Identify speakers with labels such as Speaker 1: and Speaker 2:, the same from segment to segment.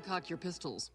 Speaker 1: better cock your pistols.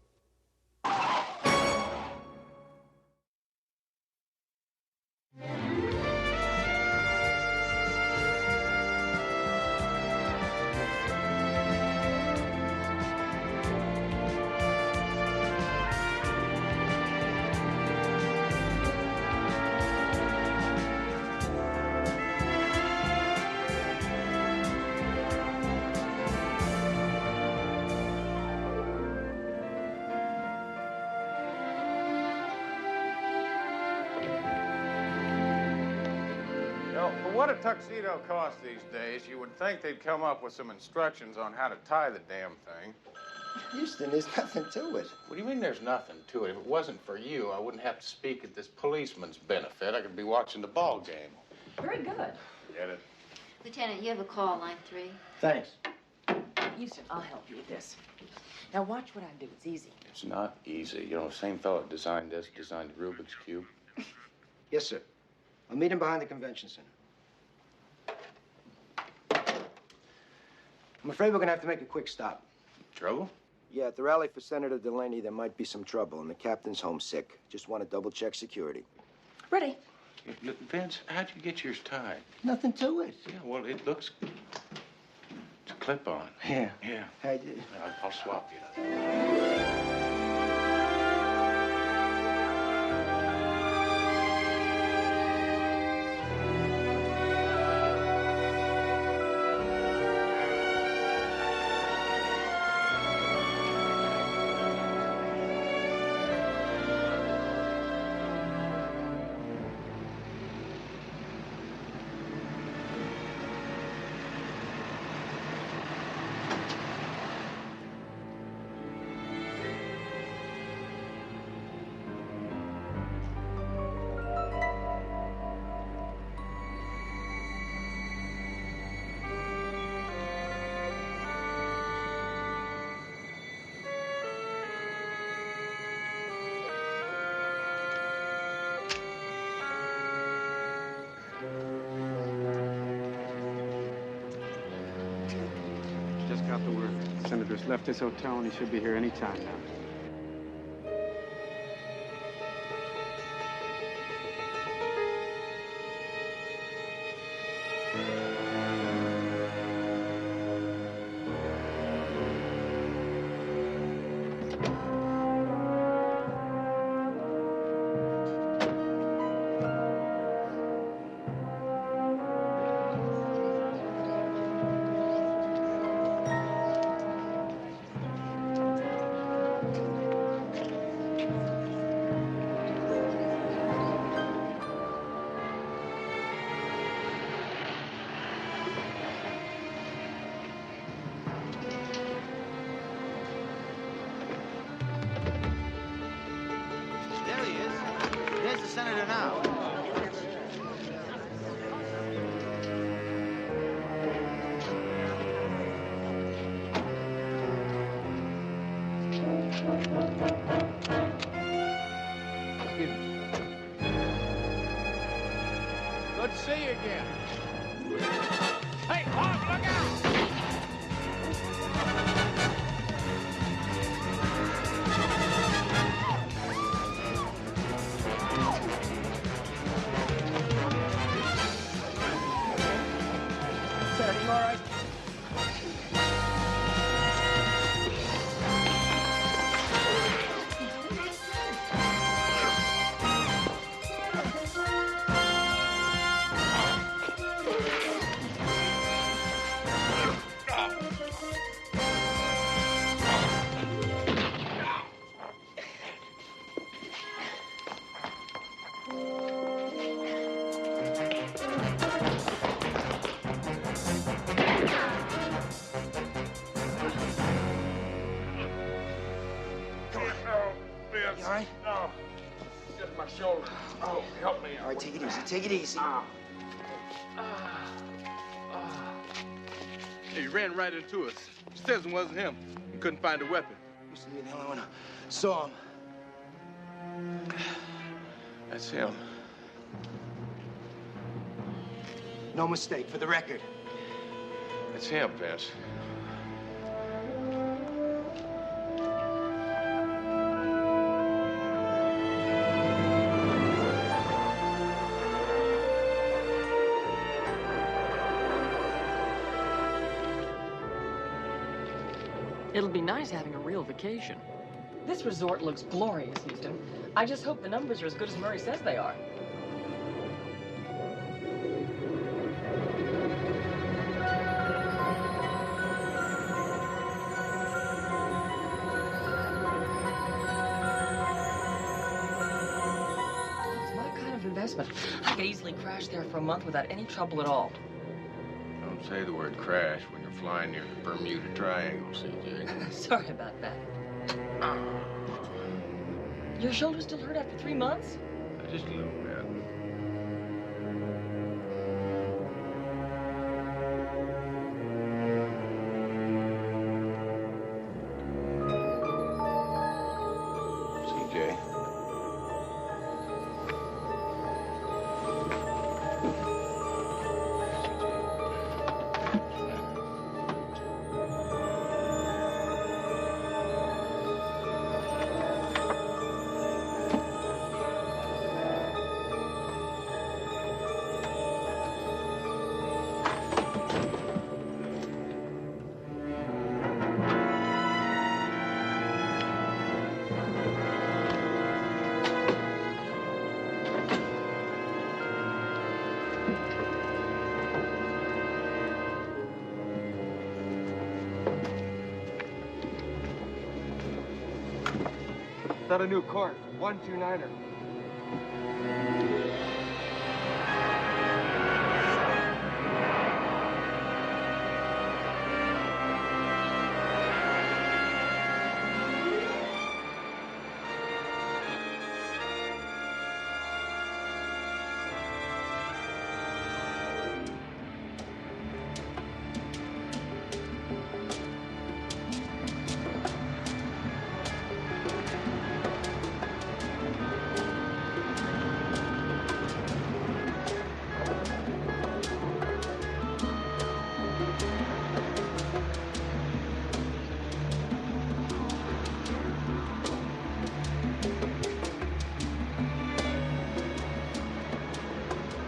Speaker 2: What a tuxedo costs these days, you would think they'd come up with some instructions on how to tie the damn thing.
Speaker 3: Houston, there's nothing to it.
Speaker 2: What do you mean there's nothing to it? If it wasn't for you, I wouldn't have to speak at this policeman's benefit. I could be watching the ball game.
Speaker 4: Very good.
Speaker 2: Get it?
Speaker 5: Lieutenant, you have a call, line 3.
Speaker 3: Thanks.
Speaker 4: Houston, I'll help you with this. Now watch what I do. It's easy.
Speaker 2: It's not easy. You know, the same fellow that designed this designed the Rubik's Cube.
Speaker 3: Yes, sir. I'll meet him behind the convention center. I'm afraid we're gonna have to make a quick stop.
Speaker 2: Trouble?
Speaker 3: Yeah, at the rally for Senator Delaney, there might be some trouble, and the captain's homesick. Just want to double-check security.
Speaker 4: Ready?
Speaker 2: Look, Vince, how'd you get yours tied?
Speaker 3: Nothing to it.
Speaker 2: Yeah, well, it looks... It's a clip-on.
Speaker 3: Yeah.
Speaker 2: Yeah. I'll swap you.
Speaker 6: Just got the word. The senator's left his hotel and he should be here any time now.
Speaker 7: There he is. There's the senator now.
Speaker 2: Good to see you again. Hey, Bob, look out!
Speaker 3: Senator, you all right?
Speaker 2: You all right? No. Just my shoulder. Oh, help me.
Speaker 3: All right, take it easy. Take it easy.
Speaker 8: He ran right into us. Stetson wasn't him. He couldn't find a weapon.
Speaker 3: Used to be the only one who saw him.
Speaker 2: That's him.
Speaker 3: No mistake, for the record.
Speaker 2: It's him, Vince.
Speaker 1: It'll be nice having a real vacation. This resort looks glorious, Houston. I just hope the numbers are as good as Murray says they are. It's my kind of investment. I could easily crash there for a month without any trouble at all.
Speaker 2: Don't say the word crash when you're flying near the Bermuda Triangle, CJ.
Speaker 1: Sorry about that. Your shoulder still hurt after 3 months?
Speaker 2: Just a little bit. CJ.
Speaker 6: Is that a new court? 129er.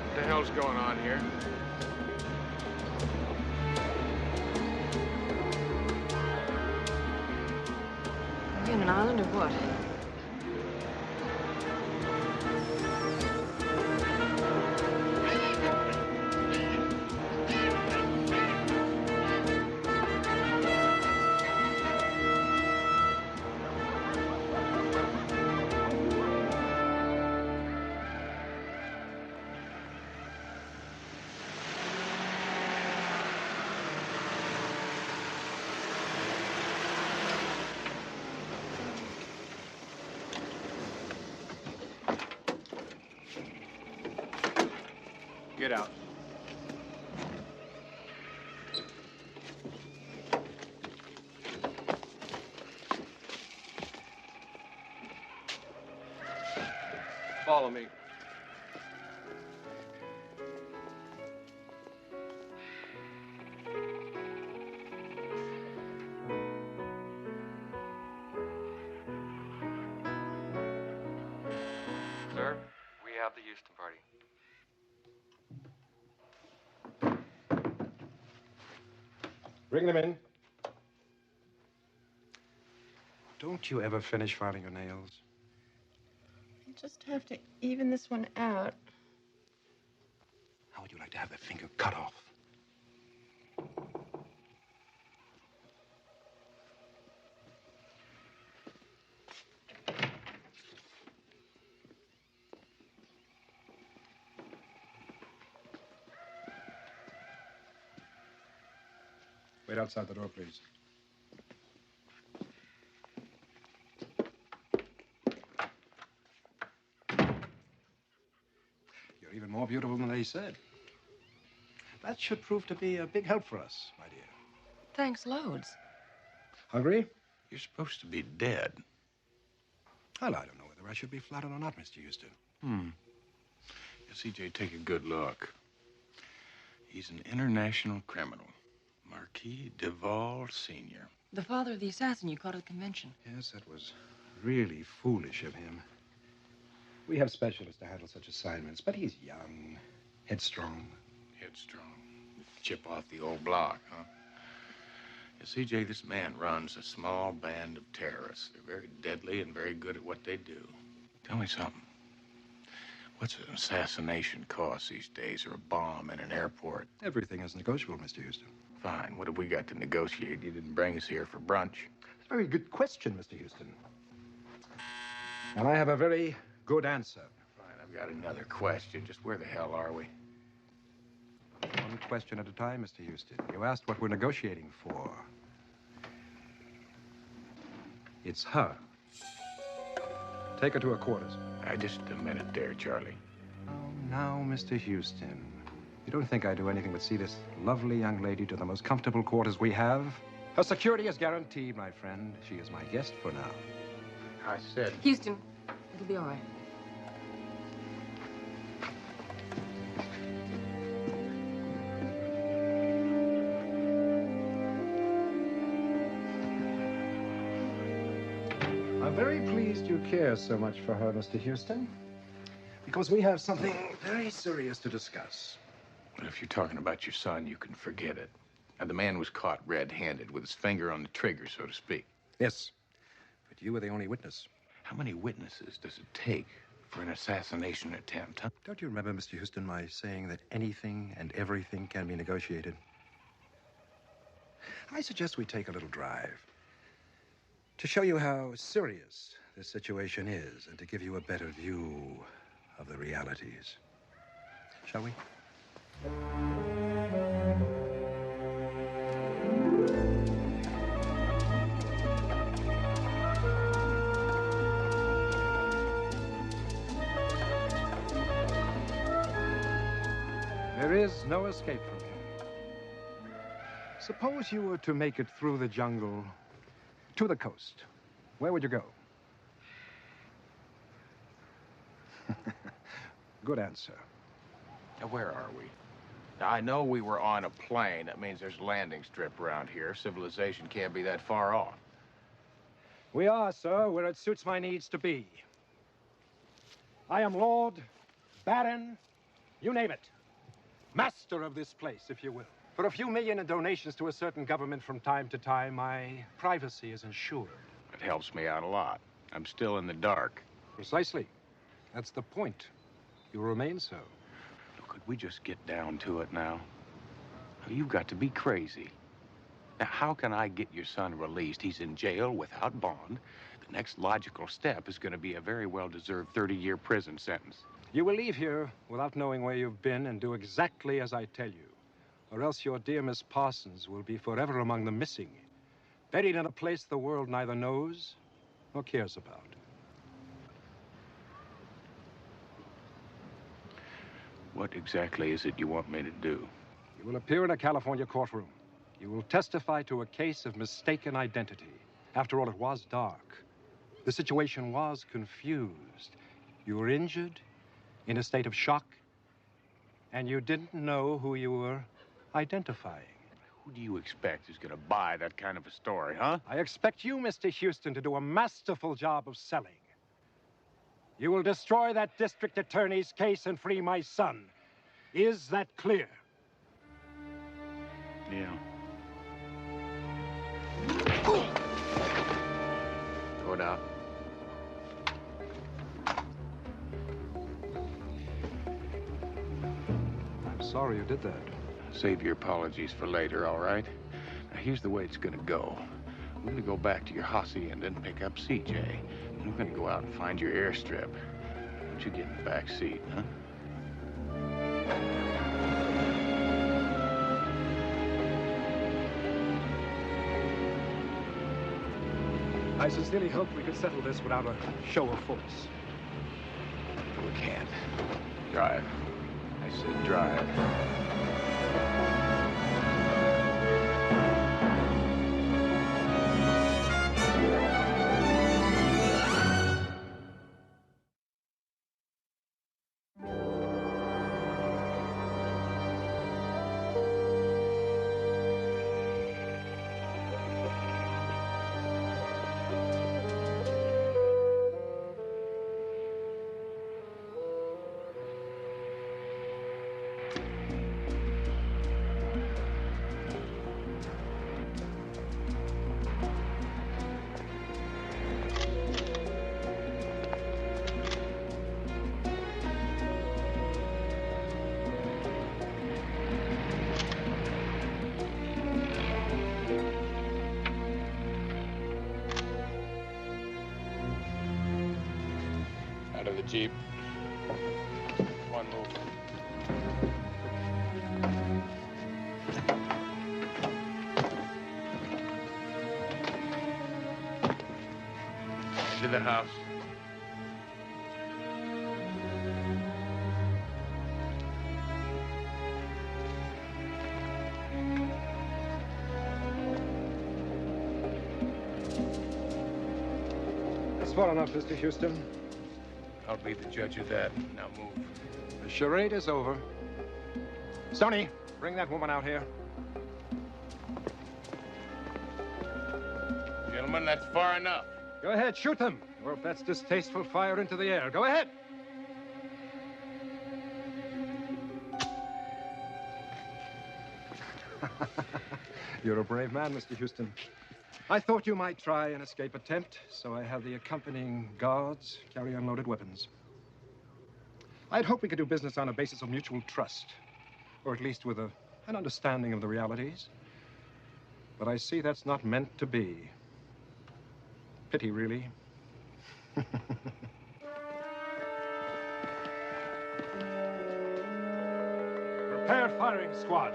Speaker 2: What the hell's going on here?
Speaker 1: Are we on an island or what?
Speaker 2: Get out.
Speaker 8: Follow me.
Speaker 6: Sir, we have the Houston party.
Speaker 9: Bring them in. Don't you ever finish filing your nails?
Speaker 10: I just have to even this one out.
Speaker 9: How would you like to have that finger cut off? Wait outside the door, please. You're even more beautiful than they said. That should prove to be a big help for us, my dear.
Speaker 1: Thanks loads.
Speaker 9: Hungry?
Speaker 2: You're supposed to be dead.
Speaker 9: Well, I don't know whether I should be flattered or not, Mr. Houston.
Speaker 2: CJ, take a good look. He's an international criminal. Marquis Duval Sr.
Speaker 1: The father of the assassin you caught at the convention.
Speaker 9: Yes, that was really foolish of him. We have specialists to handle such assignments, but he's young, headstrong.
Speaker 2: Headstrong. Chip off the old block, huh? CJ, this man runs a small band of terrorists. They're very deadly and very good at what they do. Tell me something. What's an assassination cost these days, or a bomb in an airport?
Speaker 9: Everything is negotiable, Mr. Houston.
Speaker 2: Fine. What have we got to negotiate? You didn't bring us here for brunch.
Speaker 9: It's a very good question, Mr. Houston. And I have a very good answer.
Speaker 2: Fine, I've got another question. Just where the hell are we?
Speaker 9: One question at a time, Mr. Houston. You asked what we're negotiating for. It's her. Take her to her quarters.
Speaker 2: Just a minute there, Charlie.
Speaker 9: Oh, now, Mr. Houston. You don't think I do anything but see this lovely young lady to the most comfortable quarters we have? Her security is guaranteed, my friend. She is my guest for now.
Speaker 2: I said...
Speaker 4: Houston, it'll be all right.
Speaker 9: I'm very pleased you care so much for her, Mr. Houston, because we have something very serious to discuss.
Speaker 2: Well, if you're talking about your son, you can forget it. Now, the man was caught red-handed with his finger on the trigger, so to speak.
Speaker 9: Yes, but you were the only witness.
Speaker 2: How many witnesses does it take for an assassination attempt, huh?
Speaker 9: Don't you remember, Mr. Houston, my saying that anything and everything can be negotiated? I suggest we take a little drive to show you how serious this situation is and to give you a better view of the realities. Shall we? There is no escape from him. Suppose you were to make it through the jungle to the coast. Where would you go? Good answer.
Speaker 2: Now, where are we? Now, I know we were on a plane. That means there's a landing strip around here. Civilization can't be that far off.
Speaker 9: We are, sir, where it suits my needs to be. I am Lord, Baron, you name it. Master of this place, if you will. For a few million in donations to a certain government from time to time, my privacy is ensured.
Speaker 2: It helps me out a lot. I'm still in the dark.
Speaker 9: Precisely. That's the point. You remain so.
Speaker 2: Could we just get down to it now? You've got to be crazy. Now, how can I get your son released? He's in jail without bond. The next logical step is going to be a very well-deserved 30-year prison sentence.
Speaker 9: You will leave here without knowing where you've been and do exactly as I tell you. Or else your dear Miss Parsons will be forever among the missing, buried in a place the world neither knows nor cares about.
Speaker 2: What exactly is it you want me to do?
Speaker 9: You will appear in a California courtroom. You will testify to a case of mistaken identity. After all, it was dark. The situation was confused. You were injured, in a state of shock, and you didn't know who you were identifying.
Speaker 2: Who do you expect is going to buy that kind of a story, huh?
Speaker 9: I expect you, Mr. Houston, to do a masterful job of selling. You will destroy that district attorney's case and free my son. Is that clear?
Speaker 2: Yeah. Throw it out.
Speaker 9: I'm sorry you did that.
Speaker 2: Save your apologies for later, all right? Now, here's the way it's gonna go. We're gonna go back to your hacienda and pick up CJ. And we're gonna go out and find your airstrip. Why don't you get in the back seat, huh?
Speaker 9: I sincerely hope we could settle this without a show of force.
Speaker 2: We can't. Drive. I said drive. Jeep. One move. To the house.
Speaker 9: That's far enough, Mr. Houston.
Speaker 2: I'll be the judge of that. Now move.
Speaker 9: The charade is over. Stoney, bring that woman out here.
Speaker 2: Gentlemen, that's far enough.
Speaker 9: Go ahead, shoot them. Or if that's distasteful, fire into the air. Go ahead. You're a brave man, Mr. Houston. I thought you might try an escape attempt, so I have the accompanying guards carry unloaded weapons. I'd hoped we could do business on a basis of mutual trust, or at least with an understanding of the realities. But I see that's not meant to be. Pity, really. Prepare firing squad.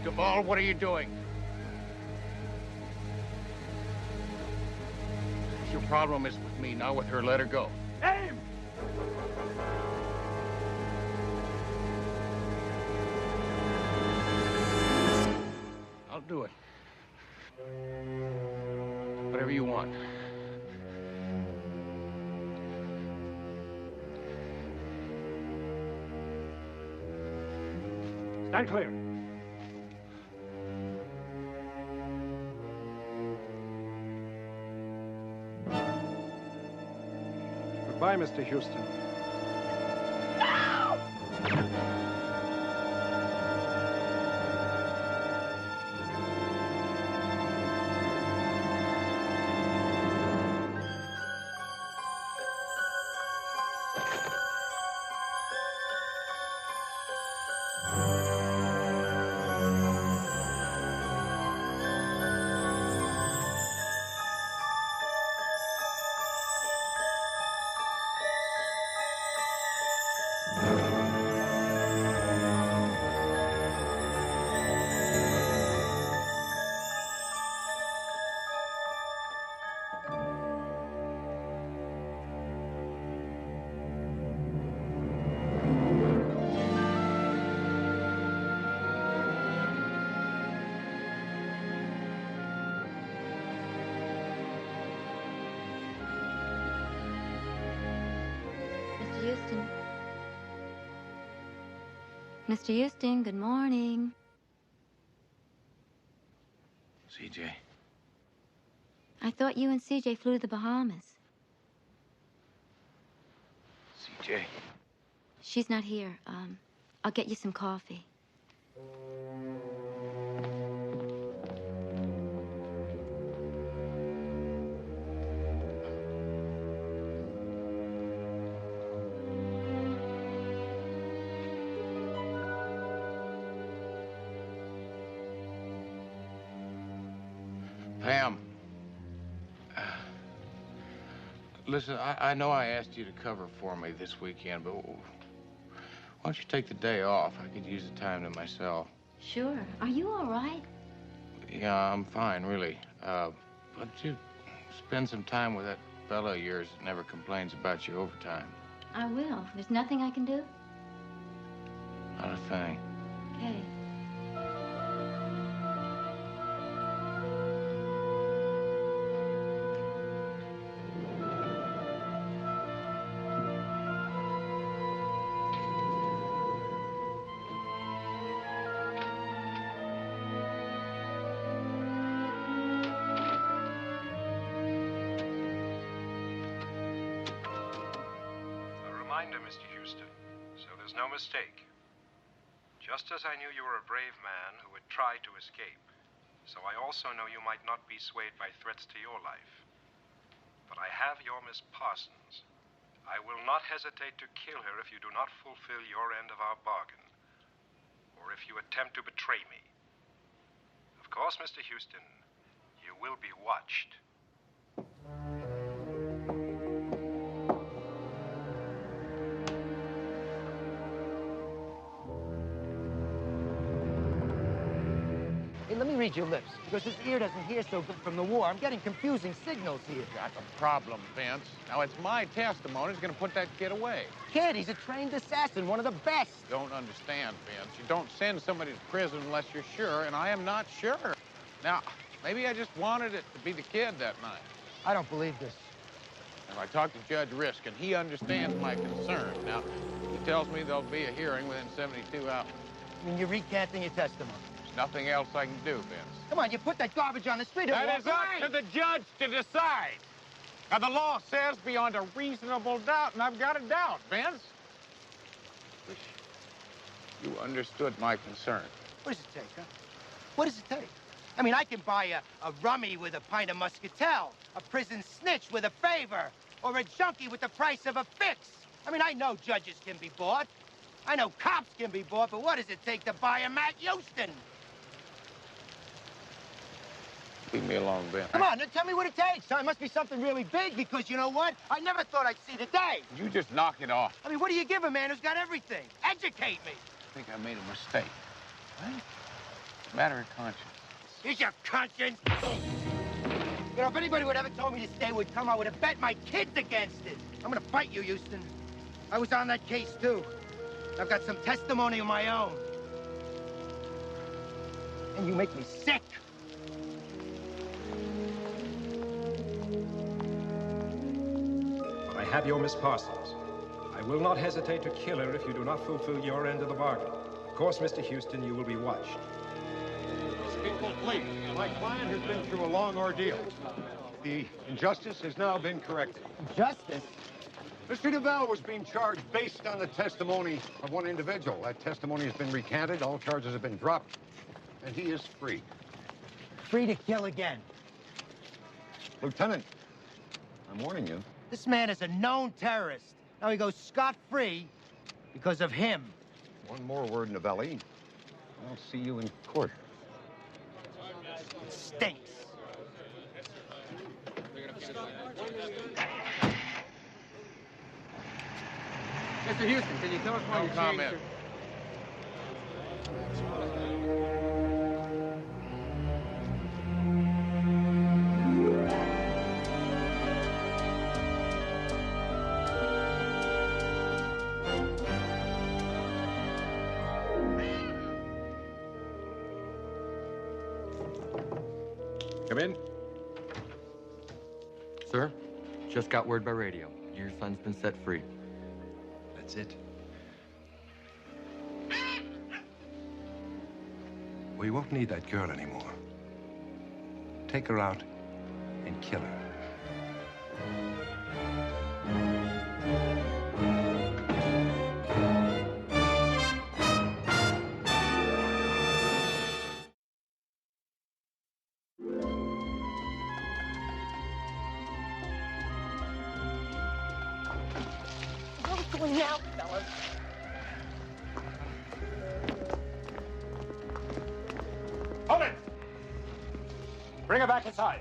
Speaker 2: Duvall, what are you doing? Your problem is with me, not with her. Let her go.
Speaker 9: Aim!
Speaker 2: I'll do it. Whatever you want.
Speaker 9: Stand clear. Goodbye, Mr. Houston.
Speaker 5: Houston. Mr. Houston, good morning.
Speaker 2: CJ.
Speaker 5: I thought you and CJ flew to the Bahamas.
Speaker 2: CJ.
Speaker 5: She's not here. I'll get you some coffee.
Speaker 2: Pam. Listen, I know I asked you to cover for me this weekend, but why don't you take the day off? I could use the time to myself.
Speaker 5: Sure. Are you all right?
Speaker 2: Yeah, I'm fine, really. Why don't you spend some time with that fella of yours that never complains about your overtime?
Speaker 5: I will. There's nothing I can do?
Speaker 2: Not a thing.
Speaker 5: Okay.
Speaker 9: reminder, Mr. Houston, so there's no mistake. Just as I knew you were a brave man who would try to escape, so I also know you might not be swayed by threats to your life. But I have your Miss Parsons. I will not hesitate to kill her if you do not fulfill your end of our bargain, or if you attempt to betray me. Of course, Mr. Houston, you will be watched.
Speaker 3: Hey, let me read your lips, because this ear doesn't hear so good from the war. I'm getting confusing signals here.
Speaker 2: That's a problem, Vince. Now, it's my testimony that's going to put that kid away.
Speaker 3: Kid, he's a trained assassin, one of the best.
Speaker 2: You don't understand, Vince. You don't send somebody to prison unless you're sure, and I am not sure. Now, maybe I just wanted it to be the kid that night.
Speaker 3: I don't believe this.
Speaker 2: And I talked to Judge Risk, and he understands my concern. Now, he tells me there'll be a hearing within 72 hours.
Speaker 3: I mean, you're recanting your testimony.
Speaker 2: There's nothing else I can do, Vince.
Speaker 3: Come on, you put that garbage on the street and
Speaker 2: That
Speaker 3: walk
Speaker 2: is up
Speaker 3: away.
Speaker 2: to the judge to decide. Now, the law says beyond a reasonable doubt, and I've got a doubt, Vince. Wish you understood my concern.
Speaker 3: What does it take, huh? What does it take? I mean, I can buy a rummy with a pint of muscatel, a prison snitch with a favor, or a junkie with the price of a fix. I mean, I know judges can be bought. I know cops can be bought, but what does it take to buy a Matt Houston?
Speaker 2: Leave me alone, Vince.
Speaker 3: Come on, then tell me what it takes. It must be something really big, because you know what? I never thought I'd see the day.
Speaker 2: You just knock it off.
Speaker 3: I mean, what do you give a man who's got everything? Educate me.
Speaker 2: I think I made a mistake. What? It's a matter of conscience.
Speaker 3: Here's your conscience. You know, if anybody would ever told me this day would come, I would have bet my kids against it. I'm gonna fight you, Houston. I was on that case, too. I've got some testimony of my own. And you make me sick.
Speaker 9: I have your Miss Parsons. I will not hesitate to kill her if you do not fulfill your end of the bargain. Of course, Mr. Houston, you will be watched.
Speaker 11: People, please. My client has been through a long ordeal. The injustice has now been corrected.
Speaker 3: Justice?
Speaker 11: Mr. DeVal was being charged based on the testimony of one individual. That testimony has been recanted, all charges have been dropped, and he is free.
Speaker 3: Free to kill again.
Speaker 11: Lieutenant, I'm warning you.
Speaker 3: This man is a known terrorist. Now he goes scot-free because of him.
Speaker 11: One more word, Novelli. I'll see you in court.
Speaker 3: It stinks.
Speaker 6: Mr. Houston, can you tell us why
Speaker 2: No
Speaker 6: you
Speaker 2: comment.
Speaker 6: changed
Speaker 9: Come in.
Speaker 12: Sir, just got word by radio. Your son's been set free.
Speaker 9: That's it. We won't need that girl anymore. Take her out and kill her.
Speaker 1: What's going now, fellas?
Speaker 9: Hold it! Bring her back inside.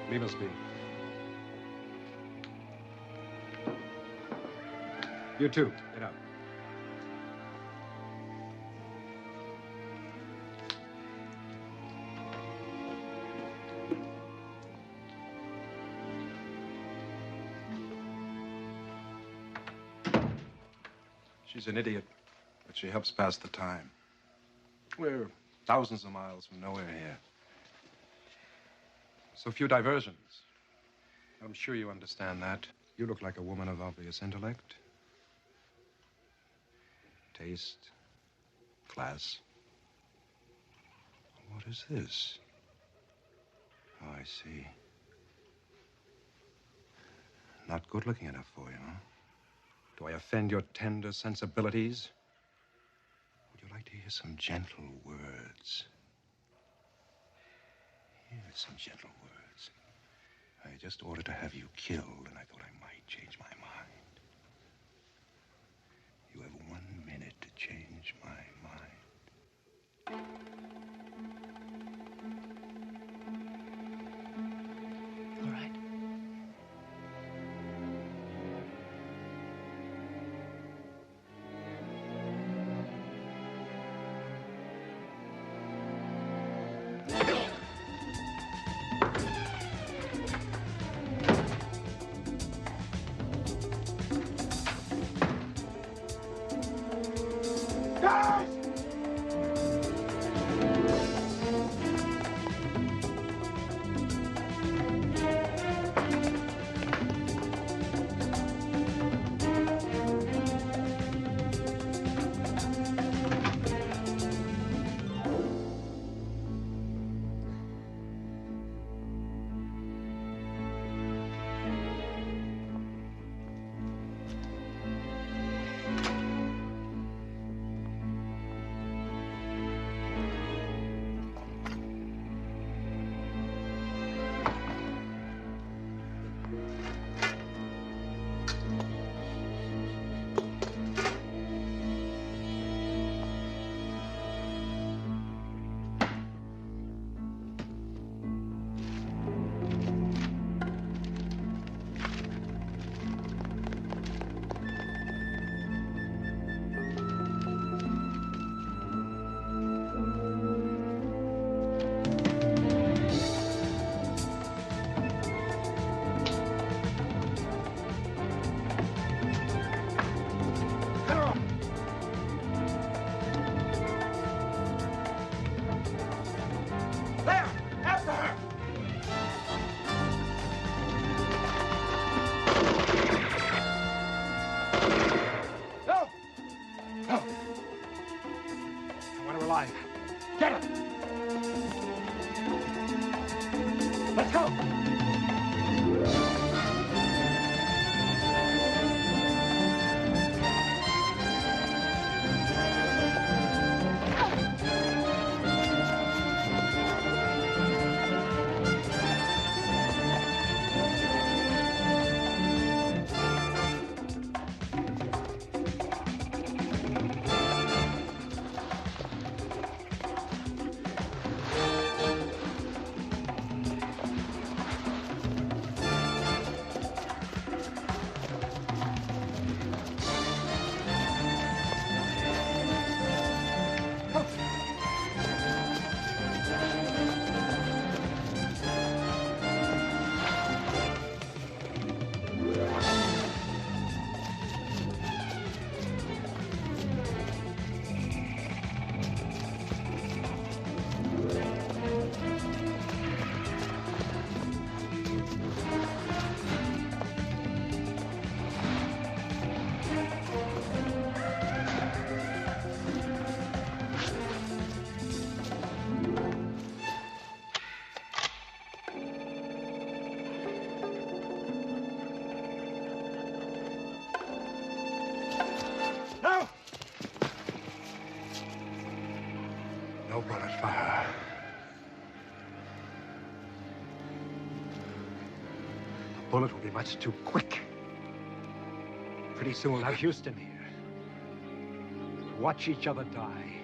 Speaker 9: Leave us be. You too. Get out. She's an idiot, but she helps pass the time. We're thousands of miles from nowhere here. So few diversions. I'm sure you understand that. You look like a woman of obvious intellect. taste, class. What is this? Oh, I see. Not good looking enough for you, huh? Do I offend your tender sensibilities? Would you like to hear some gentle words? Here are some gentle words. I just ordered to have you killed, and I thought I might change my mind. You have 1 minute to change my mind.
Speaker 1: All right.
Speaker 9: Alive. Get him! Let's go! No bullet fire. The bullet will be much too quick. Pretty soon we'll have Houston here. Watch each other die.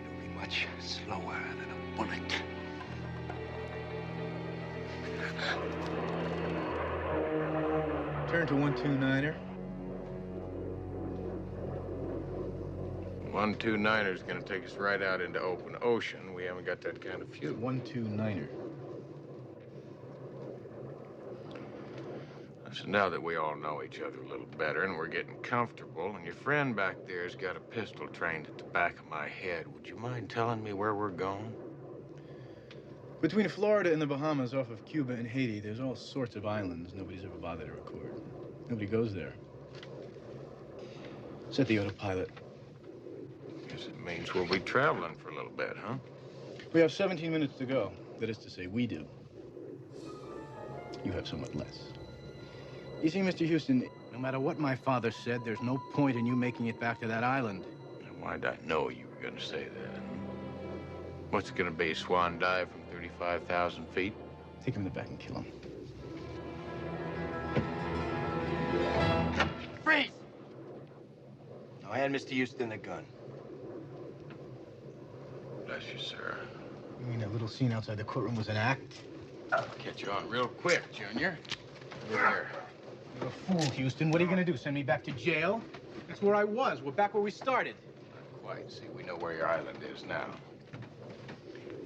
Speaker 9: It'll be much slower than a bullet.
Speaker 8: Turn to 129er.
Speaker 2: 129er is going to take us right out into open ocean. We haven't got that kind of fuel.
Speaker 8: 129er.
Speaker 2: So now that we all know each other a little better and we're getting comfortable, and your friend back there's got a pistol trained at the back of my head, would you mind telling me where we're going?
Speaker 8: Between Florida and the Bahamas, off of Cuba and Haiti, there's all sorts of islands nobody's ever bothered to record. Nobody goes there. Set the autopilot.
Speaker 2: Guess it means we'll be traveling for a little bit, huh?
Speaker 8: We have 17 minutes to go. That is to say, we do. You have somewhat less. You see, Mr. Houston, no matter what my father said, there's no point in you making it back to that island.
Speaker 2: Why'd I know you were going to say that? What's it going to be, a swan dive from 35,000 feet?
Speaker 8: Take him in the back and kill him.
Speaker 3: Freeze! Now, hand Mr. Houston the gun.
Speaker 2: Bless you, sir.
Speaker 8: You mean that little scene outside the courtroom was an act?
Speaker 2: I'll catch you on real quick, Junior. Over here.
Speaker 8: You're a fool, Houston. What are you going to do, send me back to jail? That's where I was. We're back where we started.
Speaker 2: Not quite. See, we know where your island is now.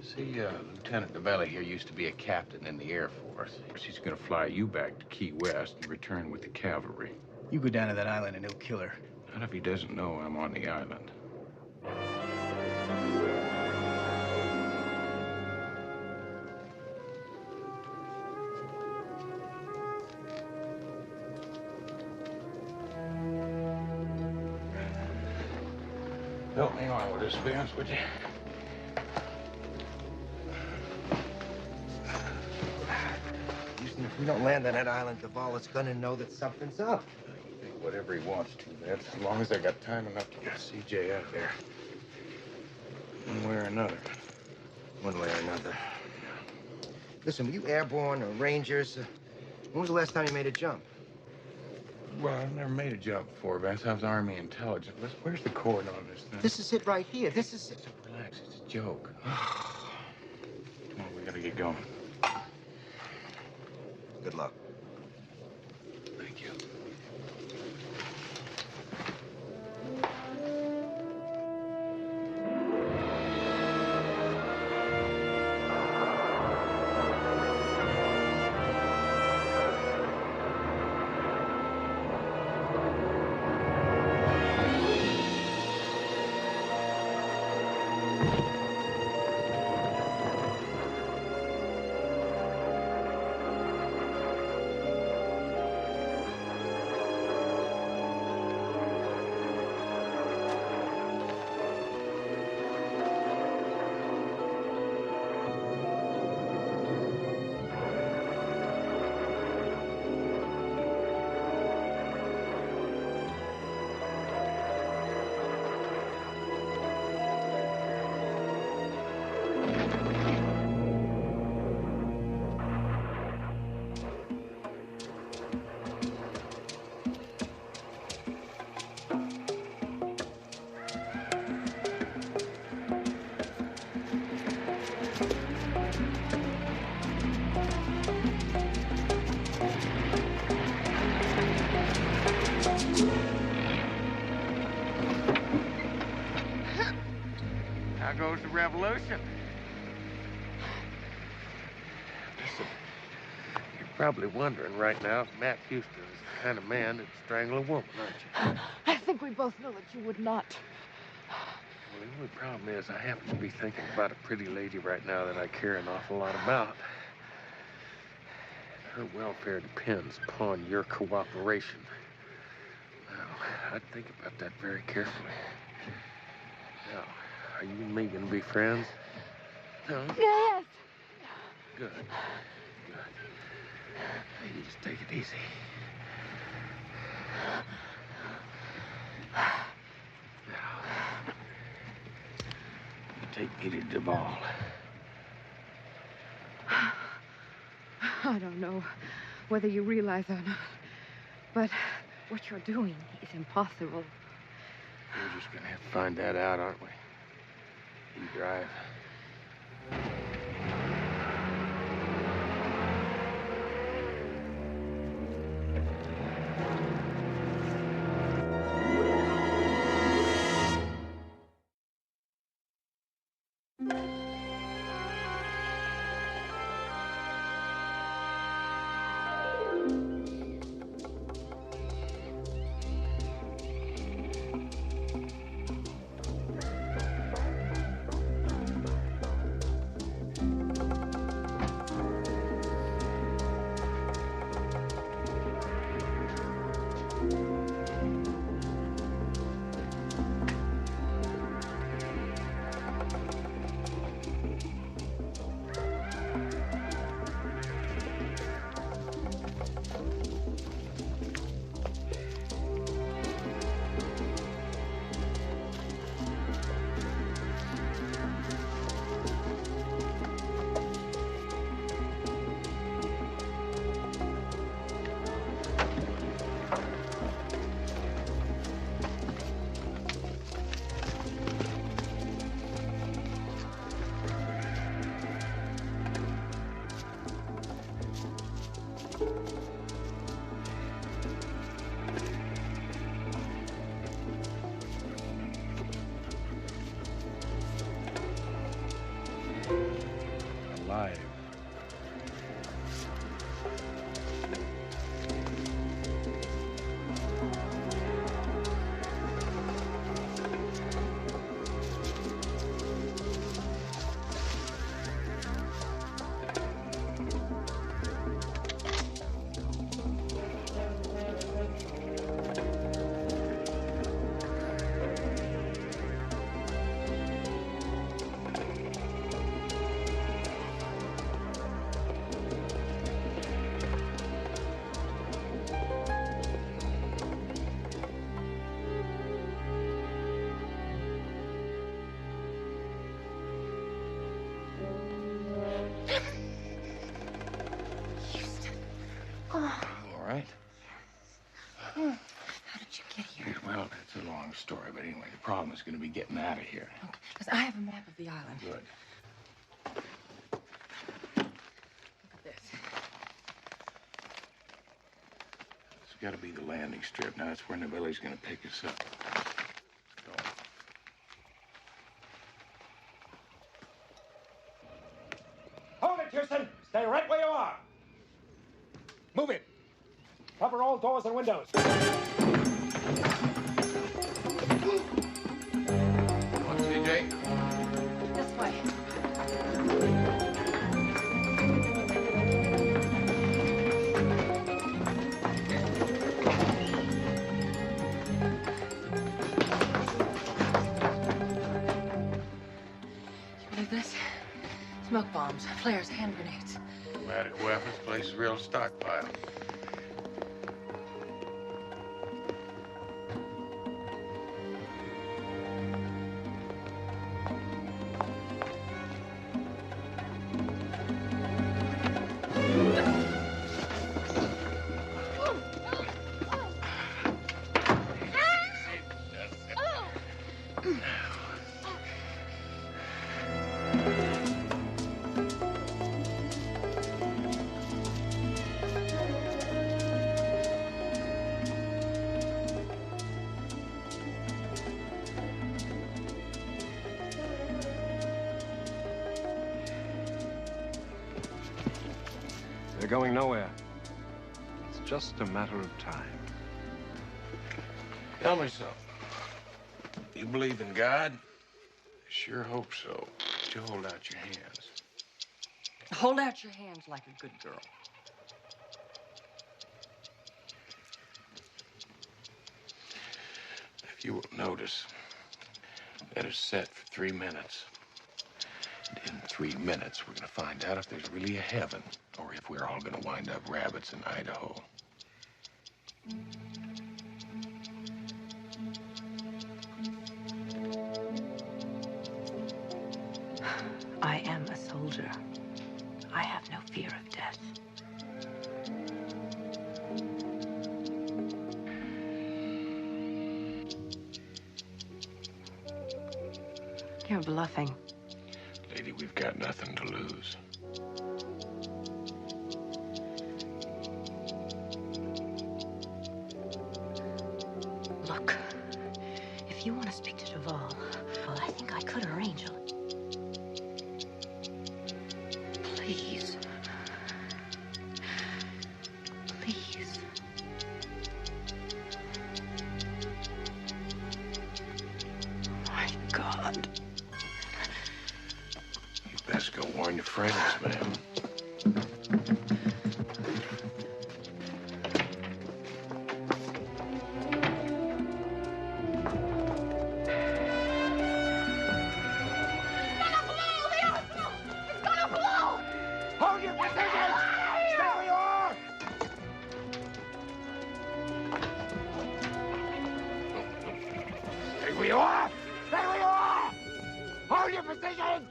Speaker 2: See, Lieutenant Novelli here used to be a captain in the Air Force. He's going to fly you back to Key West and return with the cavalry.
Speaker 8: You go down to that island and he'll kill her.
Speaker 2: Not if he doesn't know I'm on the island. Help me on with this, Vance, would you?
Speaker 3: Houston, if we don't land on that island, Duvall is gonna know that something's up.
Speaker 2: You think whatever he wants to, Vance, as long as I got time enough to get CJ out there. One way or another.
Speaker 3: One way or another. Listen, were you airborne or Rangers? When was the last time you made a jump?
Speaker 2: Well, I've never made a jump before, Vance. I was Army intelligence. Where's the cord on this thing?
Speaker 3: This is it right here. This is it.
Speaker 2: Relax, it's a joke. Come on, we gotta get going.
Speaker 3: Good luck.
Speaker 2: Thank you.
Speaker 7: How goes the revolution? Listen, you're probably wondering right now if Matt Houston is the kind of man that'd strangle a woman, aren't you?
Speaker 10: I think we both know that you would not.
Speaker 7: Well, the only problem is I happen to be thinking about a pretty lady right now that I care an awful lot about. Her welfare depends upon your cooperation. Now, I'd think about that very carefully. Now, are you and me gonna be friends? No?
Speaker 10: Yes.
Speaker 7: Good. Good. Hey, you just take it easy. Now, you take me to Duvall.
Speaker 10: I don't know whether you realize or not, but what you're doing is impossible.
Speaker 7: We're just gonna have to find that out, aren't we? You drive.
Speaker 2: right?
Speaker 4: How did you get here?
Speaker 2: Well, it's a long story, but anyway, the problem is going to be getting out of here.
Speaker 4: Okay, because I have a map of the island.
Speaker 2: Good.
Speaker 4: Look at this.
Speaker 2: It's got to be the landing strip. Now, that's where Novelli's going to pick us up. Let's go.
Speaker 9: Hold it, Houston! Stay right where you are! Move it! Cover all doors and windows.
Speaker 2: Come on, CJ.
Speaker 4: This way. You believe this? Smoke bombs, flares, hand grenades.
Speaker 2: Automatic weapons, place is real stockpile.
Speaker 9: They're going nowhere. It's just a matter of time.
Speaker 2: Tell me something. You believe in God? I sure hope so. But you hold out your hands.
Speaker 1: Hold out your hands like a good girl.
Speaker 2: If you will notice, that is set for 3 minutes. And in 3 minutes, we're going to find out if there's really a heaven or if we're all going to wind up rabbits in Idaho.
Speaker 4: I am a soldier. I have no fear of death. You're bluffing.
Speaker 2: Lady, we've got nothing to lose.
Speaker 4: Look, if you want to speak to Duvall, well, I think I could arrange a... Please. Please. My God.
Speaker 2: You best go warn your friends, ma'am.
Speaker 3: Hold your position! Stay where you are! Stay where you are! Stay where you are! Hold your position!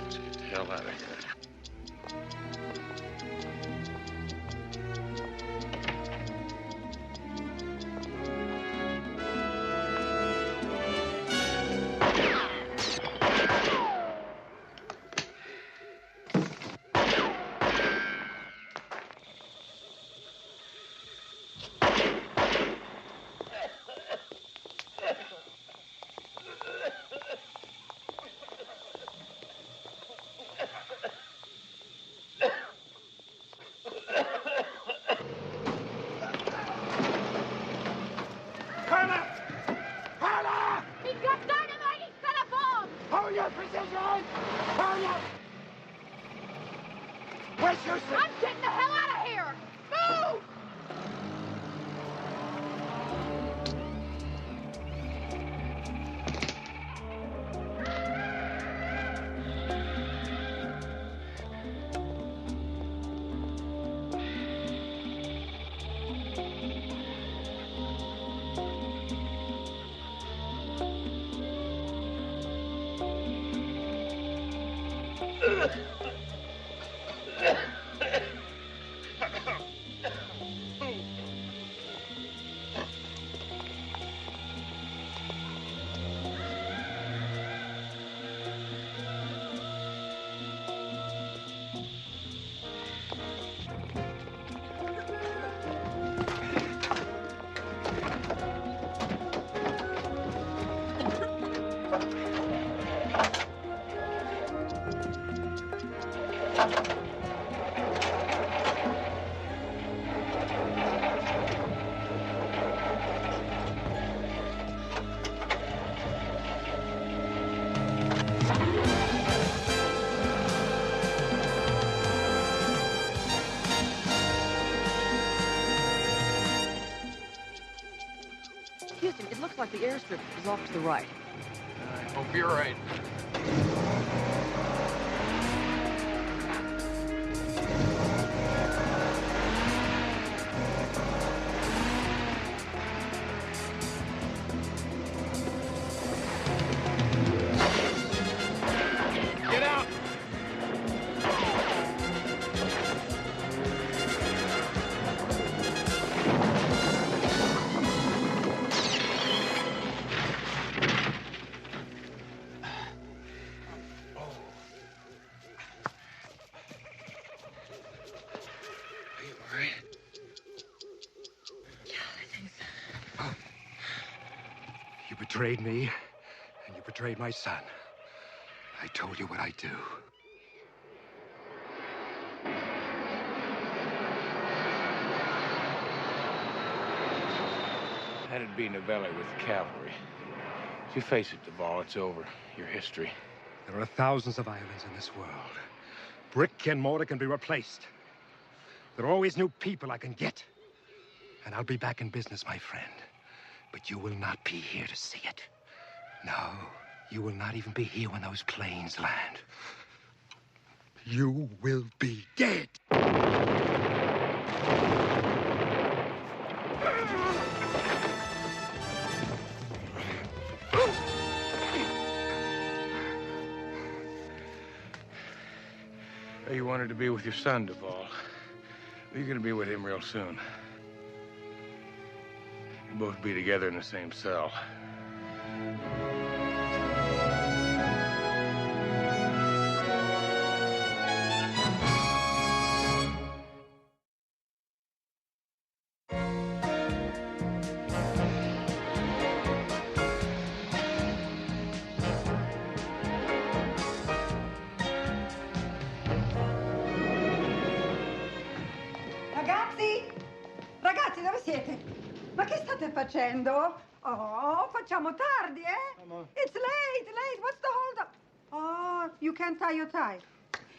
Speaker 2: Let's get the hell out of here.
Speaker 1: Houston, it looks like the airstrip is off to the right.
Speaker 2: I hope you're right. Get out!
Speaker 9: You betrayed me, and you betrayed my son. I told you what I'd do.
Speaker 2: That'd be Novelli with the cavalry. If you face it, Duvall, it's over. Your history.
Speaker 9: There are thousands of islands in this world. Brick and mortar can be replaced. There are always new people I can get. And I'll be back in business, my friend. But you will not be here to see it. No, you will not even be here when those planes land. You will be dead.
Speaker 2: You wanted to be with your son, Duvall. You're gonna be with him real soon. You'll both be together in the same cell.
Speaker 13: Ragazzi, dove siete? Ma che state facendo? Oh, facciamo tardi, eh? It's late. What's the hold up? Oh, you can't tie your tie.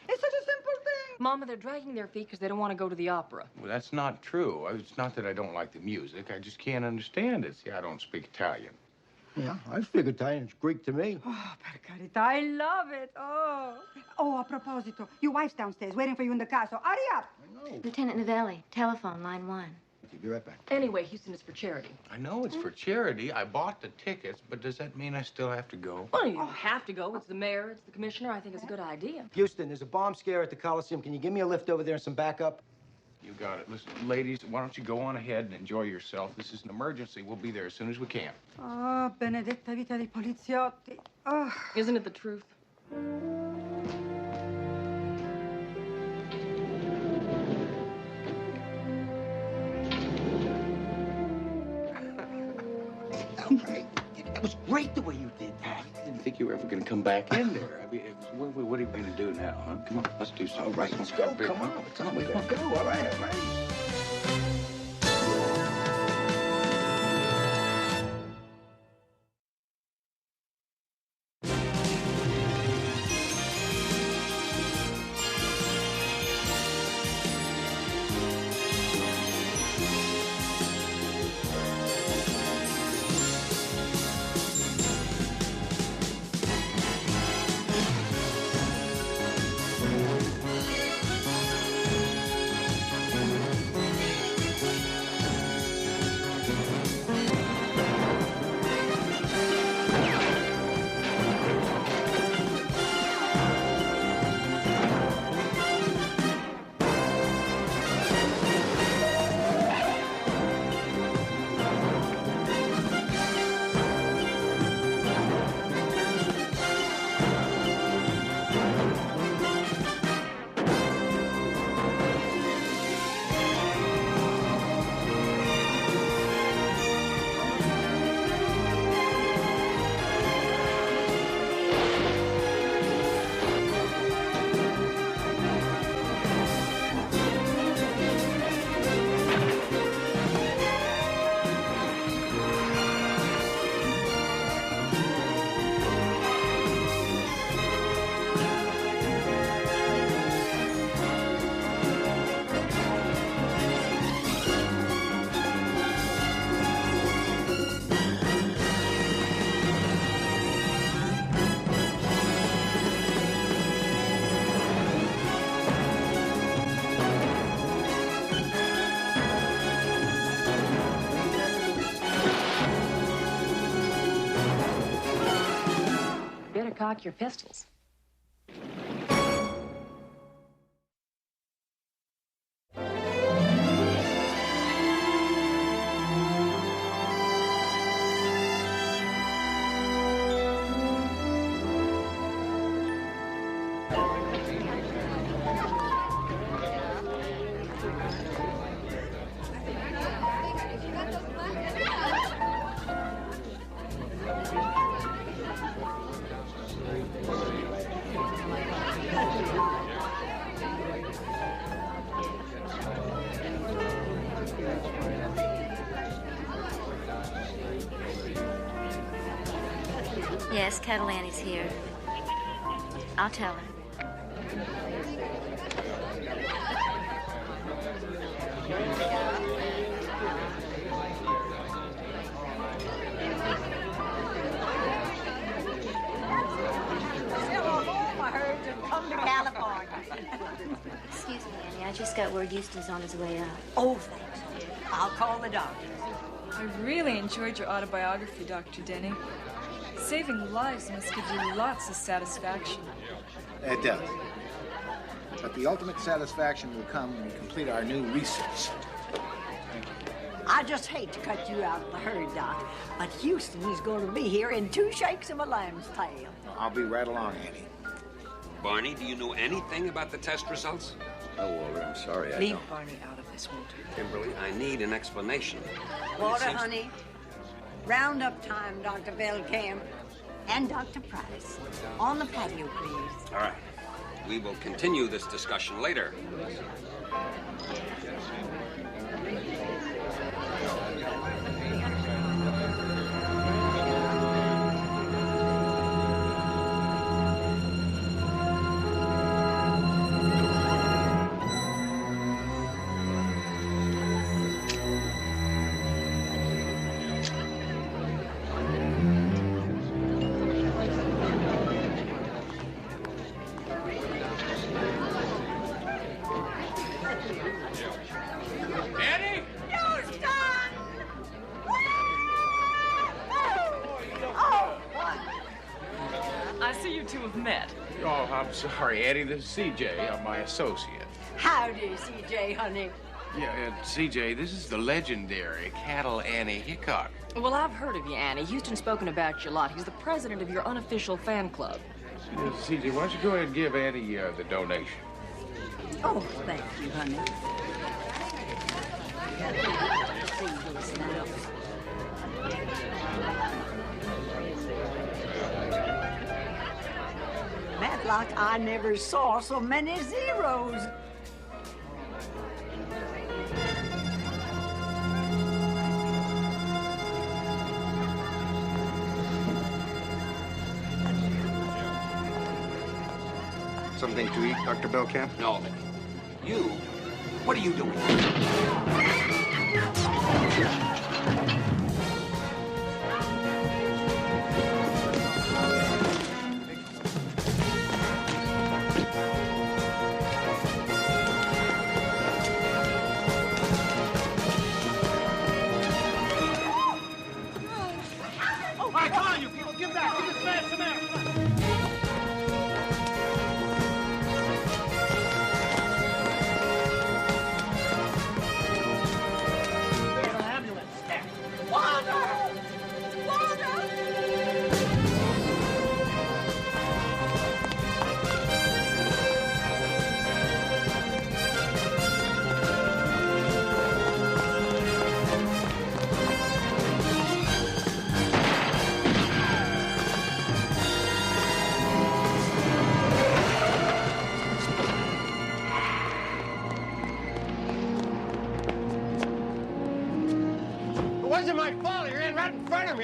Speaker 13: It's such a simple thing.
Speaker 1: Mama, they're dragging their feet because they don't want to go to the opera.
Speaker 2: Well, that's not true. It's not that I don't like the music. I just can't understand it. See, I don't speak Italian.
Speaker 3: Yeah, I speak Italian. It's Greek to me.
Speaker 13: Oh, per carità, I love it. Oh, a proposito, your wife's downstairs waiting for you in the car, so hurry up.
Speaker 5: Lieutenant Novelli, telephone, line 1.
Speaker 3: Be right back.
Speaker 1: Anyway, Houston, it's for charity.
Speaker 2: I know it's for charity. I bought the tickets, but does that mean I still have to go?
Speaker 1: Well, you don't have to go. It's the mayor, it's the commissioner. I think it's a good idea.
Speaker 3: Houston, there's a bomb scare at the Coliseum. Can you give me a lift over there and some backup?
Speaker 2: You got it. Listen, ladies, why don't you go on ahead and enjoy yourself? This is an emergency. We'll be there as soon as we can.
Speaker 13: Oh, benedetta vita dei poliziotti. Oh.
Speaker 1: Isn't it the truth?
Speaker 3: It was great the way you did that.
Speaker 2: I didn't think you were ever going to come back in there. I mean, what are you going to do now, huh? Come on, let's do something.
Speaker 3: All right, let's go. Come on. It's on. We can go. All right.
Speaker 1: cock your pistols.
Speaker 5: Yes, Catalani's here. I'll tell her.
Speaker 4: Come to California.
Speaker 5: Excuse me, Annie. I just got word Houston's on his way out.
Speaker 4: Oh, thanks. I'll call the doctor.
Speaker 14: I really enjoyed your autobiography, Dr. Denny. Saving lives must give you lots of satisfaction.
Speaker 15: It does. But the ultimate satisfaction will come when we complete our new research.
Speaker 4: I just hate to cut you out of the herd, Doc, but Houston is going to be here in 2 shakes of a lamb's tail.
Speaker 15: I'll be right along, Annie.
Speaker 16: Barney, do you know anything about the test results?
Speaker 15: Oh, Walter, I'm sorry,
Speaker 14: Leave Barney out of this, Walter.
Speaker 16: Kimberly, I need an explanation.
Speaker 4: Water, honey. Roundup time, Dr. Belcamp. And Dr. Price. On the patio, please.
Speaker 16: All right. We will continue this discussion later.
Speaker 2: Oh, I'm sorry, Eddie. This is CJ. I'm my associate.
Speaker 4: Howdy, CJ, honey.
Speaker 2: Yeah, CJ, this is the legendary Cattle Annie Hickok.
Speaker 1: Well, I've heard of you, Annie. Houston's spoken about you a lot. He's the president of your unofficial fan club.
Speaker 2: CJ, why don't you go ahead and give Annie the donation?
Speaker 4: Oh, thank you, honey. Matlock, I never saw so many zeros.
Speaker 15: Something to eat, Dr. Belcamp?
Speaker 16: No. You? What are you doing?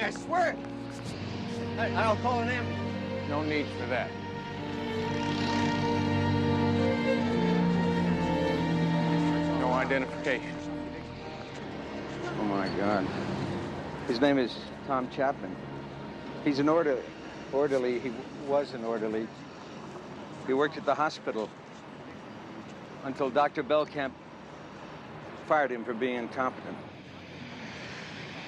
Speaker 3: I swear. I'll call an ambulance.
Speaker 2: No need for that. No identification.
Speaker 17: Oh, my God. His name is Tom Chapman. He's an orderly. He was an orderly. He worked at the hospital until Dr. Belcamp fired him for being incompetent.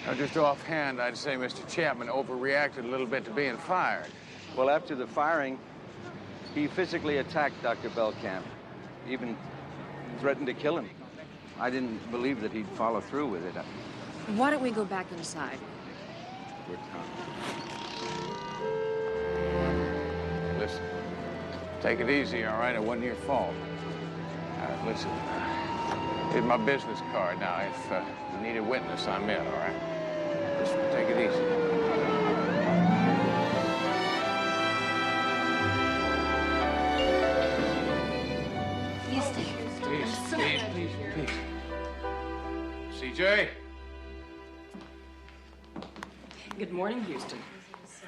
Speaker 2: Now, just offhand, I'd say Mr. Chapman overreacted a little bit to being fired.
Speaker 17: Well, after the firing, he physically attacked Dr. Belkamp, even threatened to kill him. I didn't believe that he'd follow through with it.
Speaker 18: Why don't we go back inside?
Speaker 2: We're Tom. Listen, take it easy, all right? It wasn't your fault. All right, listen. Here's my business card. Now, if you need a witness, I'm in, all right? Just take it easy. Please. CJ?
Speaker 1: Good morning, Houston.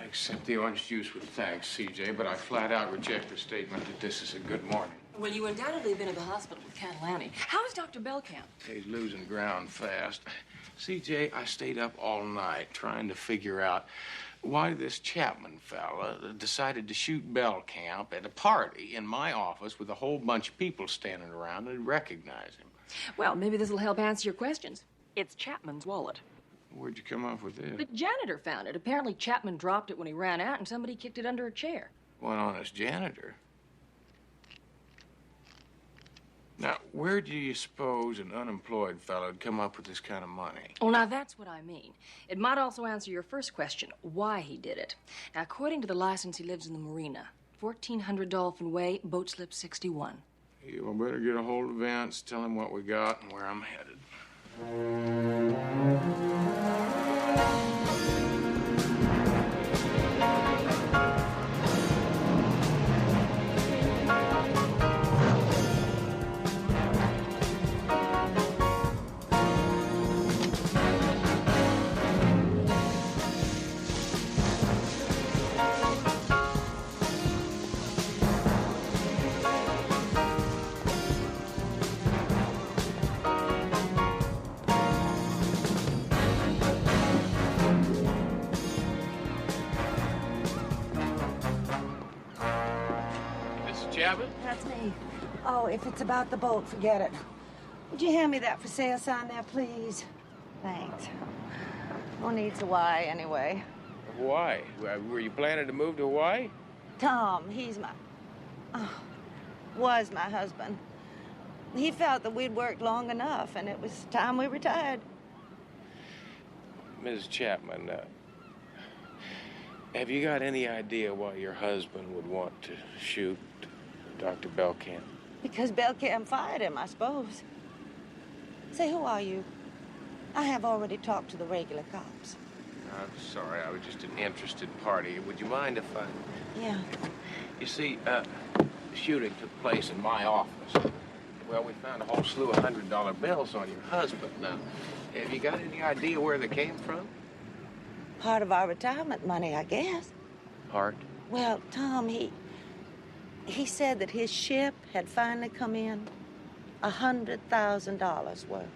Speaker 2: I accept the orange juice with thanks, CJ, but I flat out reject the statement that this is a good morning.
Speaker 1: Well, you undoubtedly have been at the hospital with Catalani. How is Dr. Belkamp?
Speaker 2: He's losing ground fast. CJ, I stayed up all night trying to figure out why this Chapman fella decided to shoot Belkamp at a party in my office with a whole bunch of people standing around and recognize him.
Speaker 1: Well, maybe this will help answer your questions. It's Chapman's wallet.
Speaker 2: Where'd you come up with this?
Speaker 1: The janitor found it. Apparently, Chapman dropped it when he ran out, and somebody kicked it under a chair.
Speaker 2: One honest janitor. Now, where do you suppose an unemployed fellow'd come up with this kind of money?
Speaker 1: Well, now, that's what I mean. It might also answer your first question, why he did it. Now, according to the license, he lives in the marina. 1400 Dolphin Way, boat slip 61.
Speaker 2: You better get a hold of Vance, tell him what we got and where I'm headed.
Speaker 13: That's me. Oh, if it's about the boat, forget it. Would you hand me that for sale sign there, please? Thanks. Who needs Hawaii, anyway?
Speaker 2: Hawaii? Were you planning to move to Hawaii?
Speaker 13: Tom, he's was my husband. He felt that we'd worked long enough, and it was time we retired.
Speaker 2: Mrs. Chapman, have you got any idea why your husband would want to shoot Dr. Belkamp?
Speaker 13: Because Belkamp fired him, I suppose. Say, who are you? I have already talked to the regular cops.
Speaker 2: I'm sorry, I was just an interested party. Would you mind if I...
Speaker 13: Yeah.
Speaker 2: You see, the shooting took place in my office. Well, we found a whole slew of $100 bills on your husband. Now, have you got any idea where they came from?
Speaker 13: Part of our retirement money, I guess.
Speaker 2: Part?
Speaker 13: Well, Tom, he said that his ship had finally come in $100,000 worth.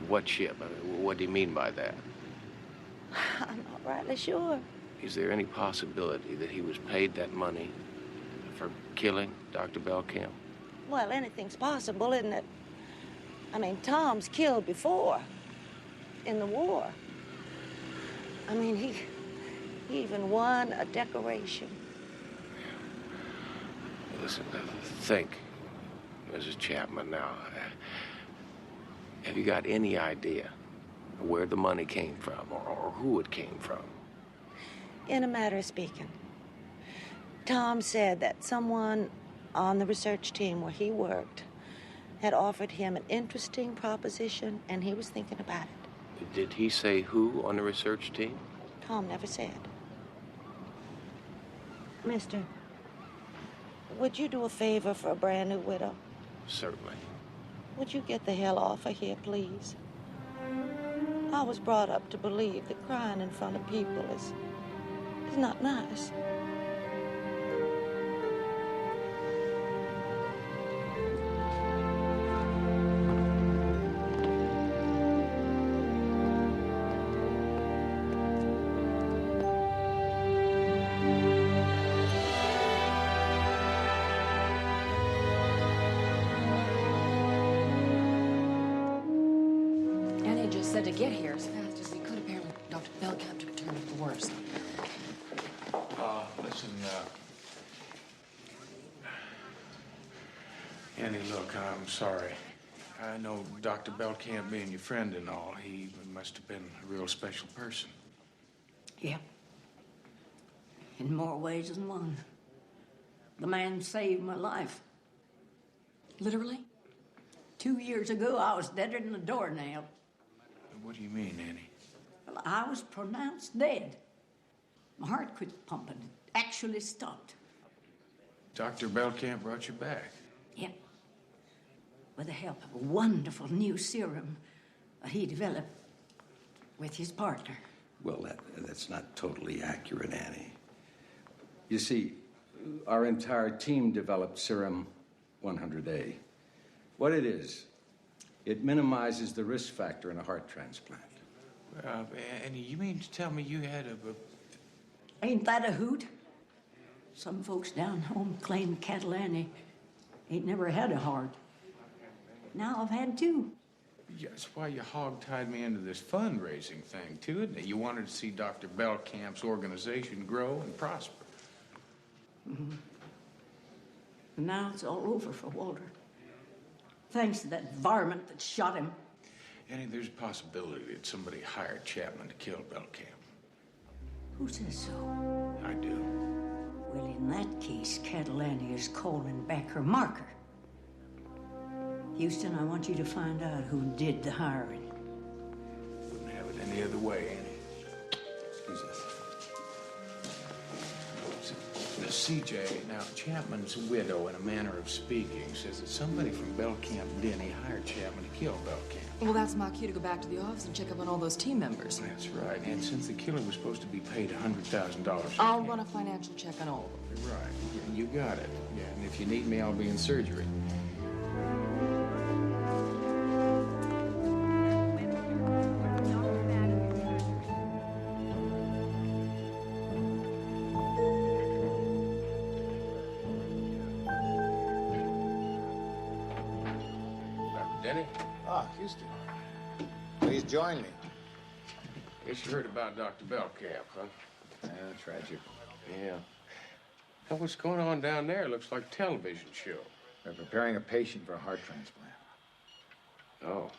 Speaker 2: What ship? I mean, what do you mean by that?
Speaker 13: I'm not rightly sure.
Speaker 2: Is there any possibility that he was paid that money for killing Dr. Belkamp?
Speaker 13: Well, anything's possible, isn't it? I mean, Tom's killed before, in the war. I mean, he even won a decoration.
Speaker 2: Listen, think, Mrs. Chapman, now. Have you got any idea where the money came from or who it came from?
Speaker 13: In a matter of speaking, Tom said that someone on the research team where he worked had offered him an interesting proposition, and he was thinking about it.
Speaker 2: Did he say who on the research team?
Speaker 13: Tom never said. Mister, would you do a favor for a brand new widow?
Speaker 2: Certainly.
Speaker 13: Would you get the hell off of here, please? I was brought up to believe that crying in front of people is not nice.
Speaker 1: Said to get here as fast as we could. Apparently, Dr. Belkamp took a turn for the worse.
Speaker 2: Listen, Annie, look, I'm sorry. I know Dr. Belkamp being your friend and all, he must have been a real special person.
Speaker 4: Yeah. In more ways than one. The man saved my life.
Speaker 1: Literally?
Speaker 4: 2 years ago, I was deader than a doornail.
Speaker 2: What do you mean, Annie?
Speaker 4: Well, I was pronounced dead. My heart quit pumping. It actually stopped.
Speaker 2: Dr. Belkamp brought you back.
Speaker 4: Yep. With the help of a wonderful new serum that he developed with his partner.
Speaker 19: Well, that's not totally accurate, Annie. You see, our entire team developed Serum 100A. What it is, it minimizes the risk factor in a heart transplant.
Speaker 2: Annie, you mean to tell me you had a...
Speaker 4: Ain't that a hoot? Some folks down home claim Catalani ain't never had a heart. Now I've had two.
Speaker 2: Yeah, that's why you hog-tied me into this fundraising thing, too, isn't it? You wanted to see Dr. Belkamp's organization grow and prosper.
Speaker 4: Mm-hmm. And now it's all over for Walter. Thanks to that varmint that shot him.
Speaker 2: Annie, there's a possibility that somebody hired Chapman to kill Belkamp.
Speaker 4: Who says so?
Speaker 2: I do.
Speaker 4: Well, in that case, Catalani is calling back her marker. Houston, I want you to find out who did the hiring.
Speaker 2: Wouldn't have it any other way, Annie.
Speaker 19: Excuse us.
Speaker 2: CJ, now, Chapman's widow, in a manner of speaking, says that somebody from Belkamp Denny hired Chapman to kill Belkamp.
Speaker 1: Well, that's my cue to go back to the office and check up on all those team members.
Speaker 2: That's right. And since the killer was supposed to be paid $100,000...
Speaker 1: I'll run a financial check on all of them.
Speaker 2: Right. Yeah, you got it. Yeah, and if you need me, I'll be in surgery. Denny?
Speaker 15: Ah, Houston. Please join me.
Speaker 2: Guess you heard about Dr. Belkamp, huh?
Speaker 15: Yeah, tragic.
Speaker 2: Yeah. Now, what's going on down there? Looks like a television show.
Speaker 15: They're preparing a patient for a heart transplant.
Speaker 2: Oh.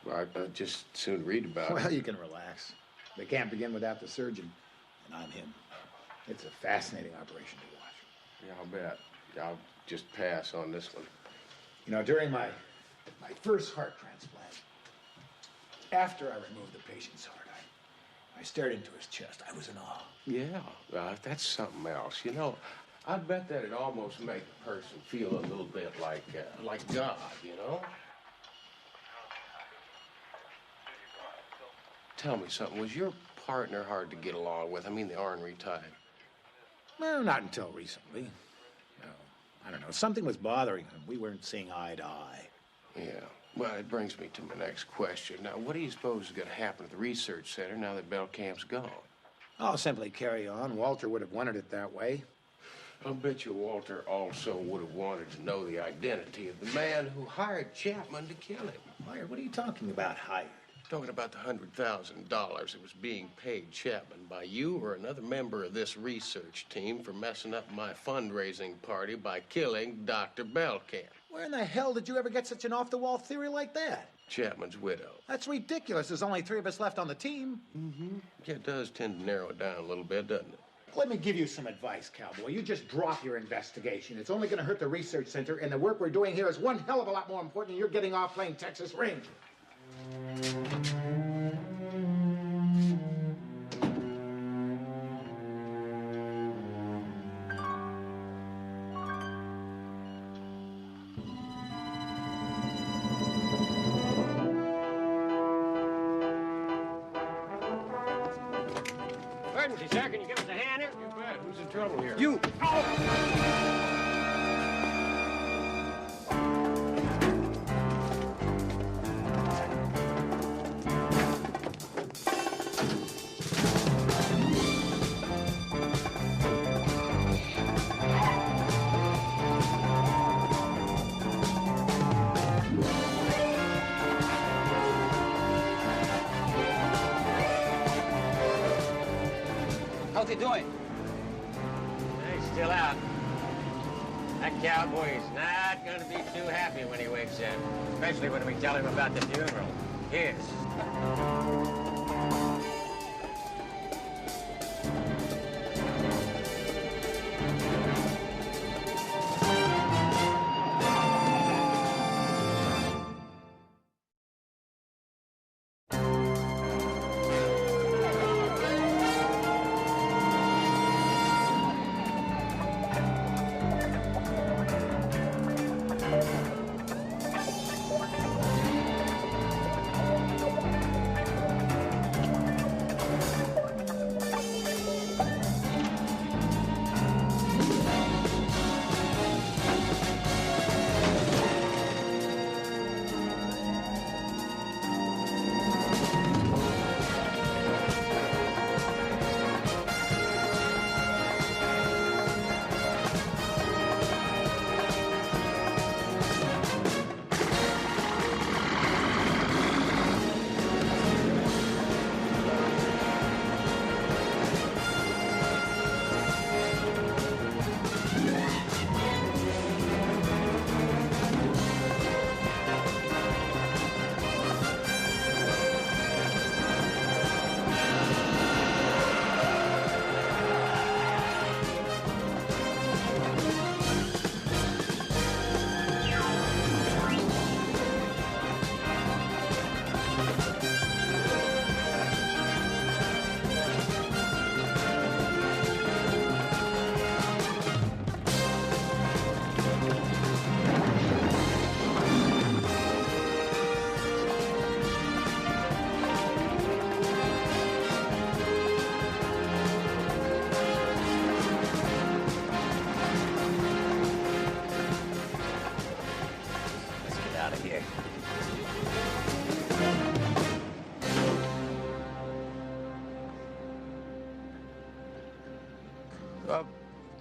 Speaker 2: Well, I'd just soon read about it.
Speaker 15: Well, you can relax. They can't begin without the surgeon, and I'm him. It's a fascinating operation to watch.
Speaker 2: Yeah, I'll bet. I'll just pass on this one.
Speaker 15: You know, during my first heart transplant, after I removed the patient's heart, I stared into his chest. I was in awe.
Speaker 2: Yeah, that's something else. You know, I bet that'd almost make a person feel a little bit like God, you know? Tell me something. Was your partner hard to get along with? I mean, the ornery type.
Speaker 15: Well, not until recently. No, I don't know. Something was bothering him. We weren't seeing eye to eye.
Speaker 2: Yeah. Well, it brings me to my next question. Now, what do you suppose is going to happen at the research center now that Belkamp's gone?
Speaker 15: I'll simply carry on. Walter would have wanted it that way.
Speaker 2: I'll bet you Walter also would have wanted to know the identity of the man who hired Chapman to kill him.
Speaker 15: Hired? What are you talking about, hired?
Speaker 2: Talking about the $100,000 that was being paid Chapman by you or another member of this research team for messing up my fundraising party by killing Dr. Belkamp.
Speaker 15: Where in the hell did you ever get such an off-the-wall theory like that?
Speaker 2: Chapman's widow.
Speaker 15: That's ridiculous. There's only 3 of us left on the team.
Speaker 2: Mm-hmm. Yeah, it does tend to narrow it down a little bit, doesn't it?
Speaker 15: Let me give you some advice, cowboy. You just drop your investigation. It's only going to hurt the research center, and the work we're doing here is one hell of a lot more important than you're getting off playing Texas Ranger.
Speaker 3: Emergency, sir. Can you give us a hand here?
Speaker 2: You bet. Who's in trouble here?
Speaker 3: You. How's he doing?
Speaker 20: chill out. That cowboy is not going to be too happy when he wakes up, especially when we tell him about the funeral. His.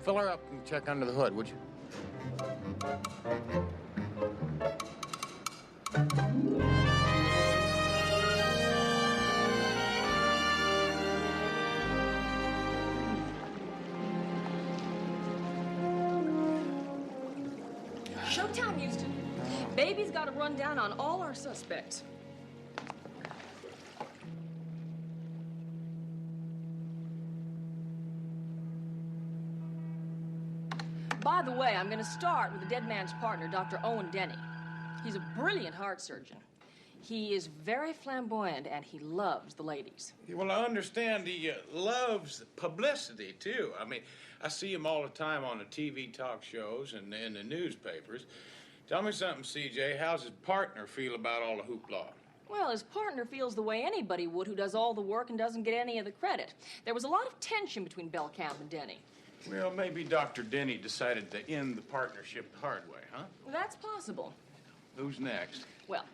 Speaker 11: Fill her up and check under the hood, would you?
Speaker 1: Showtime, Houston. Baby's got a rundown on all our suspects. By the way, I'm going to start with the dead man's partner, Dr. Owen Denny. He's a brilliant heart surgeon. He is very flamboyant, and he loves the ladies.
Speaker 21: Well, I understand he loves publicity, too. I mean, I see him all the time on the TV talk shows and in the newspapers. Tell me something, CJ. How's his partner feel about all the hoopla?
Speaker 1: Well, his partner feels the way anybody would who does all the work and doesn't get any of the credit. There was a lot of tension between Belcamp and Denny.
Speaker 21: Well, maybe Dr. Denny decided to end the partnership the hard way, huh?
Speaker 1: That's possible.
Speaker 21: Who's next?
Speaker 1: Well,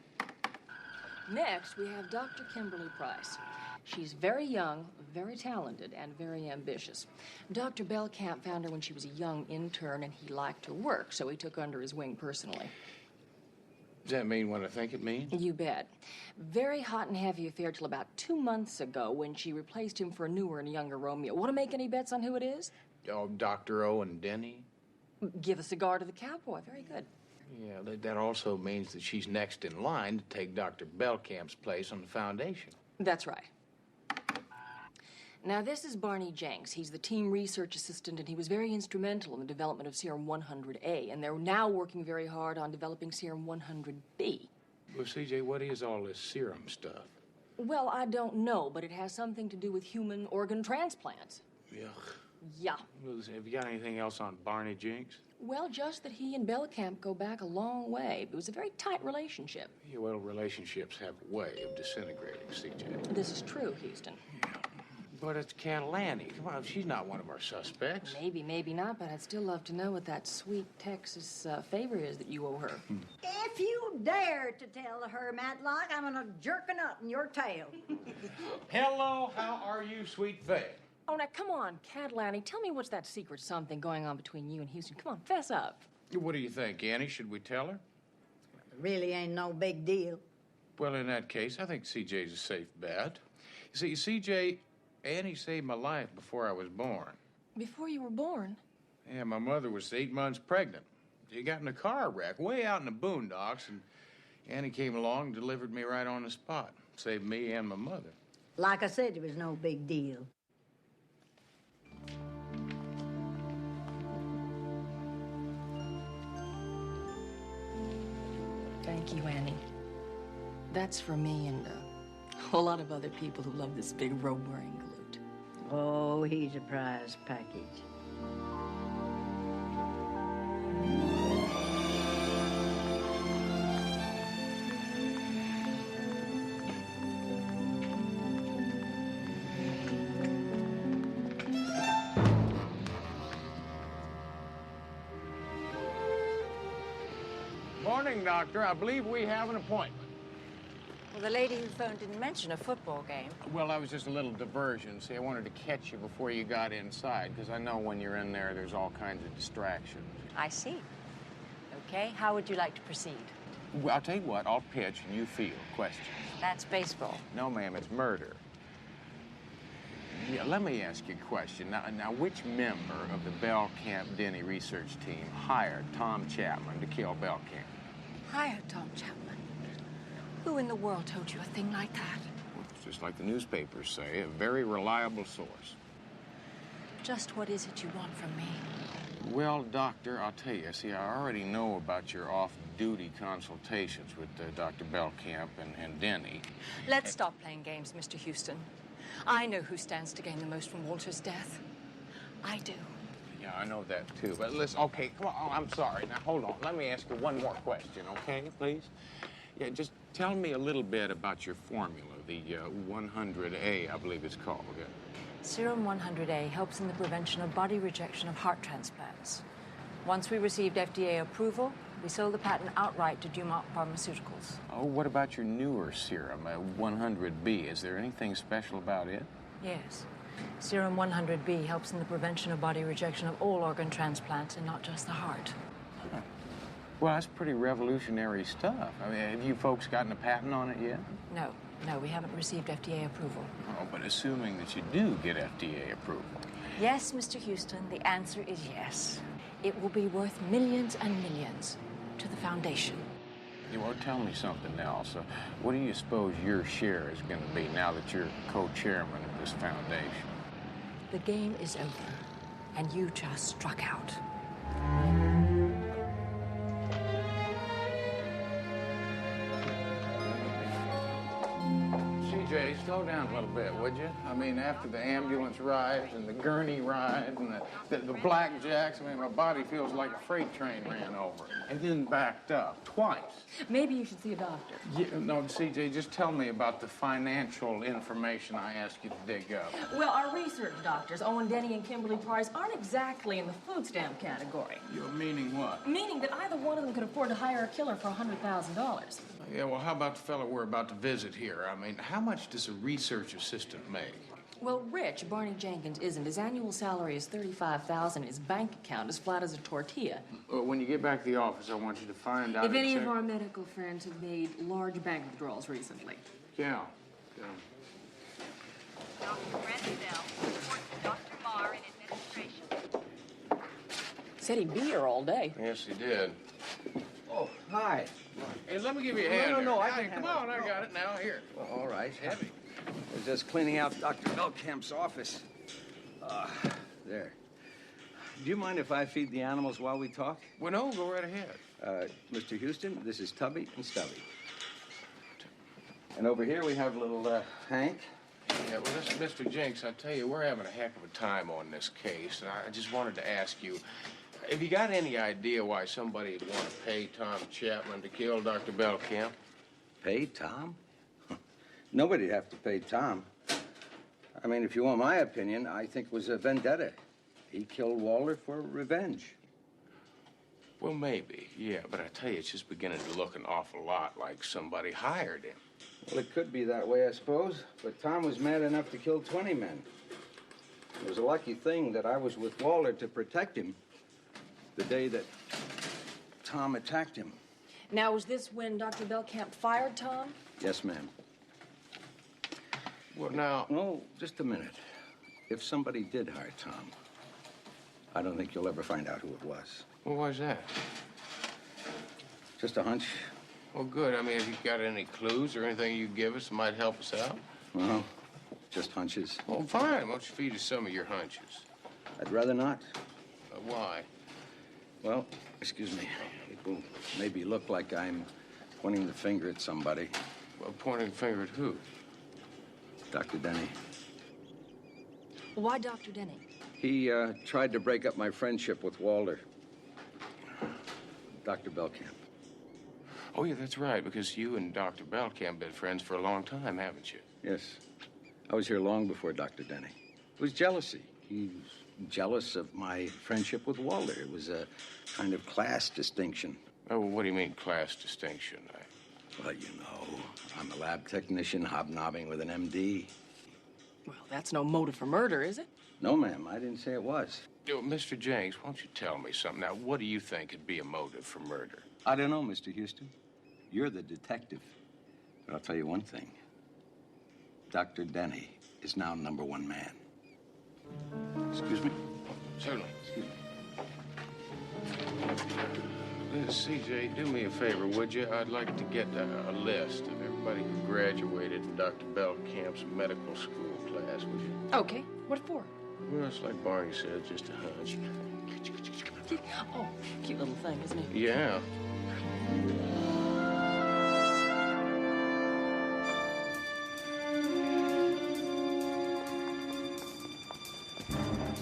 Speaker 1: next we have Dr. Kimberly Price. She's very young, very talented, and very ambitious. Dr. Belcamp found her when she was a young intern, and he liked her work, so he took her under his wing personally.
Speaker 21: Does that mean what I think it means?
Speaker 1: You bet. Very hot and heavy affair till about 2 months ago when she replaced him for a newer and younger Romeo. Want to make any bets on who it is?
Speaker 21: Oh, Dr. Owen Denny?
Speaker 1: Give a cigar to the cowboy. Very good.
Speaker 21: Yeah, that also means that she's next in line to take Dr. Belcamp's place on the foundation.
Speaker 1: That's right. Now, this is Barney Jenks. He's the team research assistant, and he was very instrumental in the development of Serum 100A, and they're now working very hard on developing Serum 100B.
Speaker 21: Well, CJ, what is all this serum stuff?
Speaker 1: Well, I don't know, but it has something to do with human organ transplants.
Speaker 21: Yuck.
Speaker 1: Yeah.
Speaker 21: Well, have you got anything else on Barney Jenks?
Speaker 1: Well, just that he and Belcamp go back a long way. It was a very tight relationship.
Speaker 21: Yeah, well, relationships have a way of disintegrating, CJ.
Speaker 1: This is true, Houston.
Speaker 21: But it's Catalani. Come on, she's not one of our suspects.
Speaker 1: Maybe, maybe not, but I'd still love to know what that sweet Texas favor is that you owe her.
Speaker 4: If you dare to tell her, Matlock, I'm gonna jerk a nut in your tail.
Speaker 21: Hello, how are you, sweet Faye?
Speaker 1: Oh, now, come on, Catalani. Tell me what's that secret something going on between you and Houston. Come on, fess up.
Speaker 21: What do you think, Annie? Should we tell her?
Speaker 4: It really ain't no big deal.
Speaker 21: Well, in that case, I think CJ's a safe bet. You see, CJ, Annie saved my life before I was born.
Speaker 1: Before you were born?
Speaker 21: Yeah, my mother was 8 months pregnant. She got in a car wreck way out in the boondocks, and Annie came along and delivered me right on the spot. Saved me and my mother.
Speaker 4: Like I said, it was no big deal.
Speaker 1: Thank you, Annie. That's for me and a whole lot of other people who love this big robe-wearing galoot.
Speaker 4: Oh, he's a prize package.
Speaker 21: Morning, Doctor. I believe we have an appointment.
Speaker 6: Well, the lady who phoned didn't mention a football game.
Speaker 21: Well, that was just a little diversion. See, I wanted to catch you before you got inside, because I know when you're in there, there's all kinds of distractions.
Speaker 6: I see. Okay, how would you like to proceed?
Speaker 21: Well, I'll tell you what, I'll pitch and you field questions.
Speaker 6: That's baseball.
Speaker 21: No, ma'am, it's murder. Yeah, let me ask you a question. Now, which member of the Bell Camp Denny research team hired Tom Chapman to kill Bell Camp?
Speaker 6: Hired Tom Chapman? Who in the world told you a thing like that?
Speaker 21: Well, it's just like the newspapers say, a very reliable source.
Speaker 6: Just what is it you want from me?
Speaker 21: Well, Doctor, I'll tell you. See, I already know about your off-duty consultations with Dr. Bellcamp and Denny.
Speaker 6: Let's stop playing games, Mr. Houston. I know who stands to gain the most from Walter's death. I do.
Speaker 21: Yeah, I know that, too. But listen, okay, come on. Oh, I'm sorry. Now, hold on. Let me ask you one more question, okay, please? Yeah, just tell me a little bit about your formula, the 100A, I believe it's called. Yeah.
Speaker 6: Serum 100A helps in the prevention of body rejection of heart transplants. Once we received FDA approval, we sold the patent outright to Dumont Pharmaceuticals.
Speaker 21: Oh, what about your newer serum, 100B? Is there anything special about it?
Speaker 6: Yes. Serum 100B helps in the prevention of body rejection of all organ transplants and not just the heart.
Speaker 21: Huh. Well, that's pretty revolutionary stuff. I mean, have you folks gotten a patent on it yet?
Speaker 6: No, we haven't received FDA approval.
Speaker 21: Oh, but assuming that you do get FDA approval.
Speaker 6: Yes, Mr. Houston, the answer is yes. It will be worth millions and millions to the foundation.
Speaker 21: You won't tell me something else. What do you suppose your share is going to be now that you're co-chairman of this foundation?
Speaker 6: The game is over, and you just struck out.
Speaker 21: CJ, slow down a little bit, would you? I mean, after the ambulance ride and the gurney ride and the blackjacks, I mean, my body feels like a freight train ran over and then backed up twice.
Speaker 1: Maybe you should see a doctor.
Speaker 21: Yeah, no, CJ, just tell me about the financial information I asked you to dig up.
Speaker 1: Well, our research doctors, Owen Denny and Kimberly Price, aren't exactly in the food stamp category.
Speaker 21: You're meaning what?
Speaker 1: Meaning that either one of them could afford to hire a killer for $100,000.
Speaker 21: Yeah, well, how about the fellow we're about to visit here? I mean, how much does a research assistant make?
Speaker 1: Well, Rich, Barney Jenkins isn't. His annual salary is $35,000. His bank account is flat as a tortilla.
Speaker 21: When you get back to the office, I want you to find out
Speaker 1: if any of our medical friends have made large bank withdrawals recently.
Speaker 21: Yeah.
Speaker 22: Dr. Brandon Bell reports to Dr. Marr in administration.
Speaker 1: Said he'd be here all day.
Speaker 21: Yes, he did.
Speaker 17: Oh, hi.
Speaker 21: Hey, let me give you a hand.
Speaker 17: No,
Speaker 21: I come on, I got it now. Here.
Speaker 17: Well, all right.
Speaker 21: It's heavy.
Speaker 17: I was just cleaning out Dr. Bellcamp's office. There. Do you mind if I feed the animals while we talk?
Speaker 21: Well, no, go right ahead.
Speaker 17: Mr. Houston, this is Tubby and Stubby. And over here we have little Hank.
Speaker 21: Yeah, well, listen, Mr. Jenks, I tell you, we're having a heck of a time on this case, and I just wanted to ask you, have you got any idea why somebody would want to pay Tom Chapman to kill Dr. Bellcamp?
Speaker 17: Pay Tom? Nobody'd have to pay Tom. I mean, if you want my opinion, I think it was a vendetta. He killed Walter for revenge.
Speaker 21: Well, maybe, yeah, but I tell you, it's just beginning to look an awful lot like somebody hired him.
Speaker 17: Well, it could be that way, I suppose, but Tom was mad enough to kill 20 men. It was a lucky thing that I was with Walter to protect him the day that Tom attacked him.
Speaker 1: Now, was this when Dr. Bellcamp fired Tom?
Speaker 17: Yes, ma'am.
Speaker 21: Well, now...
Speaker 17: No, just a minute. If somebody did hire Tom,
Speaker 19: I don't think you'll ever find out who it was.
Speaker 7: Well, why's that?
Speaker 19: Just a hunch.
Speaker 7: Well, good. I mean, have you got any clues or anything you can give us that might help us out?
Speaker 19: Well, just hunches.
Speaker 7: Well, fine. Why don't you feed us some of your hunches?
Speaker 19: I'd rather not.
Speaker 7: Why?
Speaker 19: Well, excuse me. It will maybe look like I'm pointing the finger at somebody.
Speaker 7: Well, pointing the finger at who?
Speaker 19: Dr. Denny.
Speaker 1: Why Dr. Denny?
Speaker 19: He tried to break up my friendship with Walter. Dr. Belkamp.
Speaker 7: Oh, yeah, that's right, because you and Dr. Belkamp have been friends for a long time, haven't you?
Speaker 19: Yes. I was here long before Dr. Denny. It was jealousy. He was jealous of my friendship with Walter. It was a kind of class distinction.
Speaker 7: Oh, well, what do you mean, class distinction?
Speaker 19: Well, you know, I'm a lab technician hobnobbing with an MD.
Speaker 1: Well, that's no motive for murder, is it?
Speaker 19: No, ma'am, I didn't say it was.
Speaker 7: Oh, Mr. Jenks, why don't you tell me something? Now, what do you think could be a motive for murder?
Speaker 19: I don't know, Mr. Houston. You're the detective. But I'll tell you one thing. Dr. Denny is now #1 man. Excuse me?
Speaker 7: Certainly.
Speaker 19: Excuse me.
Speaker 7: CJ, do me a favor, would you? I'd like to get a list of everybody who graduated from Dr. Belkamp's medical school class, would you?
Speaker 1: Okay. What for?
Speaker 7: Well, it's like Barney said, just a hunch.
Speaker 1: Oh, cute little thing, isn't he?
Speaker 7: Yeah.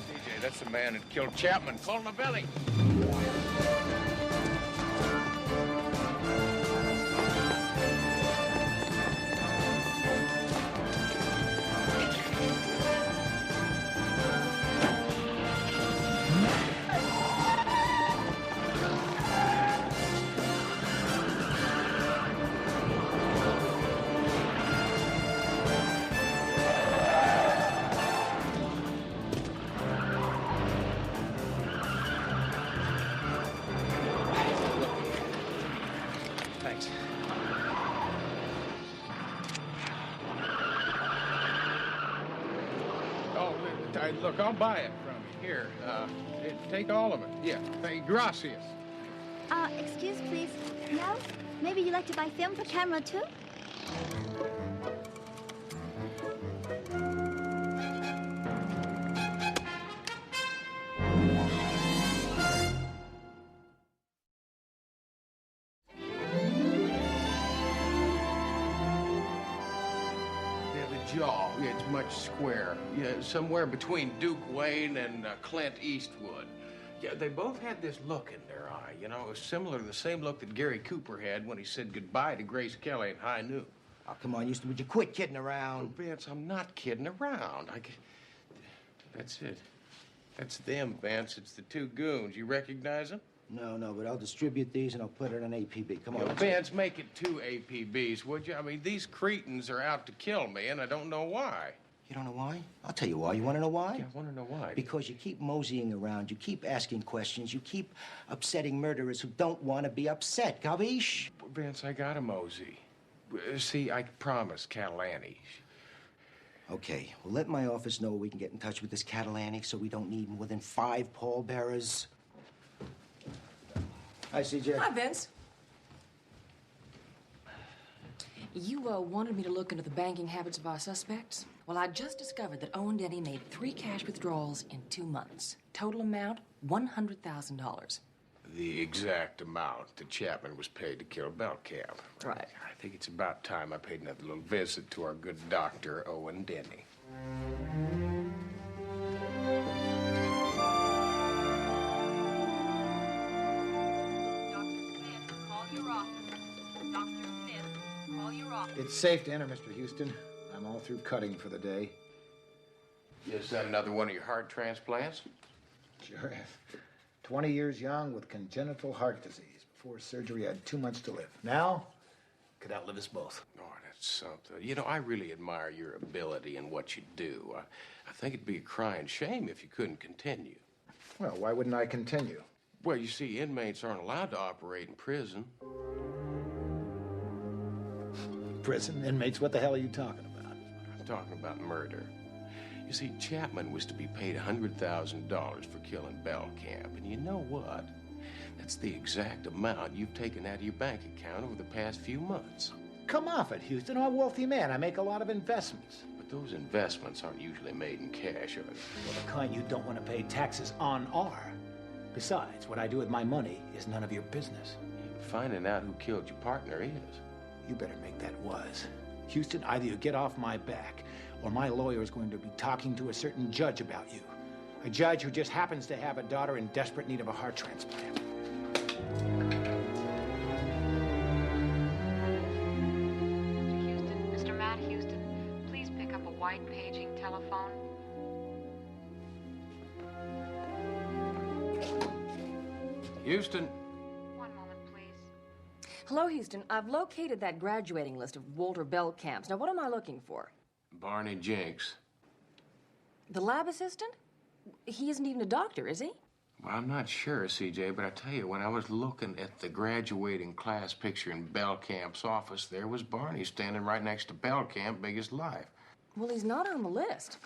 Speaker 7: CJ, that's the man that killed Chapman. Call him a belly.
Speaker 3: Thanks.
Speaker 7: Oh, look, I'll buy it from you. Here, take all of it. Yeah, thank you. Gracias.
Speaker 5: Excuse, please. No? Maybe you'd like to buy film for camera, too?
Speaker 7: Jaw. Yeah, it's much square. Yeah, somewhere between Duke Wayne and Clint Eastwood. Yeah, they both had this look in their eye. You know, it was similar to the same look that Gary Cooper had when he said goodbye to Grace Kelly in High Noon.
Speaker 3: Oh, come on, Houston, would you quit kidding around?
Speaker 7: Oh, Vance, I'm not kidding around. That's it. That's them, Vance. It's the two goons. You recognize them?
Speaker 3: No, but I'll distribute these and I'll put it on APB. Come on.
Speaker 7: Yo, Vance, make it 2 APBs, would you? I mean, these cretins are out to kill me, and I don't know why.
Speaker 3: You don't know why? I'll tell you why. You want to know why?
Speaker 7: Yeah, I want to know why.
Speaker 3: Because you keep moseying around, you keep asking questions, you keep upsetting murderers who don't want to be upset. Gabish?
Speaker 7: Vance, I got a mosey. See, I promised Catalani.
Speaker 3: Okay, well, let my office know we can get in touch with this Catalani so we don't need more than 5 pallbearers. Hi, CJ.
Speaker 1: Hi, Vince. You wanted me to look into the banking habits of our suspects? Well, I just discovered that Owen Denny made 3 cash withdrawals in 2 months. Total amount, $100,000.
Speaker 7: The exact amount that Chapman was paid to kill Belkamp.
Speaker 1: Right.
Speaker 7: I think it's about time I paid another little visit to our good doctor, Owen Denny.
Speaker 15: It's safe to enter, Mr. Houston. I'm all through cutting for the day.
Speaker 7: Is that another one of your heart transplants?
Speaker 15: Sure. 20 years young with congenital heart disease. Before surgery, I had 2 months to live. Now, could outlive us both.
Speaker 7: Oh, that's something. You know, I really admire your ability and what you do. I think it'd be a crying shame if you couldn't continue.
Speaker 15: Well, why wouldn't I continue?
Speaker 7: Well, you see, inmates aren't allowed to operate in prison.
Speaker 15: Prison inmates? What the hell are you talking about?
Speaker 7: I'm talking about murder. You
Speaker 2: You see, Chapman was to be paid $100,000 for killing Belcamp, and you know what? That's the exact amount you've taken out of your bank account over the past few months.
Speaker 15: Come off it, Houston. I'm a wealthy man. I make a lot of investments.
Speaker 2: But those investments aren't usually made in cash, are they?
Speaker 15: Well, the kind you don't want to pay taxes on are. Besides, what I do with my money is none of your business.
Speaker 2: Finding out who killed your partner is.
Speaker 15: You better make that was. Houston, either you get off my back, or my lawyer is going to be talking to a certain judge about you. A judge who just happens to have a daughter in desperate need of a heart transplant.
Speaker 6: Mr. Matt Houston, please pick up a white paging telephone.
Speaker 2: Houston.
Speaker 6: One moment, please.
Speaker 1: Hello, Houston. I've located that graduating list of Walter Belcamps. Now, what am I looking for?
Speaker 2: Barney Jenks.
Speaker 1: The lab assistant? He isn't even a doctor, is he?
Speaker 2: Well, I'm not sure, CJ, but I tell you, when I was looking at the graduating class picture in Belcamp's office, there was Barney standing right next to Belcamp, big as life.
Speaker 1: Well, he's not on the list.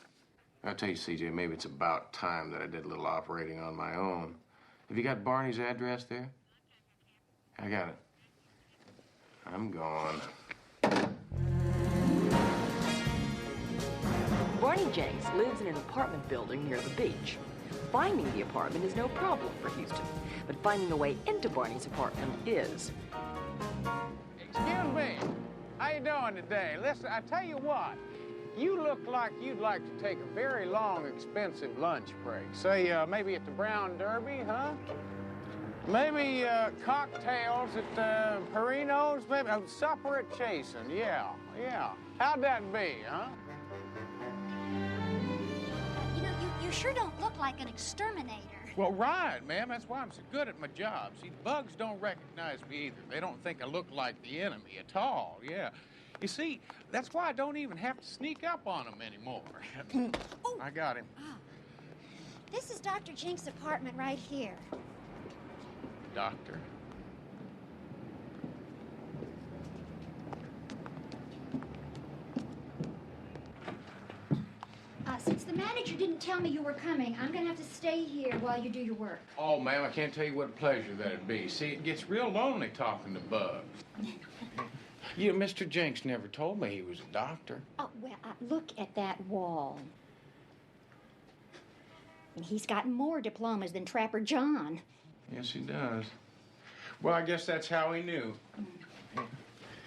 Speaker 2: I'll tell you, CJ, maybe it's about time that I did a little operating on my own. Have you got Barney's address there? I got it. I'm gone.
Speaker 1: Barney Jenks lives in an apartment building near the beach. Finding the apartment is no problem for Houston, but finding a way into Barney's apartment is.
Speaker 21: Excuse me. How you doing today? Listen, I tell you what. You look like you'd like to take a very long, expensive lunch break. Say, maybe at the Brown Derby, huh? Maybe cocktails at Perino's, maybe a supper at Chasen. Yeah. How'd that be, huh?
Speaker 5: You know, you sure don't look like an exterminator.
Speaker 21: Well, right, ma'am. That's why I'm so good at my job. See, bugs don't recognize me either. They don't think I look like the enemy at all, yeah. You see, that's why I don't even have to sneak up on them anymore. I got him.
Speaker 5: Oh. This is Dr. Jenks' apartment right here.
Speaker 21: Doctor?
Speaker 5: Since the manager didn't tell me you were coming, I'm gonna have to stay here while you do your work.
Speaker 21: Oh, ma'am, I can't tell you what a pleasure that'd be. See, it gets real lonely talking to bugs. You know, Mr. Jenks never told me he was a doctor.
Speaker 5: Oh, well, look at that wall. And he's got more diplomas than Trapper John.
Speaker 21: Yes, he does. Well, I guess that's how he knew.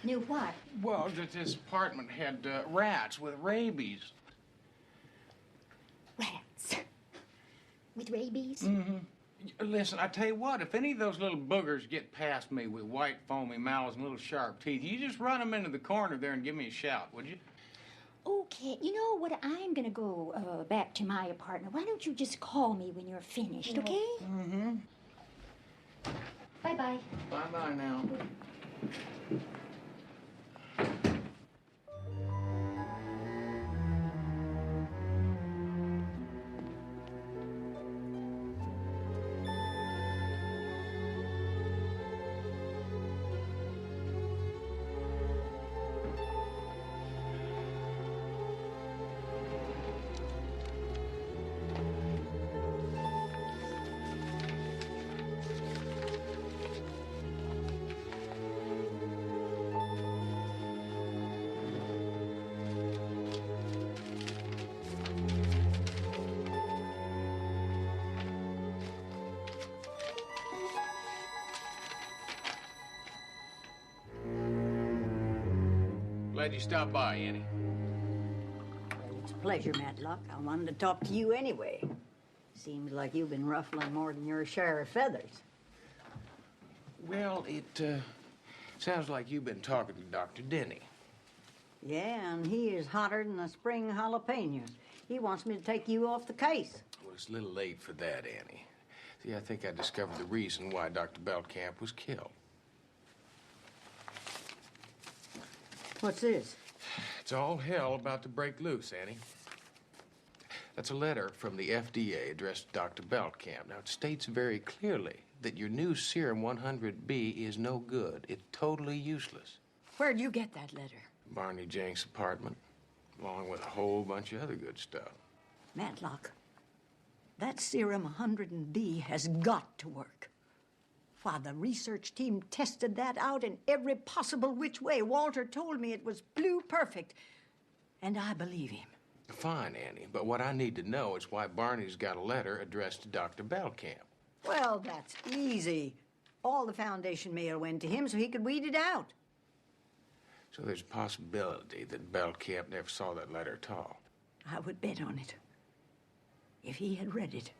Speaker 5: Knew what?
Speaker 21: Well, that this apartment had rats with rabies.
Speaker 5: Rats? With rabies?
Speaker 21: Mm-hmm. Listen, I tell you what, if any of those little boogers get past me with white foamy mouths and little sharp teeth, you just run them into the corner there and give me a shout, would you?
Speaker 5: Okay, you know what? I'm gonna go back to my apartment. Why don't you just call me when you're finished, okay?
Speaker 21: Mm-hmm.
Speaker 5: Bye-bye.
Speaker 21: Bye-bye now. Glad you stopped by, Annie.
Speaker 4: It's a pleasure, Matlock. I wanted to talk to you anyway. Seems like you've been ruffling more than your share of feathers.
Speaker 2: Well, it sounds like you've been talking to Dr. Denny.
Speaker 4: Yeah, and he is hotter than a spring jalapeno. He wants me to take you off the case.
Speaker 2: Well, it's a little late for that, Annie. See, I think I discovered the reason why Dr. Belcamp was killed.
Speaker 4: What's this?
Speaker 2: It's all hell about to break loose, Annie. That's a letter from the FDA addressed to Dr. Belcamp. Now, it states very clearly that your new serum 100B is no good. It's totally useless.
Speaker 4: Where'd you get that letter?
Speaker 2: Barney Jenks' apartment, along with a whole bunch of other good stuff.
Speaker 4: Matlock, that serum 100B has got to work. Why, the research team tested that out in every possible which way. Walter told me it was blue perfect, and I believe him.
Speaker 7: Fine, Annie, but what I need to know is why Barney's got a letter addressed to Dr. Belcamp.
Speaker 4: Well, that's easy. All the Foundation mail went to him so he could weed it out.
Speaker 7: So there's a possibility that Belcamp never saw that letter at all.
Speaker 4: I would bet on it. If he had read it,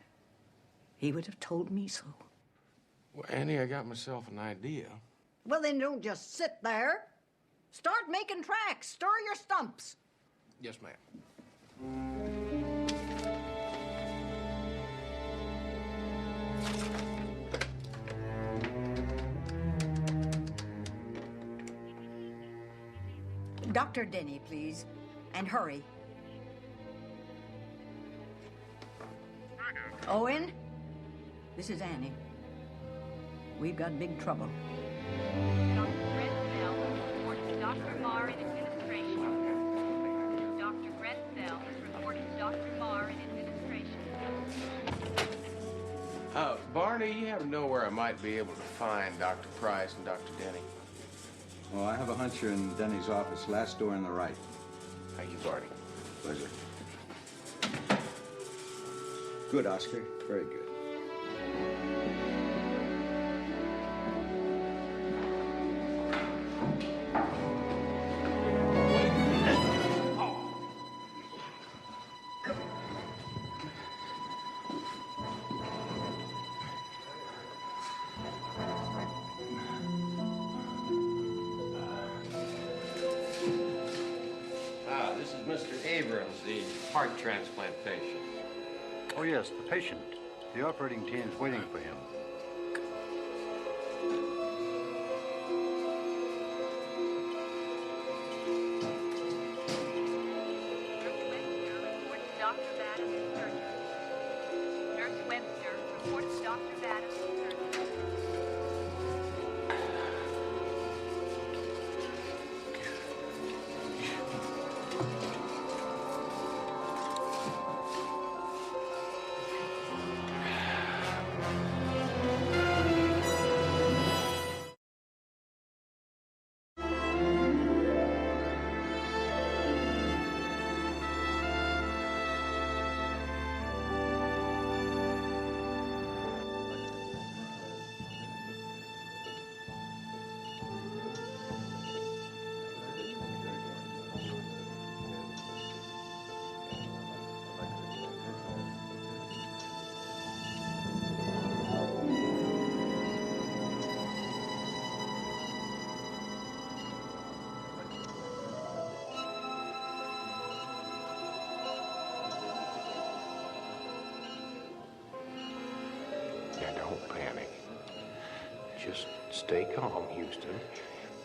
Speaker 4: he would have told me so.
Speaker 7: Well, Annie, I got myself an idea.
Speaker 4: Well, then don't just sit there. Start making tracks. Stir your stumps.
Speaker 7: Yes, ma'am.
Speaker 4: Dr. Denny, please. And hurry. Owen, this is Annie. We've got big trouble.
Speaker 22: Dr. Grenfell reports to Dr. Marr in administration. Dr. Grenfell is reporting to Dr. Marr in administration.
Speaker 7: Barney, you happen to know where I might be able to find Dr. Price and Dr. Denny?
Speaker 17: Oh, I have a hunch you're in Denny's office, last door on the right.
Speaker 7: Thank you, Barney.
Speaker 17: Pleasure. Good, Oscar. Very good.
Speaker 7: This is Mr. Abrams, the heart transplant patient.
Speaker 8: Oh, yes, the patient. The operating team's waiting for him.
Speaker 22: Dr. Madden's surgery. Nurse Webster reports Dr. Madden's surgery.
Speaker 7: Now, don't panic. Just stay calm, Houston.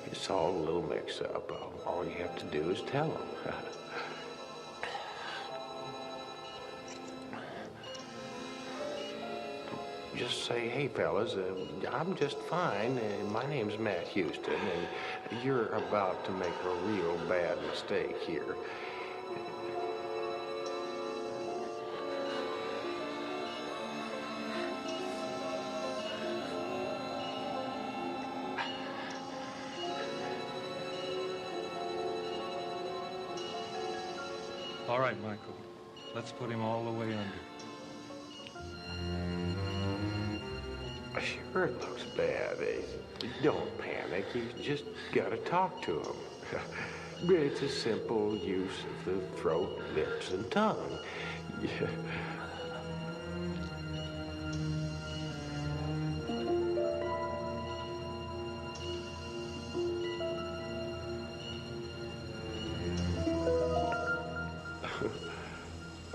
Speaker 7: It's all a little mix-up. All you have to do is tell them. Just say, hey, fellas, I'm just fine. My name's Matt Houston, and you're about to make a real bad mistake here.
Speaker 9: All right, Michael. Let's put him all the way under.
Speaker 7: Sure, it looks bad. Don't panic. You just gotta talk to him. It's a simple use of the throat, lips, and tongue. Yeah.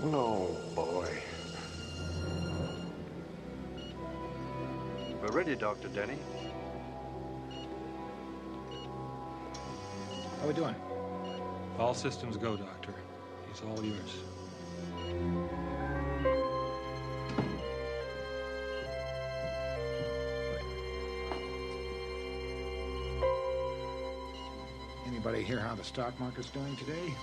Speaker 7: Oh, boy.
Speaker 8: We're ready, Dr. Denny.
Speaker 15: How we doing?
Speaker 9: All systems go, Doctor. He's all yours.
Speaker 15: Anybody hear how the stock market's doing today?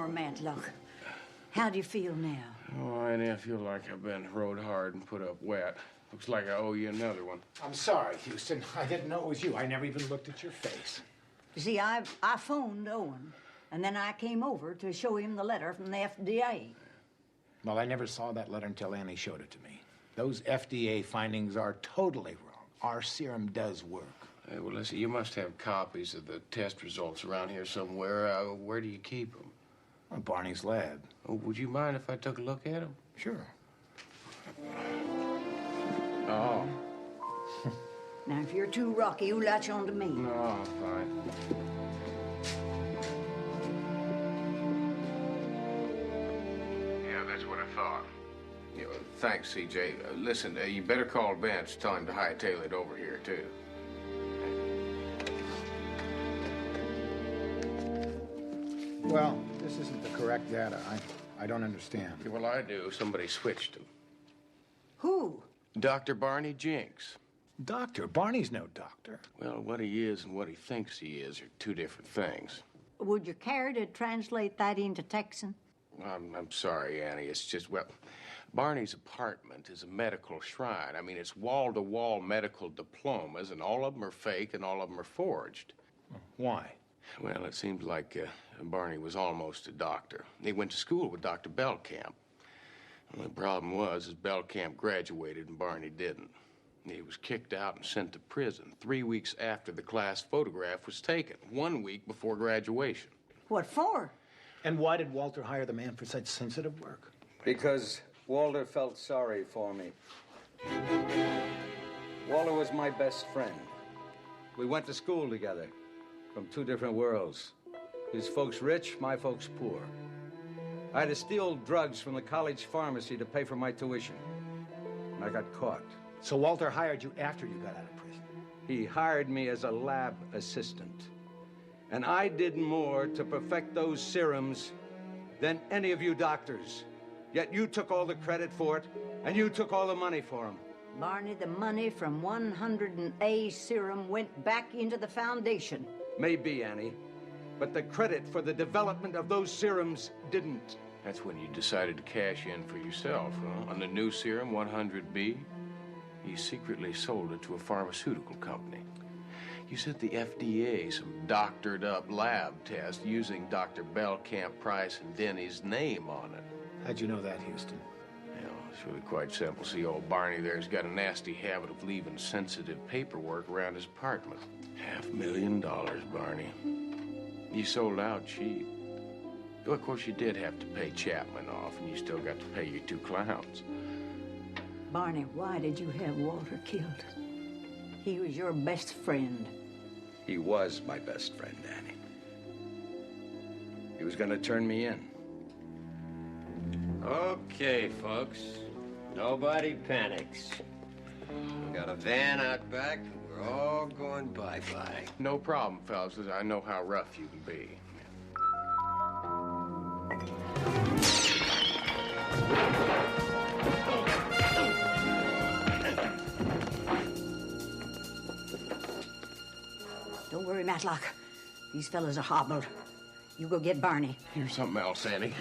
Speaker 4: Matlock. How do you feel now?
Speaker 21: Oh, Annie, I feel like I've been rode hard and put up wet. Looks like I owe you another one.
Speaker 15: I'm sorry, Houston. I didn't know it was you. I never even looked at your face.
Speaker 4: You see, I phoned Owen, and then I came over to show him the letter from the FDA.
Speaker 15: Well, I never saw that letter until Annie showed it to me. Those FDA findings are totally wrong. Our serum does work.
Speaker 21: Hey, well, listen, you must have copies of the test results around here somewhere. Where do you keep them?
Speaker 15: Well, Barney's lab.
Speaker 21: Oh, would you mind if I took a look at them?
Speaker 15: Sure.
Speaker 21: Oh.
Speaker 4: Now, if you're too rocky, you latch on to me.
Speaker 21: No, fine. Yeah, that's what I thought. Yeah, well, thanks, CJ. Listen, you better call Bench. Tell him to hightail it over here, too.
Speaker 15: Well, this isn't the correct data. I don't understand.
Speaker 21: Yeah, well, I do. Somebody switched them.
Speaker 4: Who?
Speaker 21: Dr. Barney Jinks.
Speaker 15: Doctor? Barney's no doctor.
Speaker 21: Well, what he is and what he thinks he is are two different things.
Speaker 4: Would you care to translate that into Texan?
Speaker 21: I'm sorry, Annie. It's just, well, Barney's apartment is a medical shrine. I mean, it's wall-to-wall medical diplomas, and all of them are fake and all of them are forged.
Speaker 15: Why?
Speaker 21: Well, it seems like Barney was almost a doctor. He went to school with Dr. Belkamp. Well, the problem was Belkamp graduated and Barney didn't. He was kicked out and sent to prison 3 weeks after the class photograph was taken, 1 week before graduation.
Speaker 4: What for?
Speaker 15: And why did Walter hire the man for such sensitive work?
Speaker 17: Because Walter felt sorry for me. Walter was my best friend. We went to school together from two different worlds. His folks rich, my folks poor. I had to steal drugs from the college pharmacy to pay for my tuition. And I got caught.
Speaker 15: So Walter hired you after you got out of prison?
Speaker 17: He hired me as a lab assistant. And I did more to perfect those serums than any of you doctors. Yet you took all the credit for it, and you took all the money for them.
Speaker 4: Barney, the money from 100A serum went back into the foundation.
Speaker 17: Maybe, Annie. But the credit for the development of those serums didn't.
Speaker 21: That's when you decided to cash in for yourself, huh? On the new serum, 100B? You secretly sold it to a pharmaceutical company. You sent the FDA some doctored-up lab test using Dr. Belkamp, Price, and Denny's name on it.
Speaker 15: How'd you know that, Houston?
Speaker 21: Well, it's really quite simple. See, old Barney there's got a nasty habit of leaving sensitive paperwork around his apartment. $500,000, Barney. You sold out cheap. Well, of course, you did have to pay Chapman off, and you still got to pay your two clowns.
Speaker 4: Barney, why did you have Walter killed? He was your best friend.
Speaker 17: He was my best friend, Annie. He was gonna turn me in.
Speaker 20: Okay, folks. Nobody panics. We got a van out back, and we're all going bye-bye.
Speaker 21: No problem, fellas. I know how rough you can be.
Speaker 4: Don't worry, Matlock. These fellas are hobbled. You go get Barney.
Speaker 21: Here's something else, Annie.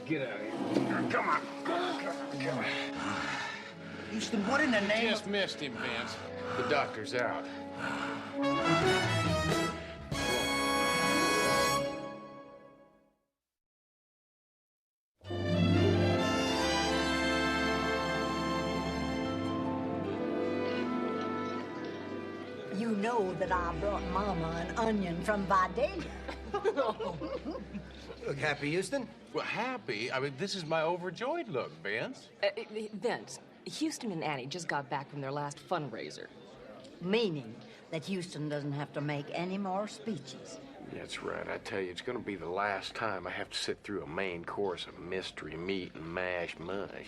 Speaker 21: Get out of here. Come on. Come on.
Speaker 3: Houston, what in the name
Speaker 21: Just missed him, Vance. The doctor's out.
Speaker 4: you know that I brought Mama an onion from Vidalia.
Speaker 3: Look happy, Houston.
Speaker 21: Well, happy? I mean, this is my overjoyed look, Vince.
Speaker 1: Vince, Houston and Annie just got back from their last fundraiser.
Speaker 4: Meaning that Houston doesn't have to make any more speeches.
Speaker 7: That's right. I tell you, it's going to be the last time I have to sit through a main course of mystery meat and mashed mush.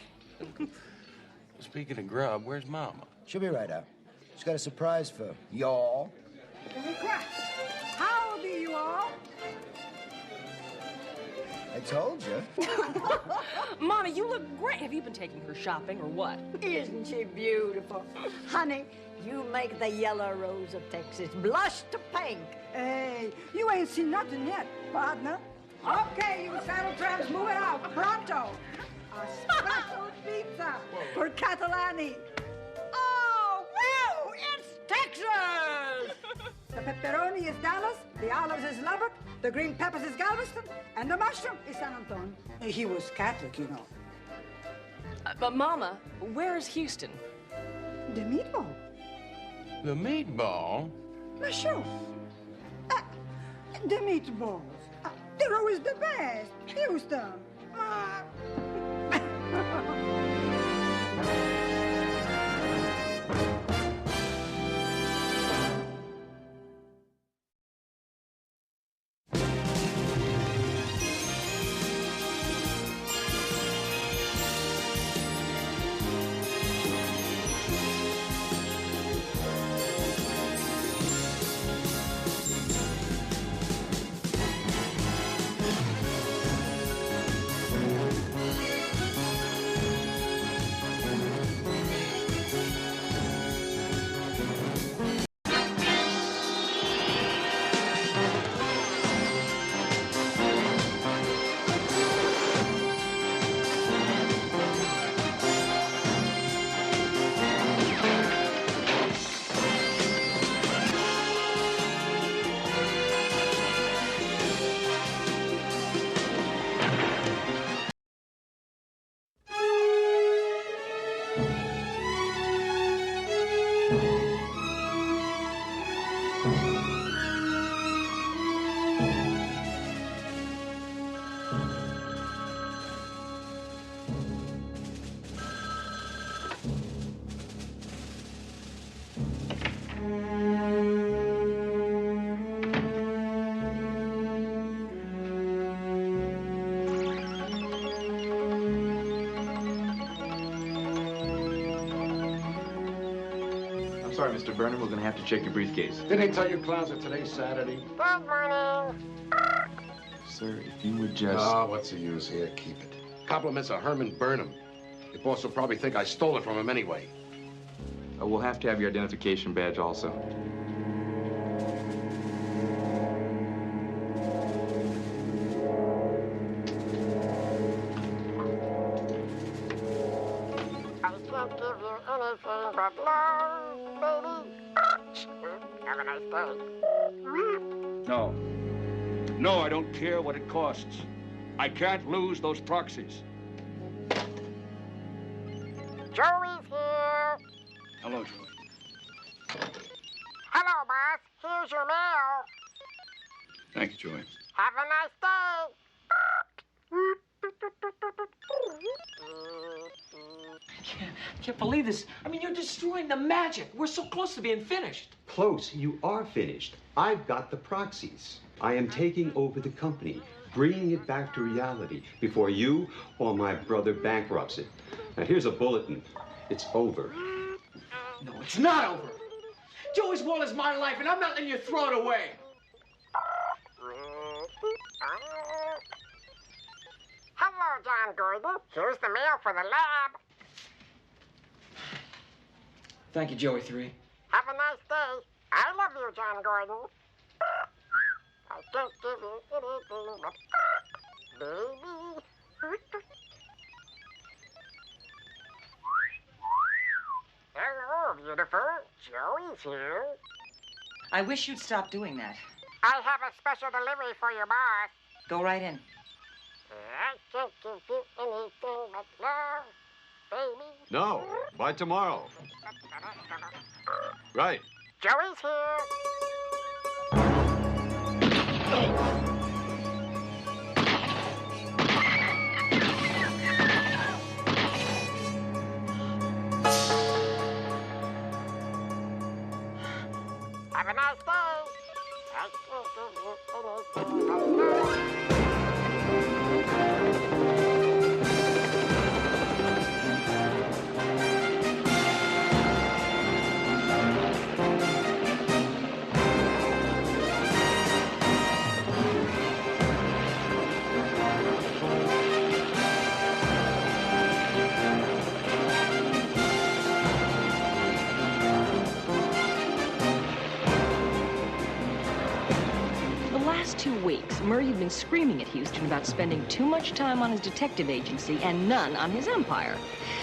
Speaker 21: Speaking of grub, where's Mama?
Speaker 3: She'll be right out. She's got a surprise for y'all.
Speaker 13: How old are you all?
Speaker 3: I told you.
Speaker 1: Mama, you look great. Have you been taking her shopping or what?
Speaker 4: Isn't she beautiful? Honey, you make the yellow rose of Texas blush to pink.
Speaker 13: Hey, you ain't seen nothing yet, partner. Okay, you saddle tramps, move it out, pronto. A special pizza for Catalani. Oh, wow, it's Texas! The pepperoni is Dallas, the olives is Lubbock, the green peppers is Galveston, and the mushroom is San Antonio. He was Catholic, you know.
Speaker 1: But Mama, where's Houston?
Speaker 13: The meatball.
Speaker 21: The meatball?
Speaker 13: Monsieur. The meatballs. They're always the best. Houston.
Speaker 10: Sorry, Mr. Burnham, we're going to have to check your briefcase.
Speaker 11: Didn't I tell you clowns that today's Saturday?
Speaker 22: Good morning.
Speaker 10: Sir, if you would just...
Speaker 11: Ah, what's the use here? Keep it. Compliments of Herman Burnham. Your boss will probably think I stole it from him anyway.
Speaker 10: We'll have to have your identification badge also.
Speaker 22: I can't give you anything but love, baby. Have a nice day.
Speaker 12: No. No, I don't care what it costs. I can't lose those proxies.
Speaker 22: Joey's here.
Speaker 12: Hello, Joey.
Speaker 22: Hello, boss. Here's your mail.
Speaker 12: Thank you, Joey.
Speaker 22: Have a nice day.
Speaker 23: I can't believe this. I mean, you're destroying the magic. We're so close to being finished.
Speaker 24: Close, you are finished. I've got the proxies. I am taking over the company, bringing it back to reality before you or my brother bankrupts it. Now, here's a bulletin. It's over.
Speaker 23: No, it's not over. Joey's world is my life, and I'm not letting you throw it away.
Speaker 22: Hello, John Gordon. Here's the mail for the lab.
Speaker 23: Thank you, Joey 3.
Speaker 22: Have a nice day. I love you, John Gordon. I can't give you anything but baby. Hello, beautiful. Joey's here.
Speaker 25: I wish you'd stop doing that.
Speaker 22: I have a special delivery for your boss.
Speaker 25: Go right in.
Speaker 22: I can't give you anything but love, baby.
Speaker 11: No, by tomorrow. Right.
Speaker 6: Joey's here. Have a nice day.
Speaker 1: The last 2 weeks, Murray had been screaming at Houston about spending too much time on his detective agency and none on his empire.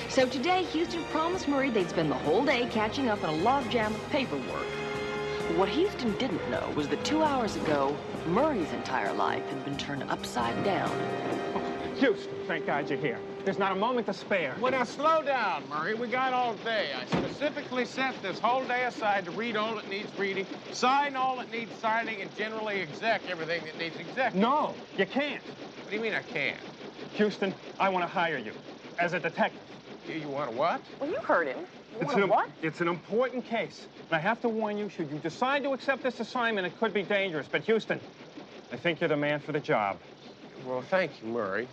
Speaker 1: So today, Houston promised Murray they'd spend the whole day catching up on a logjam of paperwork. What Houston didn't know was that 2 hours ago, Murray's entire life had been turned upside down.
Speaker 14: Houston, thank God you're here. There's not a moment to spare.
Speaker 21: Well, now, slow down, Murray. We got all day. I specifically set this whole day aside to read all that needs reading, sign all that needs signing, and generally exec everything that needs exec.
Speaker 14: No, you can't.
Speaker 21: What do you mean I can't?
Speaker 14: Houston, I want to hire you as a detective.
Speaker 21: You want a what?
Speaker 23: Well, you heard him. You want a what?
Speaker 14: It's an important case. And I have to warn you, should you decide to accept this assignment, it could be dangerous. But Houston, I think you're the man for the job.
Speaker 21: Well, thank you, Murray.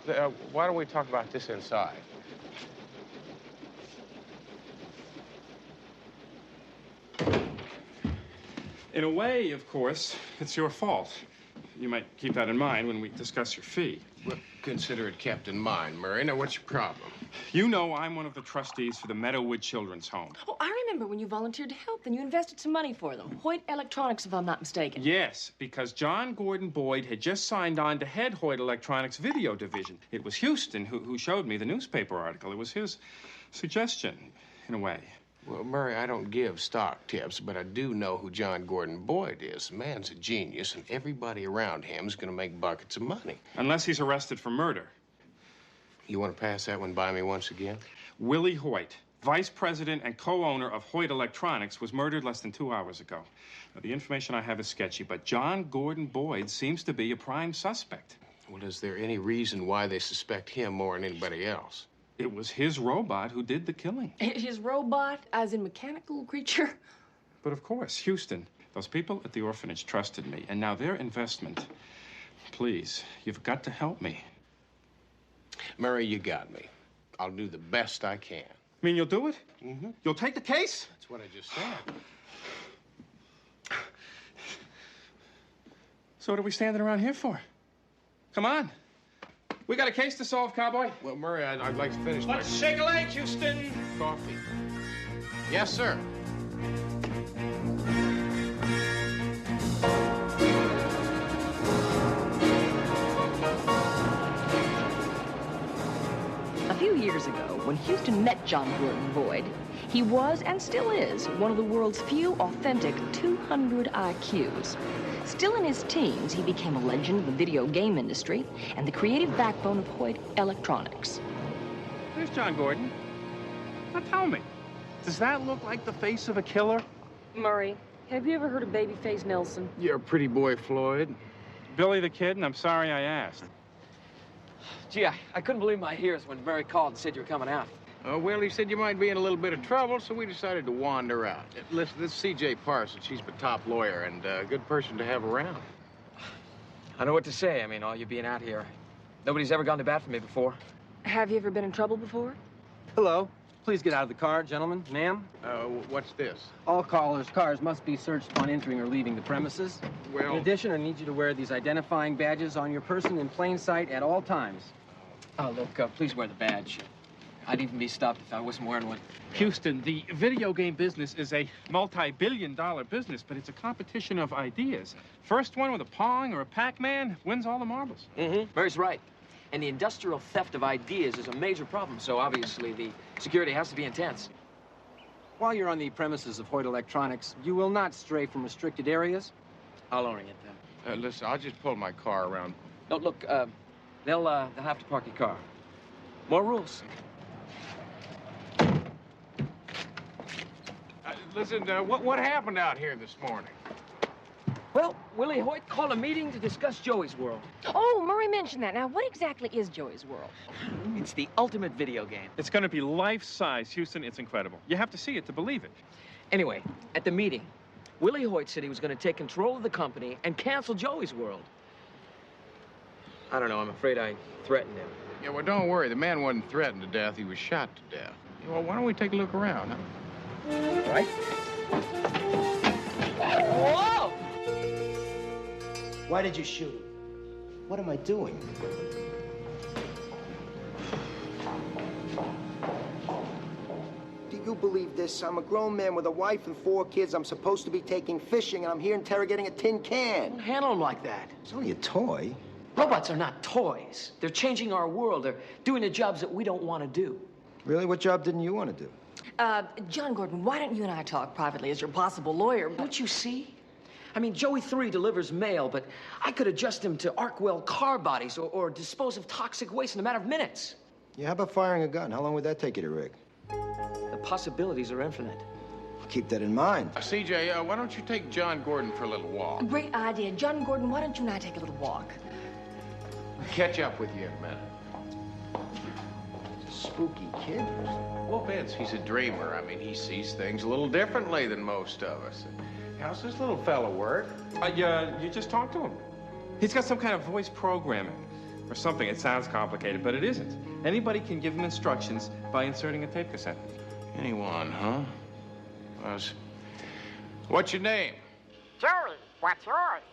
Speaker 21: Why don't we talk about this inside?
Speaker 9: In a way, of course, it's your fault. You might keep that in mind when we discuss your fee.
Speaker 21: Well, consider it kept in mind, Murray. Now, what's your problem?
Speaker 9: You know I'm one of the trustees for the Meadowood Children's Home.
Speaker 1: Oh, I remember when you volunteered to help, and you invested some money for them. Hoyt Electronics, if I'm not mistaken.
Speaker 9: Yes, because John Gordon Boyd had just signed on to head Hoyt Electronics' video division. It was Houston who showed me the newspaper article. It was his suggestion, in a way.
Speaker 21: Well, Murray, I don't give stock tips, but I do know who John Gordon Boyd is. The man's a genius, and everybody around him is going to make buckets of money.
Speaker 9: Unless he's arrested for murder.
Speaker 21: You want to pass that one by me once again?
Speaker 9: Willie Hoyt, vice president and co-owner of Hoyt Electronics, was murdered less than 2 hours ago. Now, the information I have is sketchy, but John Gordon Boyd seems to be a prime suspect.
Speaker 21: Well, is there any reason why they suspect him more than anybody else?
Speaker 9: It was his robot who did the killing.
Speaker 1: His robot, as in mechanical creature?
Speaker 9: But of course, Houston, those people at the orphanage trusted me, and now their investment. Please, you've got to help me.
Speaker 21: Murray, you got me. I'll do the best I can.
Speaker 9: I mean, you'll do it?
Speaker 21: Mm-hmm.
Speaker 9: You'll take the case?
Speaker 21: That's what I just said.
Speaker 9: So what are we standing around here for? Come on. We got a case to solve, cowboy.
Speaker 21: Well, Murray, I'd like to finish
Speaker 9: Let's shake a leg, Houston.
Speaker 21: Coffee. Yes, sir.
Speaker 1: A few years ago, when Houston met John Gordon Boyd, he was, and still is, one of the world's few authentic 200 IQs. Still in his teens, he became a legend of the video game industry and the creative backbone of Hoyt Electronics.
Speaker 9: There's John Gordon. Now tell me, does that look like the face of a killer?
Speaker 1: Murray, have you ever heard of Babyface Nelson?
Speaker 21: You're a pretty boy, Floyd.
Speaker 9: Billy the Kid, and I'm sorry I asked.
Speaker 23: Gee, I couldn't believe my ears when Murray called and said you were coming out.
Speaker 21: Well, he said you might be in a little bit of trouble, so we decided to wander out. Listen, this is C.J. Parsons. She's the top lawyer and a good person to have around.
Speaker 23: I know what to say. I mean, all you being out here. Nobody's ever gone to bat for me before.
Speaker 1: Have you ever been in trouble before?
Speaker 16: Hello. Please get out of the car, gentlemen. Ma'am?
Speaker 21: What's this?
Speaker 16: All callers' cars must be searched upon entering or leaving the premises.
Speaker 21: Well...
Speaker 16: In addition, I need you to wear these identifying badges on your person in plain sight at all times.
Speaker 23: Oh, look, please wear the badge. I'd even be stopped if I wasn't wearing one.
Speaker 9: Houston, the video game business is a multi-billion-dollar business, but it's a competition of ideas. First one with a Pong or a Pac-Man wins all the marbles.
Speaker 23: Mm-hmm. Murray's right. And the industrial theft of ideas is a major problem, so obviously the security has to be intense.
Speaker 16: While you're on the premises of Hoyt Electronics, you will not stray from restricted areas.
Speaker 23: I'll orient them.
Speaker 21: Listen, I'll just pull my car around.
Speaker 23: No, look, they'll have to park your car. More rules.
Speaker 12: Listen, what happened out here this morning?
Speaker 23: Well, Willie Hoyt called a meeting to discuss Joey's World.
Speaker 1: Oh, Murray mentioned that. Now, what exactly is Joey's World?
Speaker 23: It's the ultimate video game.
Speaker 14: It's going to be life-size, Houston. It's incredible. You have to see it to believe it.
Speaker 23: Anyway, at the meeting, Willie Hoyt said he was going to take control of the company and cancel Joey's World. I don't know. I'm afraid I threatened him.
Speaker 12: Yeah, well, don't worry. The man wasn't threatened to death. He was shot to death. Yeah, well, why don't we take a look around, huh?
Speaker 23: All right. Whoa!
Speaker 3: Why did you shoot him? What am I doing? Do you believe this? I'm a grown man with a wife and 4 kids. I'm supposed to be taking fishing, and I'm here interrogating a tin can.
Speaker 23: Don't handle him like that.
Speaker 3: It's only a toy.
Speaker 23: Robots are not toys. They're changing our world. They're doing the jobs that we don't want to do.
Speaker 3: Really? What job didn't you want to do?
Speaker 1: John Gordon, why don't you and I talk privately as your possible lawyer?
Speaker 23: Don't you see? I mean, Joey 3 delivers mail, but I could adjust him to arc-weld car bodies or dispose of toxic waste in a matter of minutes.
Speaker 3: Yeah, how about firing a gun? How long would that take you to rig?
Speaker 23: The possibilities are infinite.
Speaker 3: I'll keep that in mind.
Speaker 12: CJ, why don't you take John Gordon for a little walk?
Speaker 1: Great idea. John Gordon, why don't you and I take a little walk?
Speaker 12: Catch up with you in a minute.
Speaker 3: He's a spooky kid.
Speaker 12: Well, Vince, he's a dreamer. I mean, he sees things a little differently than most of us. How's this little fella work?
Speaker 14: You just talk to him. He's got some kind of voice programming or something. It sounds complicated, but it isn't. Anybody can give him instructions by inserting a tape cassette.
Speaker 12: Anyone, huh? What's your name?
Speaker 6: Joey, what's yours?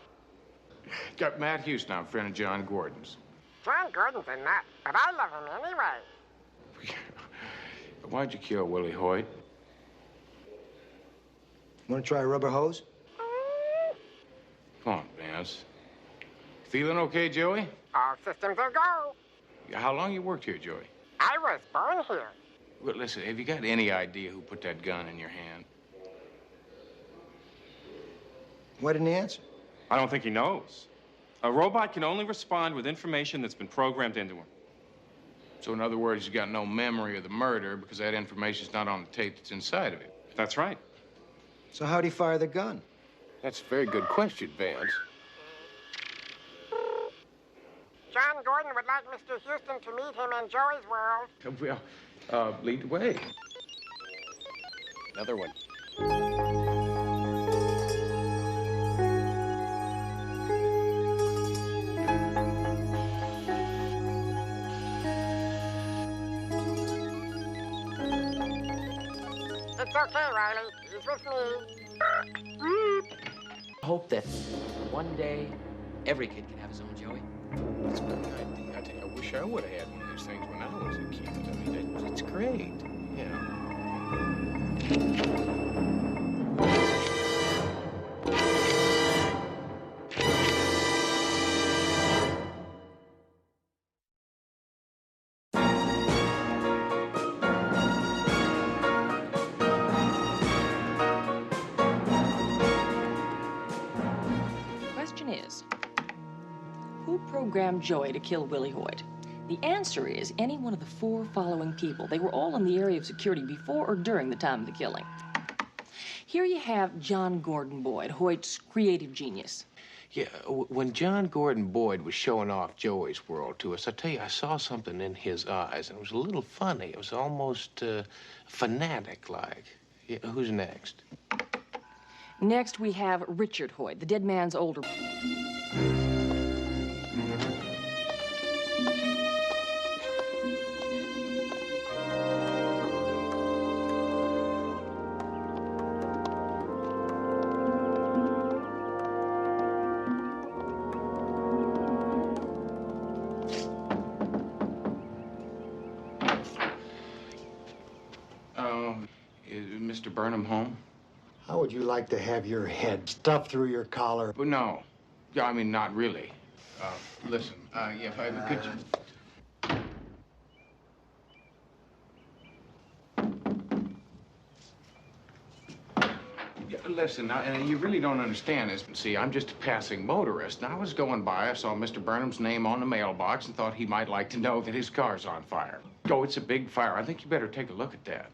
Speaker 12: Got Matt Houston. I'm a friend of John Gordon's.
Speaker 6: John Gordon's a nut, but I love him anyway.
Speaker 12: Why'd you kill Willie Hoyt?
Speaker 3: Want to try a rubber hose?
Speaker 12: Come on, Vance. Feeling okay, Joey?
Speaker 6: All systems are go.
Speaker 12: How long you worked here, Joey?
Speaker 6: I was born here.
Speaker 12: Well, listen, have you got any idea who put that gun in your hand?
Speaker 3: Why didn't he answer?
Speaker 14: I don't think he knows. A robot can only respond with information that's been programmed into him.
Speaker 12: So, in other words, he's got no memory of the murder because that information's not on the tape that's inside of it.
Speaker 14: That's right.
Speaker 3: So how'd he fire the gun?
Speaker 12: That's a very good question, Vance.
Speaker 6: John Gordon would like Mr. Houston to meet him in Joey's World.
Speaker 12: Well, lead the way.
Speaker 20: Another one.
Speaker 6: It's okay, Riley. He's with me.
Speaker 23: I hope that one day every kid can have his own Joey.
Speaker 12: That's a good idea. I tell you, I wish I would have had one of these things when I was a kid. I mean, it's great. Yeah.
Speaker 1: Who programmed Joey to kill Willie Hoyt? The answer is any one of the 4 following people. They were all in the area of security before or during the time of the killing. Here you have John Gordon Boyd, Hoyt's creative genius.
Speaker 12: Yeah, when John Gordon Boyd was showing off Joey's World to us, I tell you, I saw something in his eyes, and it was a little funny. It was almost fanatic-like. Yeah, who's next?
Speaker 1: Next, we have Richard Hoyt, the dead man's older...
Speaker 12: Is Mr. Burnham home?
Speaker 11: How would you like to have your head stuffed through your collar?
Speaker 12: Well, no. Yeah, I mean, not really. Listen, yeah, if I could you... Listen, now, and you really don't understand this. See, I'm just a passing motorist. And I was going by, I saw Mr. Burnham's name on the mailbox and thought he might like to know that his car's on fire. Oh, it's a big fire. I think you better take a look at that.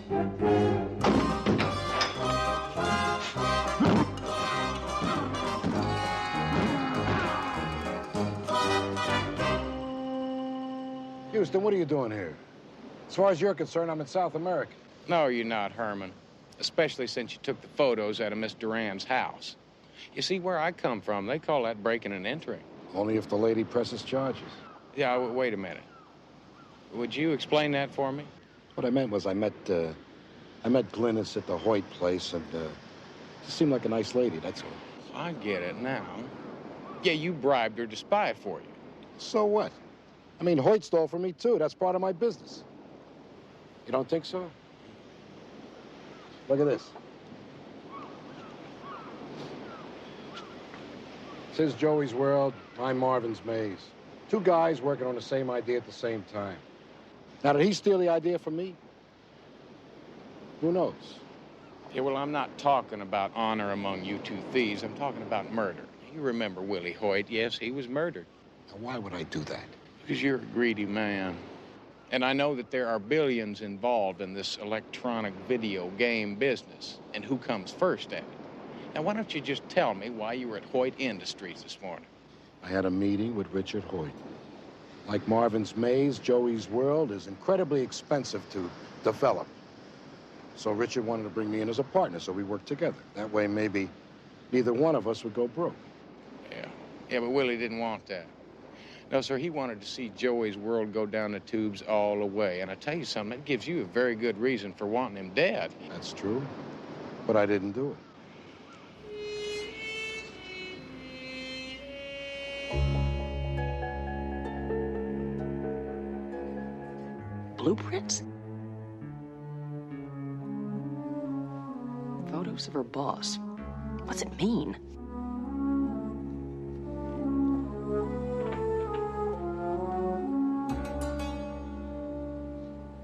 Speaker 11: Houston, what are you doing here? As far as you're concerned, I'm in South America.
Speaker 12: No, you're not, Herman. Especially since you took the photos out of Miss Duran's house. You see, where I come from, they call that breaking and entering.
Speaker 11: Only if the lady presses charges.
Speaker 12: Yeah, wait a minute. Would you explain that for me?
Speaker 11: What I meant was I met Glynis at the Hoyt place, and she seemed like a nice lady, that's all.
Speaker 12: I get it now. Yeah, you bribed her to spy for you.
Speaker 11: So what? I mean, Hoyt stole from me, too. That's part of my business. You don't think so? Look at this. This is Joey's World. I'm Marvin's Maze. Two guys working on the same idea at the same time. Now, did he steal the idea from me? Who knows?
Speaker 12: Yeah, well, I'm not talking about honor among you two thieves. I'm talking about murder. You remember Willie Hoyt. Yes, he was murdered.
Speaker 11: Now, why would I do that?
Speaker 12: Because you're a greedy man. And I know that there are billions involved in this electronic video game business. And who comes first at it? Now, why don't you just tell me why you were at Hoyt Industries this morning?
Speaker 11: I had a meeting with Richard Hoyt. Like Marvin's Maze, Joey's World is incredibly expensive to develop. So Richard wanted to bring me in as a partner, so we worked together. That way, maybe neither one of us would go broke.
Speaker 12: Yeah, but Willie didn't want that. No, sir, he wanted to see Joey's World go down the tubes all the way. And I tell you something, that gives you a very good reason for wanting him dead.
Speaker 11: That's true, but I didn't do it.
Speaker 1: Blueprints? Photos of her boss. What's it mean?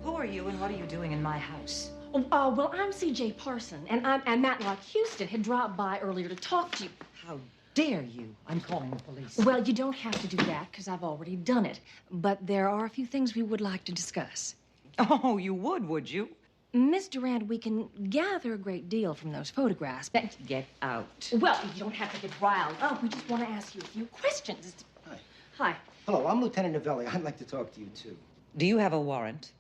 Speaker 25: Who are you and what are you doing in my house?
Speaker 1: Well, I'm C.J. Parson, and Matlock Houston had dropped by earlier to talk to you.
Speaker 25: How dare you? I'm calling the police.
Speaker 1: Well, you don't have to do that, because I've already done it. But there are a few things we would like to discuss.
Speaker 25: Oh, you would you?
Speaker 1: Miss Durand, we can gather a great deal from those photographs, but...
Speaker 25: Get out.
Speaker 1: Well, you don't have to get riled up. We just want to ask you a few questions.
Speaker 3: Hi.
Speaker 1: Hi.
Speaker 3: Hello, I'm Lieutenant Novelli. I'd like to talk to you, too.
Speaker 25: Do you have a warrant?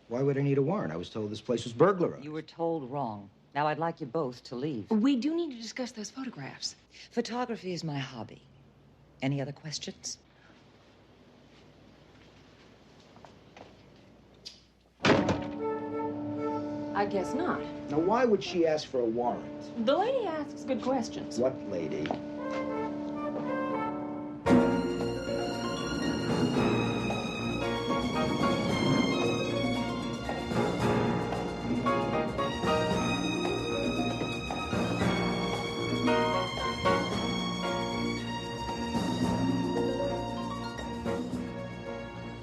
Speaker 3: Why would I need a warrant? I was told this place was burglarized.
Speaker 25: You were told wrong. Now I'd like you both to leave.
Speaker 1: We do need to discuss those photographs.
Speaker 25: Photography is my hobby. Any other questions?
Speaker 1: I guess not.
Speaker 3: Now, why would she ask for a warrant?
Speaker 1: The lady asks good questions.
Speaker 3: What lady?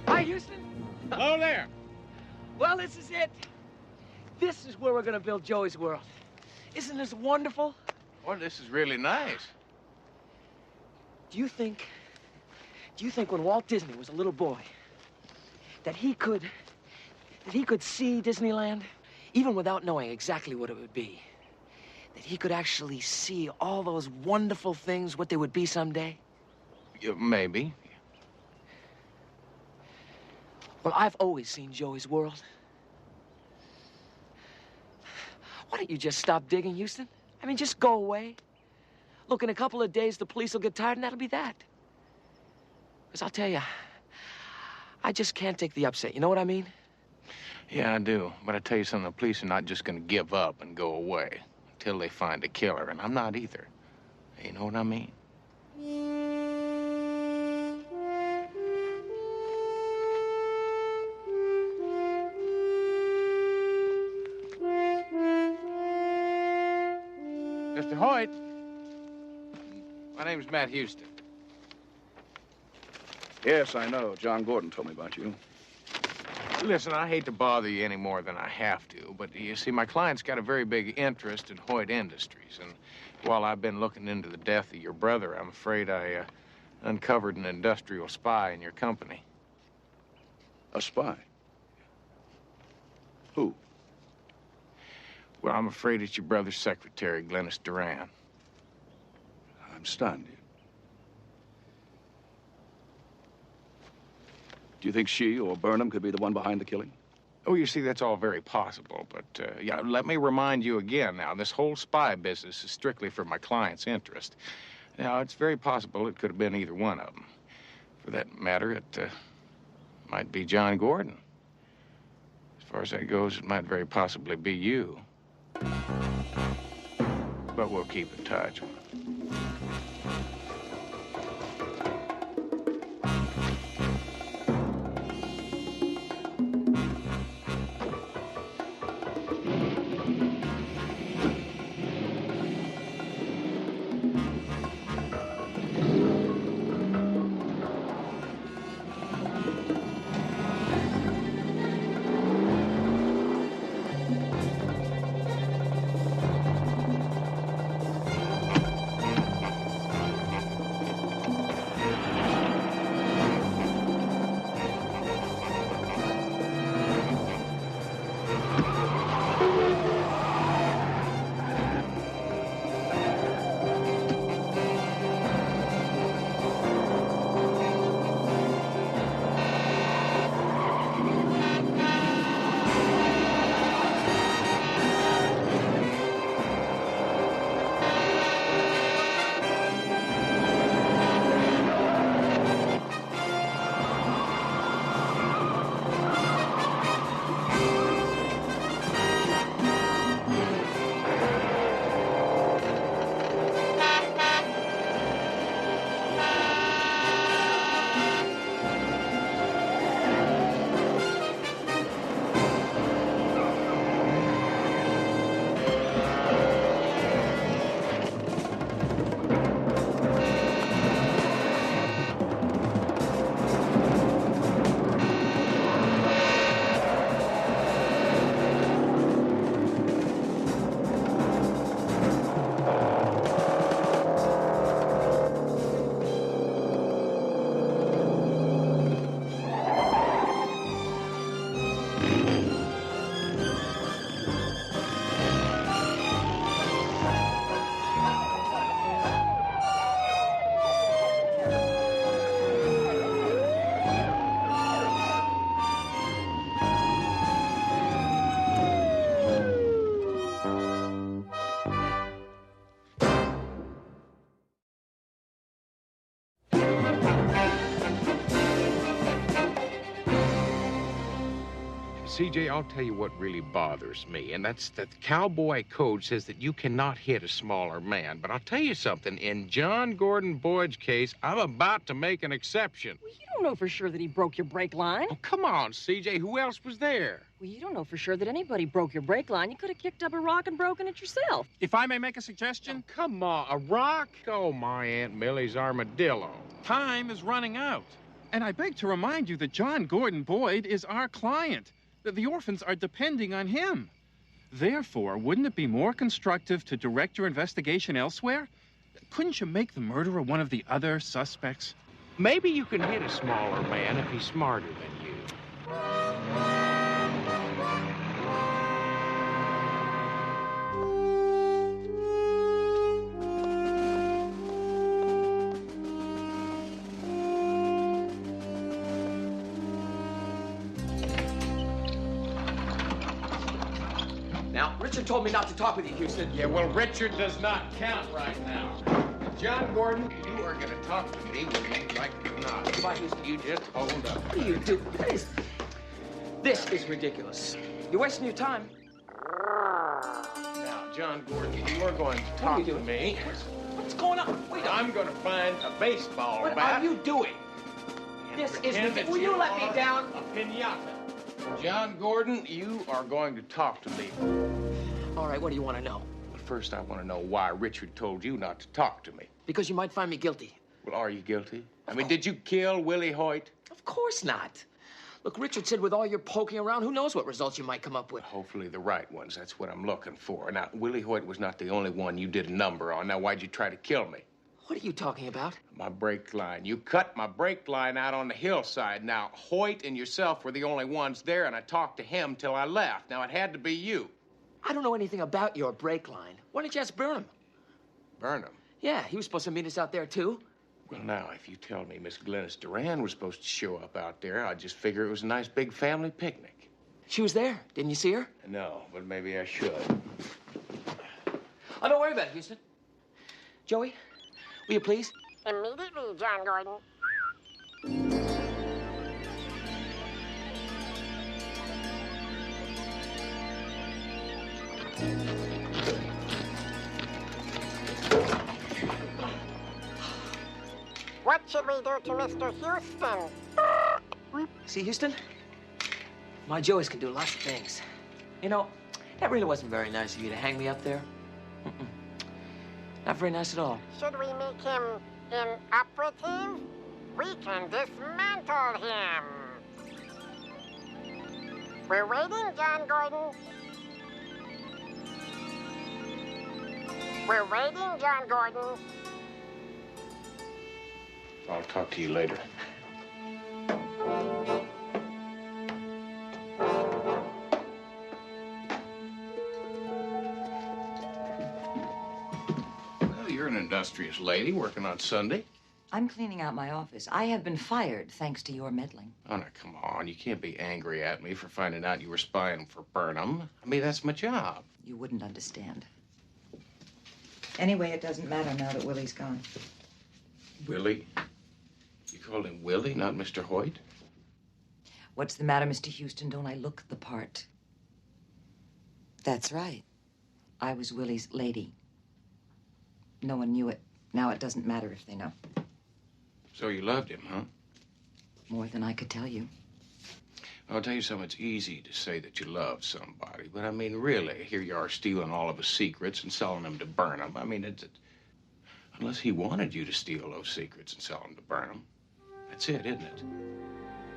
Speaker 23: Hi, Houston.
Speaker 12: Hello there.
Speaker 23: Well, this is it. This is where we're gonna build Joey's World. Isn't this wonderful?
Speaker 12: Well, this is really nice.
Speaker 23: Do you think when Walt Disney was a little boy, that he could see Disneyland, even without knowing exactly what it would be? That he could actually see all those wonderful things, what they would be someday?
Speaker 12: Yeah, maybe.
Speaker 23: Well, I've always seen Joey's World. Why don't you just stop digging, Houston? I mean, just go away. Look, in a couple of days, the police will get tired, and that'll be that. Because I'll tell you, I just can't take the upset. You know what I mean?
Speaker 12: Yeah, I do. But I tell you something, the police are not just going to give up and go away until they find a killer, and I'm not either. You know what I mean? Mr. Hoyt. My name's Matt Houston.
Speaker 2: Yes, I know. John Gordon told me about you.
Speaker 12: Listen, I hate to bother you any more than I have to, but you see, my client's got a very big interest in Hoyt Industries, and while I've been looking into the death of your brother, I'm afraid I uncovered an industrial spy in your company.
Speaker 2: A spy? Who?
Speaker 21: Well, I'm afraid it's your brother's secretary, Glennis Duran.
Speaker 2: I'm stunned. Do you think she or Burnham could be the one behind the killing?
Speaker 21: Oh, you see, that's all very possible. But, yeah, let me remind you again now, this whole spy business is strictly for my client's interest. Now, it's very possible it could have been either one of them. For that matter, it might be John Gordon. As far as that goes, it might very possibly be you. But we'll keep in touch.
Speaker 12: CJ, I'll tell you what really bothers me, and that's that the cowboy code says that you cannot hit a smaller man. But I'll tell you something, in John Gordon Boyd's case, I'm about to make an exception.
Speaker 1: Well, you don't know for sure that he broke your brake line.
Speaker 12: Oh, come on, CJ, who else was there?
Speaker 1: Well, you don't know for sure that anybody broke your brake line. You could have kicked up a rock and broken it yourself.
Speaker 14: If I may make a suggestion?
Speaker 12: Oh, come on, a rock? Oh, my Aunt Millie's armadillo.
Speaker 14: Time is running out. And I beg to remind you that John Gordon Boyd is our client. The orphans are depending on him. Therefore, wouldn't it be more constructive to direct your investigation elsewhere? Couldn't you make the murderer one of the other suspects?
Speaker 12: Maybe you can hit a smaller man if he's smarter than you.
Speaker 23: Now, Richard told me not to talk with you, Houston.
Speaker 12: Yeah, well, Richard does not count right now. John Gordon, you are going to talk to me whether you like it or not.
Speaker 23: Goodbye, Houston.
Speaker 12: You just hold up.
Speaker 23: What do you do? This is ridiculous. You're wasting your time.
Speaker 12: Now, John Gordon, you are going to talk to me.
Speaker 23: What's going on? Wait a
Speaker 12: I'm going to find a baseball
Speaker 23: What
Speaker 12: bat.
Speaker 23: are you doing? This is ridiculous. Will you let me down?
Speaker 12: A piñata. John Gordon, you are going to talk to me.
Speaker 23: All right, what do you want to know?
Speaker 12: First, I want to know why Richard told you not to talk to me.
Speaker 23: Because you might find me guilty.
Speaker 12: Well, are you guilty? I mean, did you kill Willie Hoyt?
Speaker 23: Of course not. Look, Richard said with all your poking around, who knows what results you might come up with.
Speaker 12: Hopefully the right ones. That's what I'm looking for. Now, Willie Hoyt was not the only one you did a number on. Now, why'd you try to kill me?
Speaker 23: What are you talking about?
Speaker 12: My brake line. You cut my brake line out on the hillside. Now, Hoyt and yourself were the only ones there, and I talked to him till I left. Now, it had to be you.
Speaker 23: I don't know anything about your brake line. Why don't you ask Burnham?
Speaker 12: Burnham?
Speaker 23: Yeah, he was supposed to meet us out there, too.
Speaker 12: Well, now, if you tell me Miss Glennis Duran was supposed to show up out there, I'd just figure it was a nice big family picnic.
Speaker 23: She was there. Didn't you see her?
Speaker 12: No, but maybe I should.
Speaker 23: Oh, don't worry about it, Houston. Joey, will you please?
Speaker 6: Immediately, John Gordon. What should we do to Mr. Houston?
Speaker 23: See, Houston? My Joey's can do lots of things. You know, that really wasn't very nice of you to hang me up there. Not very nice at all.
Speaker 6: Should we make him inoperative? We can dismantle him. We're waiting, John Gordon. We're waiting, John Gordon.
Speaker 12: I'll talk to you later. Well, you're an industrious lady working on Sunday.
Speaker 25: I'm cleaning out my office. I have been fired thanks to your meddling.
Speaker 12: Oh, now, come on. You can't be angry at me for finding out you were spying for Burnham. I mean, that's my job.
Speaker 25: You wouldn't understand. Anyway, it doesn't matter now that Willie's gone.
Speaker 12: Willie? You called him Willie, not Mr. Hoyt?
Speaker 25: What's the matter, Mr. Houston? Don't I look the part? That's right. I was Willie's lady. No one knew it. Now it doesn't matter if they know.
Speaker 12: So you loved him, huh?
Speaker 25: More than I could tell you.
Speaker 12: I'll tell you something, it's easy to say that you love somebody, but I mean, really, here you are stealing all of his secrets and selling them to Burnham. I mean, unless he wanted you to steal those secrets and sell them to Burnham. That's it, isn't it?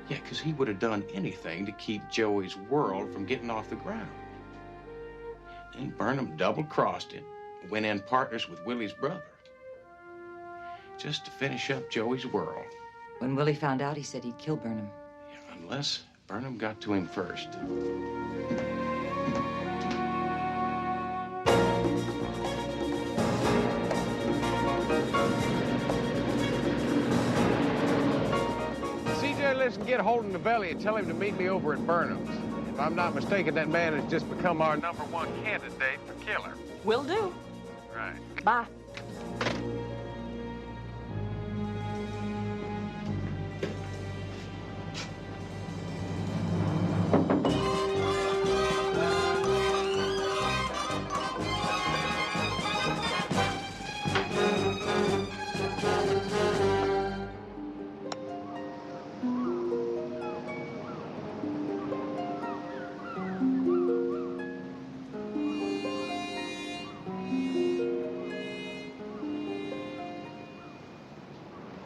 Speaker 12: Yeah, because he would have done anything to keep Joey's world from getting off the ground. Then Burnham double-crossed him, went in partners with Willie's brother, just to finish up Joey's world.
Speaker 25: When Willie found out, he said he'd kill Burnham.
Speaker 12: Yeah, unless Burnham got to him first.
Speaker 5: CJ, listen, get hold of the belly and tell him to meet me over at Burnham's. If I'm not mistaken, that man has just become our #1 candidate for killer.
Speaker 23: Will do.
Speaker 5: Right.
Speaker 23: Bye.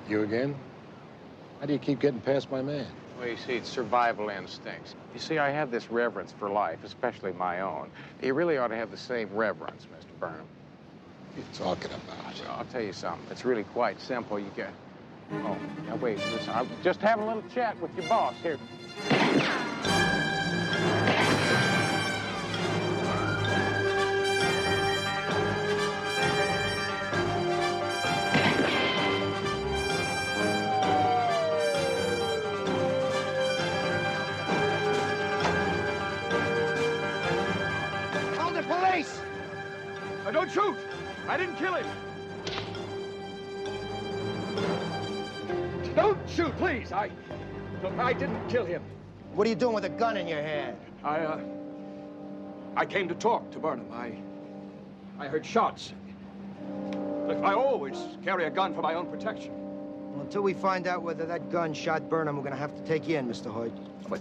Speaker 11: You again? How do you keep getting past my man?
Speaker 5: Well, you see, it's survival instincts. You see, I have this reverence for life, especially my own. You really ought to have the same reverence, Mr. Burnham.
Speaker 11: What are you talking about?
Speaker 5: Well, I'll tell you something. It's really quite simple. You get... Oh, now wait, listen. I'm just having a little chat with your boss here.
Speaker 9: Don't shoot! I didn't kill him! Don't shoot, please! I didn't kill him.
Speaker 3: What are you doing with a gun in your hand?
Speaker 9: I came to talk to Burnham. I heard shots. Look, I always carry a gun for my own protection.
Speaker 3: Well, until we find out whether that gun shot Burnham, we're gonna have to take you in, Mr. Hoyt.
Speaker 9: But...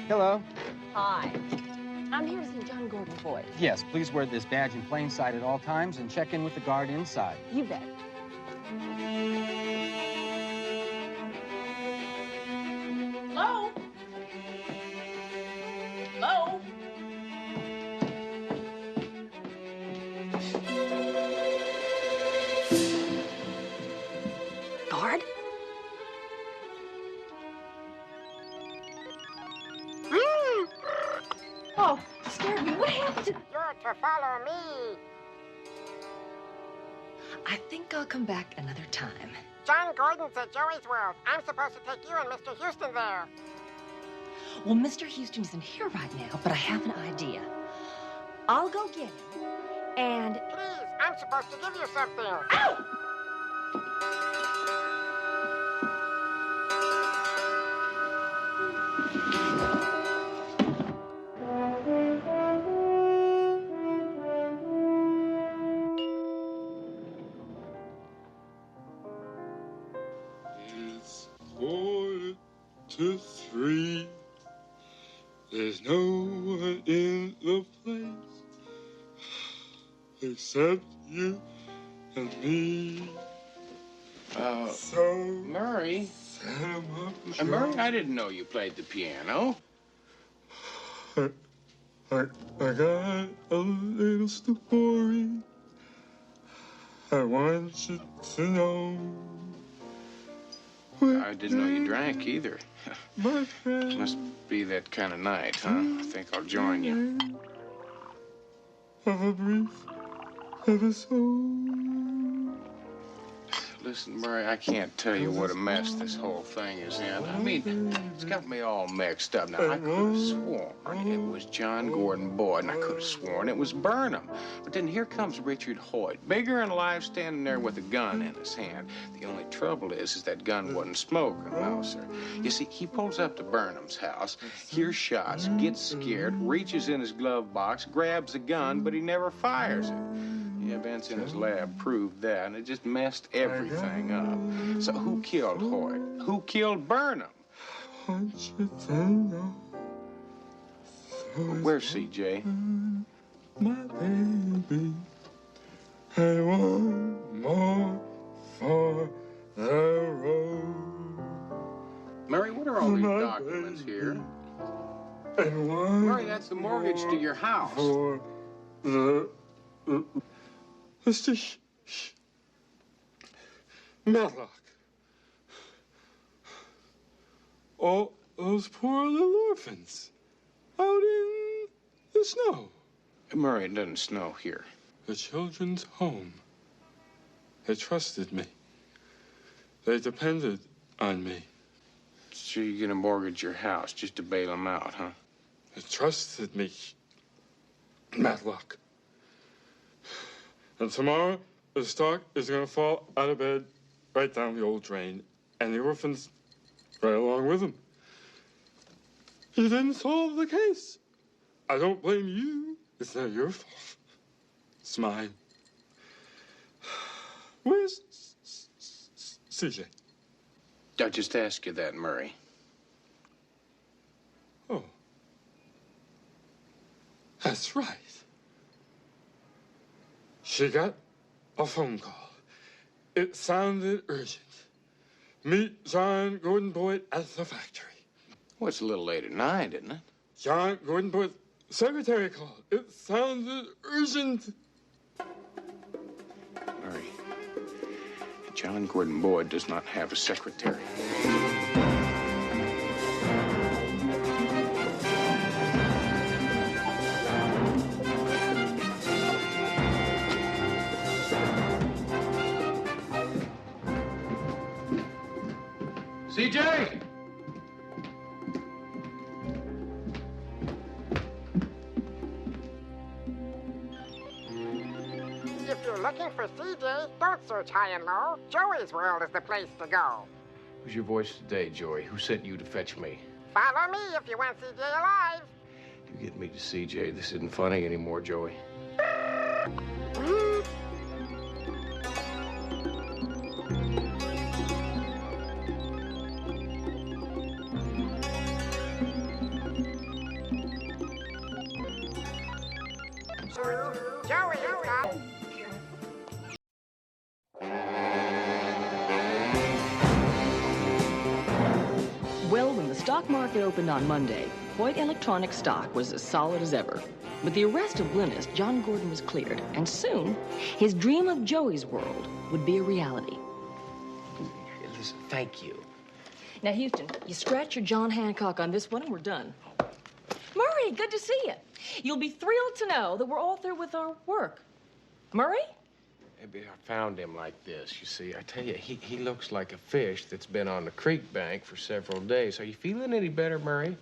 Speaker 3: Hello.
Speaker 1: Hi. I'm here to see John Gordon Boyd.
Speaker 16: Yes, please wear this badge in plain sight at all times and check in with the guard inside.
Speaker 1: You bet.
Speaker 6: follow me.
Speaker 1: I think I'll come back another time.
Speaker 6: John Gordon's at Joey's World. I'm supposed to take you and Mr. Houston there.
Speaker 1: Well, Mr. Houston isn't here right now, but I have an idea. I'll go get him, and...
Speaker 6: Please, I'm supposed to give you something.
Speaker 1: Ow!
Speaker 8: It's 2:45. There's no one in the place except you and me.
Speaker 12: Murray. Murray, I didn't know you played the piano.
Speaker 8: I got a little story I want you to know.
Speaker 12: I didn't know you drank either.
Speaker 8: My friend.
Speaker 12: Must be that kind of night, huh? I think I'll join you.
Speaker 8: Of a brief episode.
Speaker 12: Listen, Murray, I can't tell you what a mess this whole thing is in. I mean, it's got me all mixed up. Now, I could have sworn it was John Gordon Boyd, and I could have sworn it was Burnham. But then here comes Richard Hoyt, bigger and alive, standing there with a gun in his hand. The only trouble is that gun wasn't smoking, Mouser. You see, he pulls up to Burnham's house, hears shots, gets scared, reaches in his glove box, grabs a gun, but he never fires it. The events in his lab proved that, and it just messed everything up. So who killed Hoyt? Who killed Burnham?
Speaker 8: Want you to know.
Speaker 12: Where's CJ?
Speaker 8: My baby. And one more for the road.
Speaker 12: Murray, what are all these documents here?
Speaker 8: And one
Speaker 12: Murray, that's the mortgage to your house.
Speaker 8: For the... Mr. Matlock. All those poor little orphans out in the snow.
Speaker 12: Murray, it doesn't snow here.
Speaker 8: The children's home. They trusted me. They depended on me.
Speaker 12: So you're gonna mortgage your house just to bail them out, huh?
Speaker 8: They trusted me, Matlock. And tomorrow, the stock is gonna fall out of bed right down the old drain, and the orphans right along with them. You didn't solve the case. I don't blame you. It's not your fault. It's mine. Where's CJ?
Speaker 12: I just asked you that, Murray.
Speaker 8: Oh. That's right. She got a phone call. It sounded urgent. Meet John Gordon Boyd at the factory.
Speaker 12: Well, it's a little late at night, isn't it?
Speaker 8: John Gordon Boyd's secretary called. It sounded urgent.
Speaker 12: Murray, John Gordon Boyd does not have a secretary. CJ!
Speaker 6: If you're looking for CJ, don't search high and low. Joey's World is the place to go.
Speaker 12: Who's your voice today, Joey? Who sent you to fetch me?
Speaker 6: Follow me if you want CJ alive.
Speaker 12: You get me to CJ. This isn't funny anymore, Joey.
Speaker 6: Joey,
Speaker 1: Well, when the stock market opened on Monday, Hoyt Electronics stock was as solid as ever. With the arrest of Glynis, John Gordon was cleared, and soon, his dream of Joey's World would be a reality.
Speaker 12: Listen, thank you.
Speaker 1: Now, Houston, you scratch your John Hancock on this one, and we're done. Murray, good to see you. You'll be thrilled to know that we're all through with our work. Murray?
Speaker 5: Maybe I found him like this, you see. I tell you, he looks like a fish that's been on the creek bank for several days. Are you feeling any better, Murray?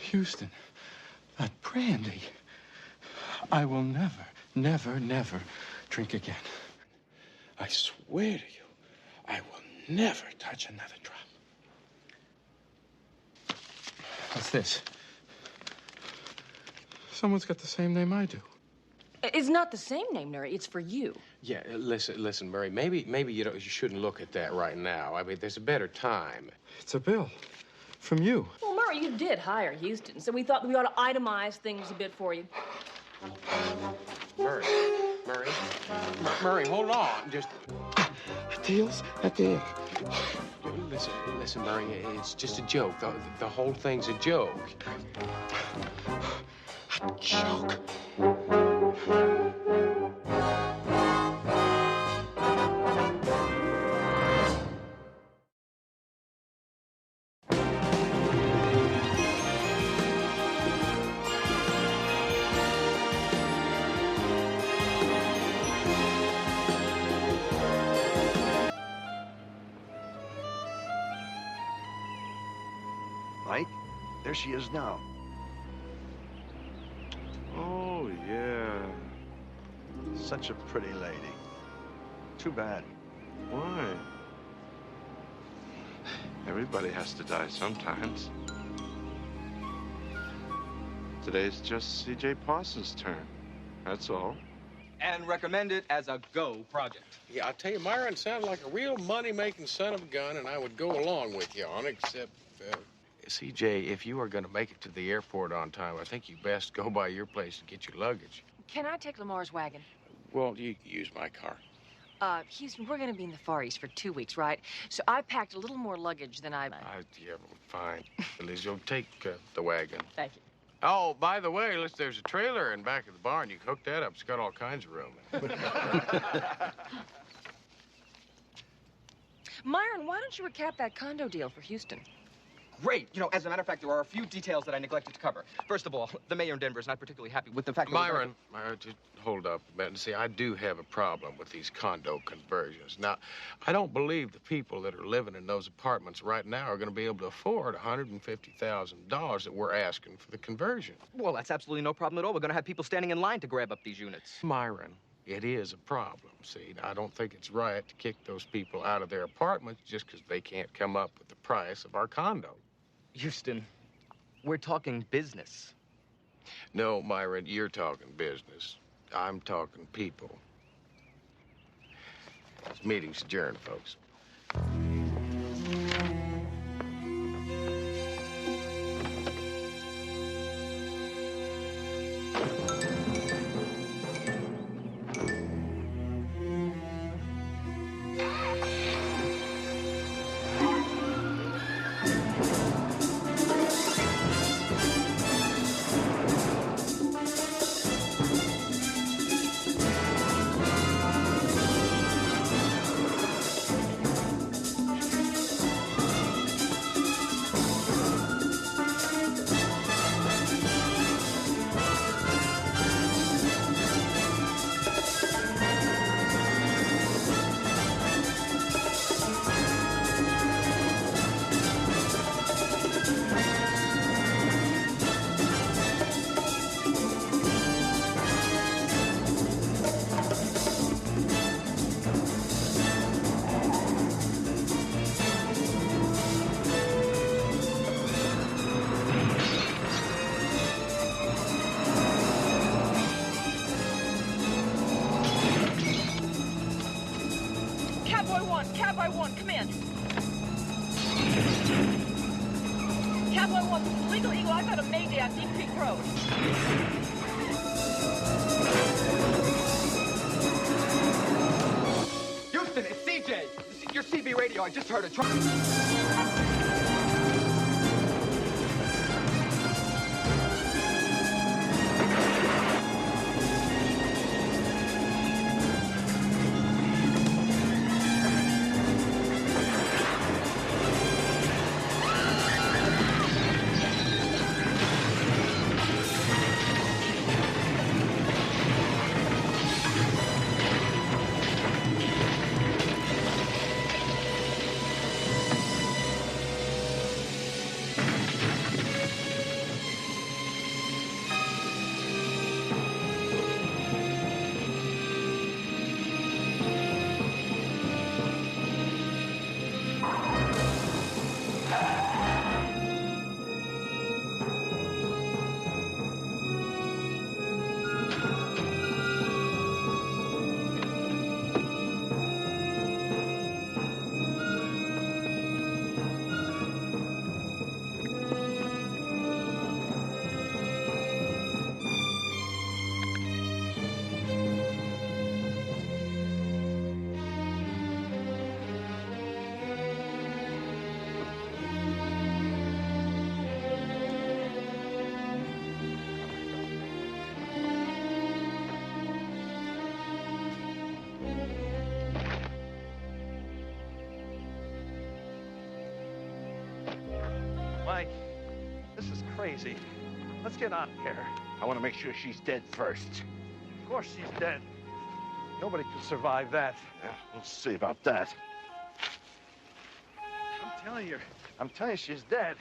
Speaker 8: Houston, that brandy. I will never, never, never drink again. I swear to you, I will never touch another drop. What's this? Someone's got the same name I do.
Speaker 1: It's not the same name, Murray. It's for you.
Speaker 5: Yeah, listen, Murray. Maybe you shouldn't look at that right now. I mean, there's a better time.
Speaker 8: It's a bill from you.
Speaker 1: Well, Murray, you did hire Houston, so we thought we ought to itemize things a bit for you.
Speaker 5: Murray, hold on. Just
Speaker 8: a deal's a deal.
Speaker 5: Listen, Murray. It's just a joke. The whole thing's a joke.
Speaker 8: A joke.
Speaker 7: Mike, there she is now. Oh, yeah. Such a pretty lady. Too bad.
Speaker 8: Why? Everybody has to die sometimes. Today's just C.J. Parsons' turn. That's all.
Speaker 16: And recommend it as a go project.
Speaker 5: Yeah, I'll tell you, Myron sounded like a real money-making son of a gun, and I would go along with you on it, except, CJ, if you are going to make it to the airport on time, I think you best go by your place and get your luggage.
Speaker 1: Can I take Lamar's wagon?
Speaker 5: Well, you can use my car.
Speaker 1: Houston, we're going to be in the Far East for 2 weeks, right? So I packed a little more luggage than I...
Speaker 5: Yeah, well, fine. At least you'll take the wagon.
Speaker 1: Thank you.
Speaker 5: Oh, by the way, there's a trailer in back of the barn. You can hook that up. It's got all kinds of room.
Speaker 1: Myron, why don't you recap that condo deal for Houston?
Speaker 16: Great. You know, as a matter of fact, there are a few details that I neglected to cover. First of all, the mayor in Denver is not particularly happy with the fact that...
Speaker 5: Myron, just hold up a minute. See, I do have a problem with these condo conversions. Now, I don't believe the people that are living in those apartments right now are going to be able to afford $150,000 that we're asking for the conversion.
Speaker 16: Well, that's absolutely no problem at all. We're going to have people standing in line to grab up these units.
Speaker 5: Myron, it is a problem. See, I don't think it's right to kick those people out of their apartments just because they can't come up with the price of our condo.
Speaker 16: Houston, we're talking business.
Speaker 5: No, Myron, you're talking business. I'm talking people. This meeting's adjourned, folks.
Speaker 1: Cowboy 1, come in. Cowboy 1, this is Legal Eagle. I've got a Mayday on Deep Creek Road.
Speaker 16: Houston, it's CJ. Your CB radio. I just heard a truck.
Speaker 7: Mike, this is crazy. Let's get out of here.
Speaker 11: I want to make sure she's dead first.
Speaker 7: Of course she's dead. Nobody could survive that.
Speaker 11: Yeah, we'll see about that.
Speaker 7: I'm telling you she's dead.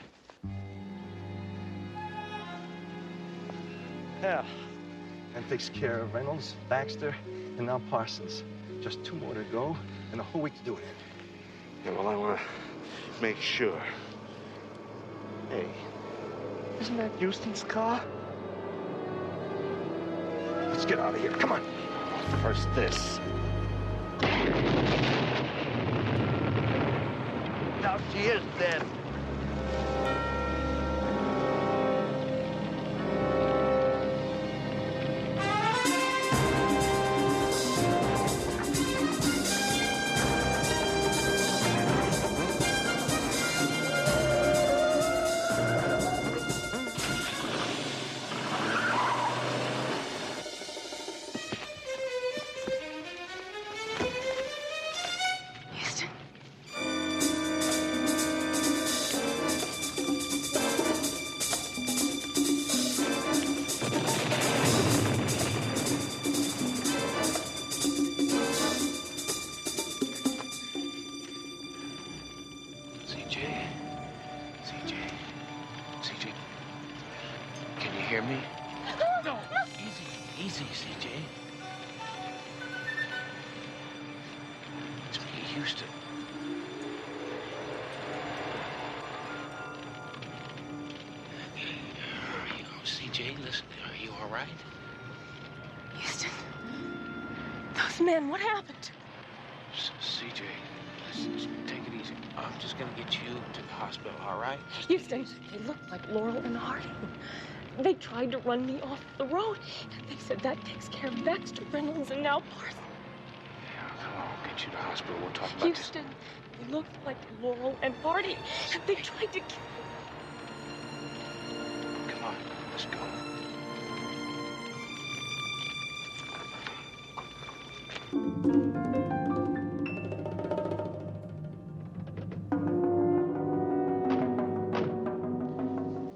Speaker 7: Yeah. That takes care of Reynolds, Baxter, and now Parsons. Just 2 more to go, and a whole week to do it in.
Speaker 11: Yeah, well, I want to make sure. Hey, isn't that Houston's car? Let's get out of here. Come on. First this. Now she is dead.
Speaker 12: CJ, can you hear me? No, easy, CJ. It's me, Houston. CJ, listen, are you all right?
Speaker 1: Houston, those men, what happened?
Speaker 12: CJ, listen, just take it easy. I'm just gonna get you to the hospital, all right?
Speaker 1: Houston, they looked like Laurel and Harding. They tried to run me off the road. They said that takes care of Baxter, Reynolds, and now Parsons.
Speaker 12: Yeah, come on, I'll get you to the hospital. We'll talk about
Speaker 1: Houston, they looked like Laurel and Harding. They tried to kill me.
Speaker 12: Come on, let's go.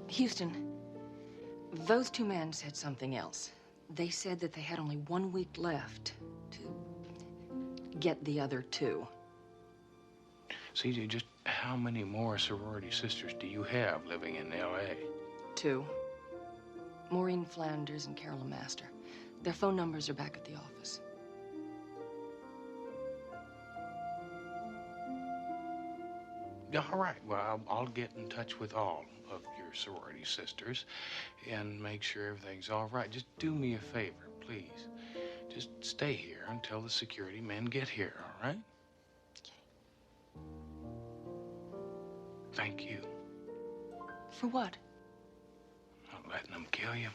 Speaker 1: Houston, those 2 men said something else. They said that they had only 1 week left to get the other 2.
Speaker 12: CJ, just how many more sorority sisters do you have living in L.A.?
Speaker 1: 2. Maureen Flanders and Carolyn Master. Their phone numbers are back at the office.
Speaker 12: All right, well, I'll get in touch with all of your sorority sisters and make sure everything's all right. Just do me a favor, please. Just stay here until the security men get here, all right?
Speaker 1: Okay.
Speaker 12: Thank you.
Speaker 1: For what?
Speaker 12: Not letting them kill you.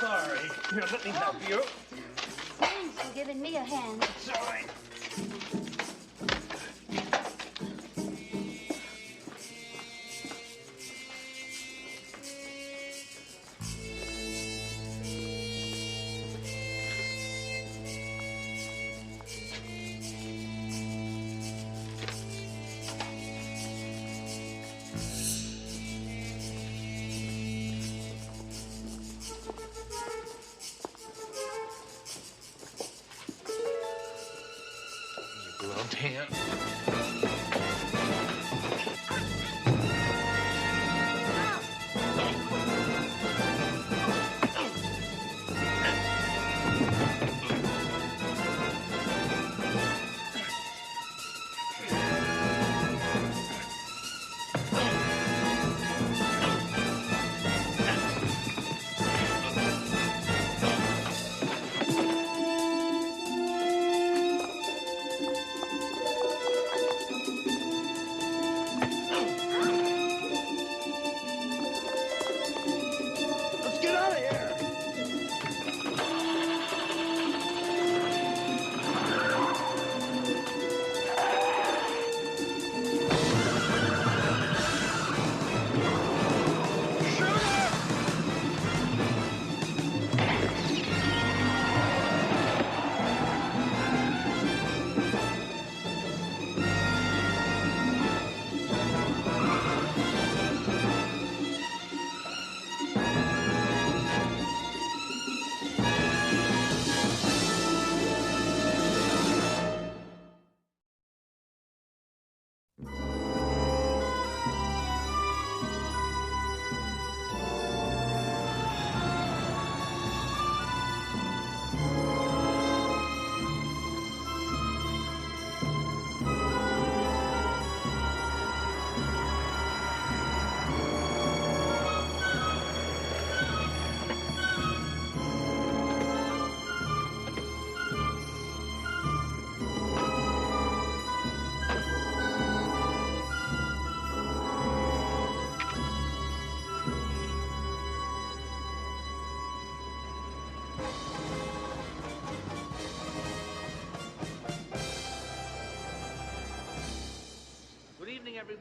Speaker 3: Sorry. Here, let me help you.
Speaker 4: Thanks for giving me a hand.
Speaker 3: It's all right.
Speaker 12: Gloved hand.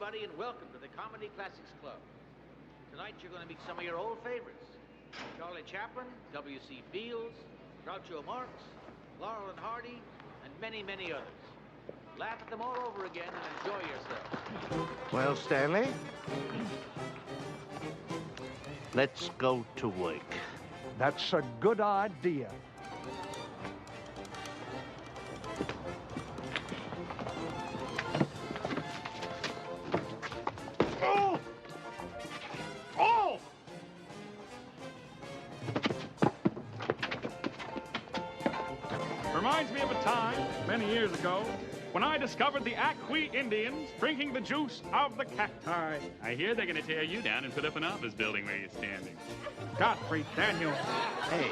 Speaker 13: everybody, and welcome to the Comedy Classics Club. Tonight, you're going to meet some of your old favorites. Charlie Chaplin, W.C. Fields, Groucho Marx, Laurel and Hardy, and many, many others. Laugh at them all over again and enjoy yourselves.
Speaker 15: Well, Stanley, let's go to work.
Speaker 17: That's a good idea.
Speaker 15: Oh! Oh!
Speaker 18: Reminds me of a time, many years ago, when I discovered the Aqui Indians drinking the juice of the cacti.
Speaker 19: I hear they're going to tear you down and put up an office building where you're standing.
Speaker 18: Godfrey Daniels.
Speaker 15: Hey,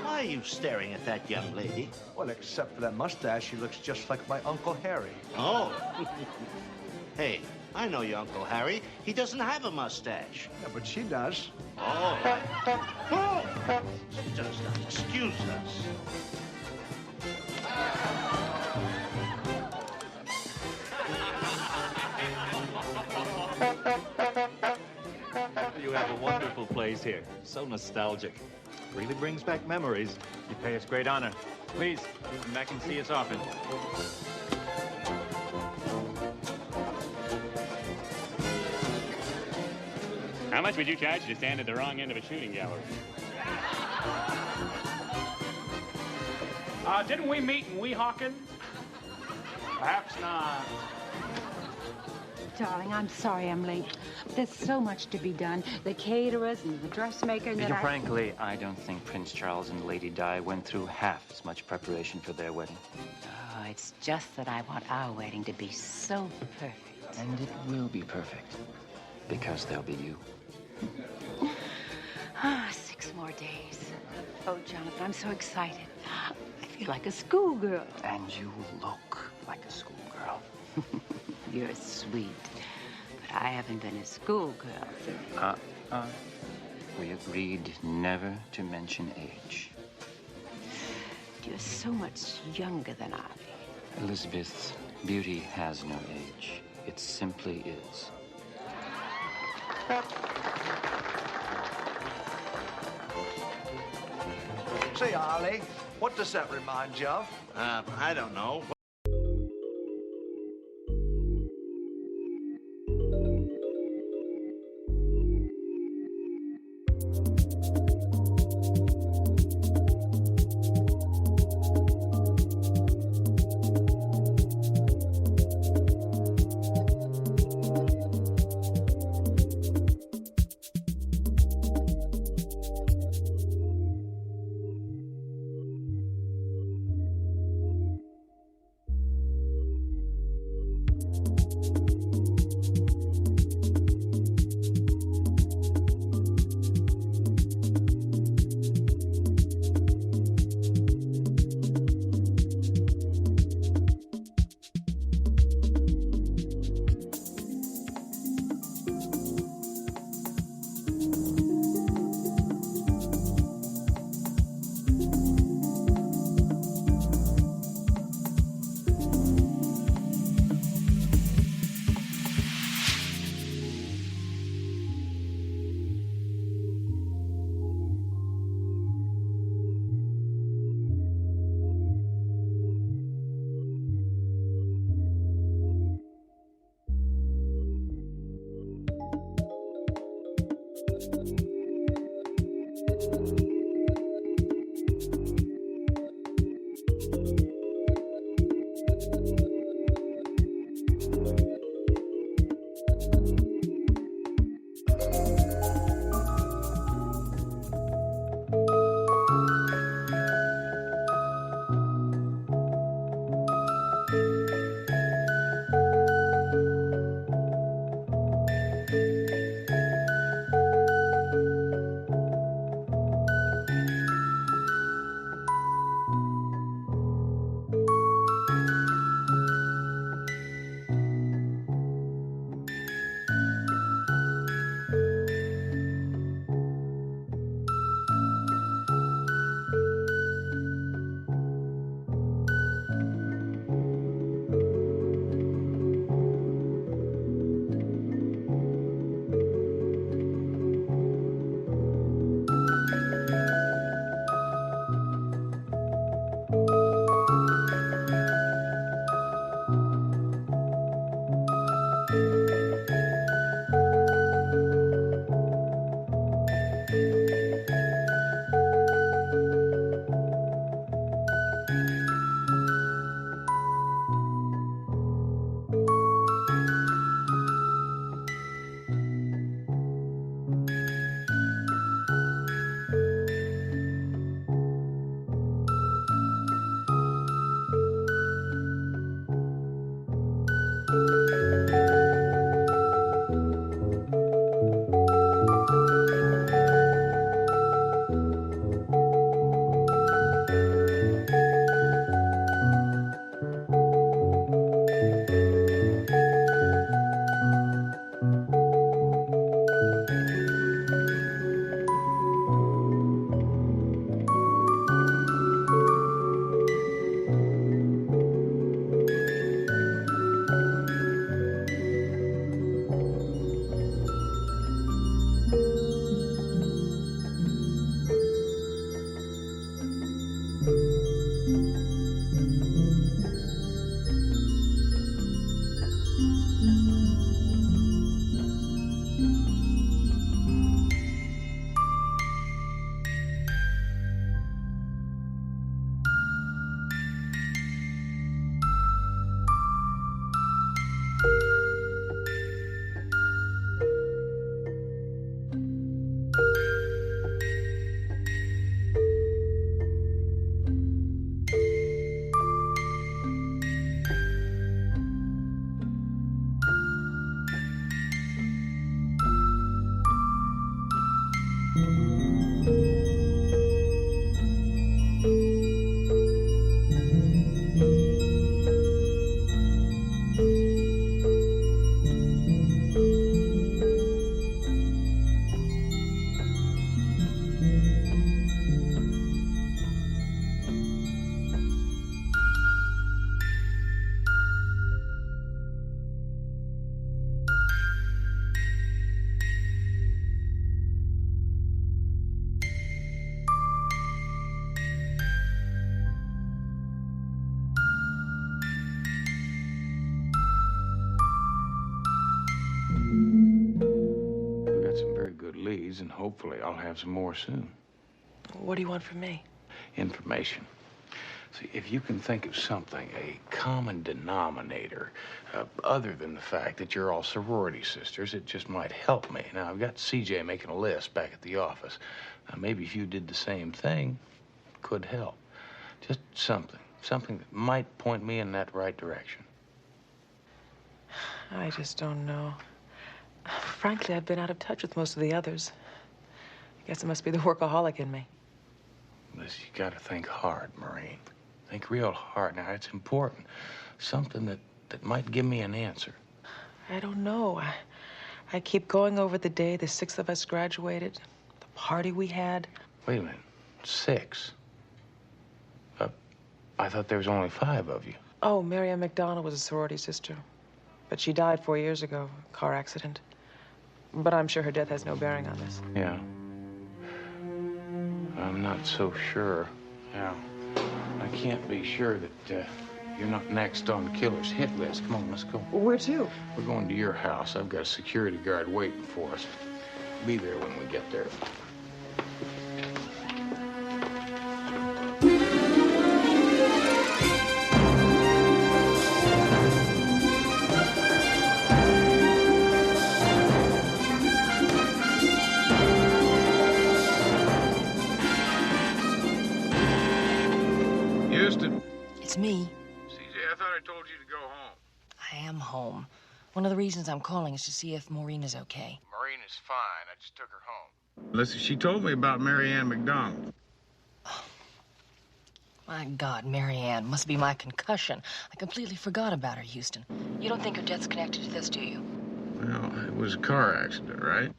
Speaker 15: why are you staring at that young lady?
Speaker 7: Well, except for that mustache, she looks just like my Uncle Harry.
Speaker 15: Oh. Hey, I know your Uncle Harry. He doesn't have a mustache.
Speaker 7: Yeah, but she does.
Speaker 15: Oh. Oh! She does not excuse us.
Speaker 26: You have a wonderful place here. So nostalgic. Really brings back memories.
Speaker 19: You pay us great honor. Please, come back and see us often. How much would you charge to stand at the wrong end of a shooting gallery?
Speaker 18: Didn't we meet in Weehawken? Perhaps not.
Speaker 27: Darling, I'm sorry I'm late. There's so much to be done. The caterers and the dressmaker and then
Speaker 28: Frankly, I don't think Prince Charles and Lady Di went through half as much preparation for their wedding.
Speaker 27: Oh, it's just that I want our wedding to be so perfect.
Speaker 28: And it will be perfect. Because there'll be you.
Speaker 27: 6 more days. Oh, Jonathan, I'm so excited. I feel like a schoolgirl.
Speaker 28: And you look like a schoolgirl.
Speaker 27: You're sweet. But I haven't been a schoolgirl since...
Speaker 28: We agreed never to mention age.
Speaker 27: You're so much younger than I.
Speaker 28: Elizabeth, beauty has no age. It simply is.
Speaker 7: Say, Ollie, what does that remind you of?
Speaker 15: I don't know.
Speaker 12: hopefully I'll have some more soon.
Speaker 23: What do you want from me?
Speaker 12: Information. See, if you can think of something, a common denominator, other than the fact that you're all sorority sisters, it just might help me. Now, I've got CJ making a list back at the office. Maybe if you did the same thing, it could help. Just something that might point me in that right direction.
Speaker 23: I just don't know. Frankly, I've been out of touch with most of the others. I guess it must be the workaholic in me.
Speaker 12: Listen, you gotta think hard, Maureen. Think real hard. Now, it's important. Something that might give me an answer.
Speaker 23: I don't know. I keep going over the day the 6 of us graduated, the party we had.
Speaker 12: Wait a minute. 6? I thought there was only 5 of you.
Speaker 23: Oh, Mary Ann McDonald was a sorority sister. But she died 4 years ago, car accident. But I'm sure her death has no bearing on this.
Speaker 12: Yeah. I'm not so sure. Yeah. I can't be sure that you're not next on the killer's hit list. Come on, let's go.
Speaker 23: Where to?
Speaker 12: We're going to your house. I've got a security guard waiting for us. Be there when we get there.
Speaker 1: It's me.
Speaker 5: CJ, I thought I told you to go home.
Speaker 1: I am home. One of the reasons I'm calling is to see if Maureen is okay.
Speaker 5: Maureen is fine. I just took her home. Listen, she told me about Mary Ann McDonald.
Speaker 1: My God, Mary Ann. Must be my concussion. I completely forgot about her, Houston. You don't think her death's connected to this, do you?
Speaker 5: Well, it was a car accident, right?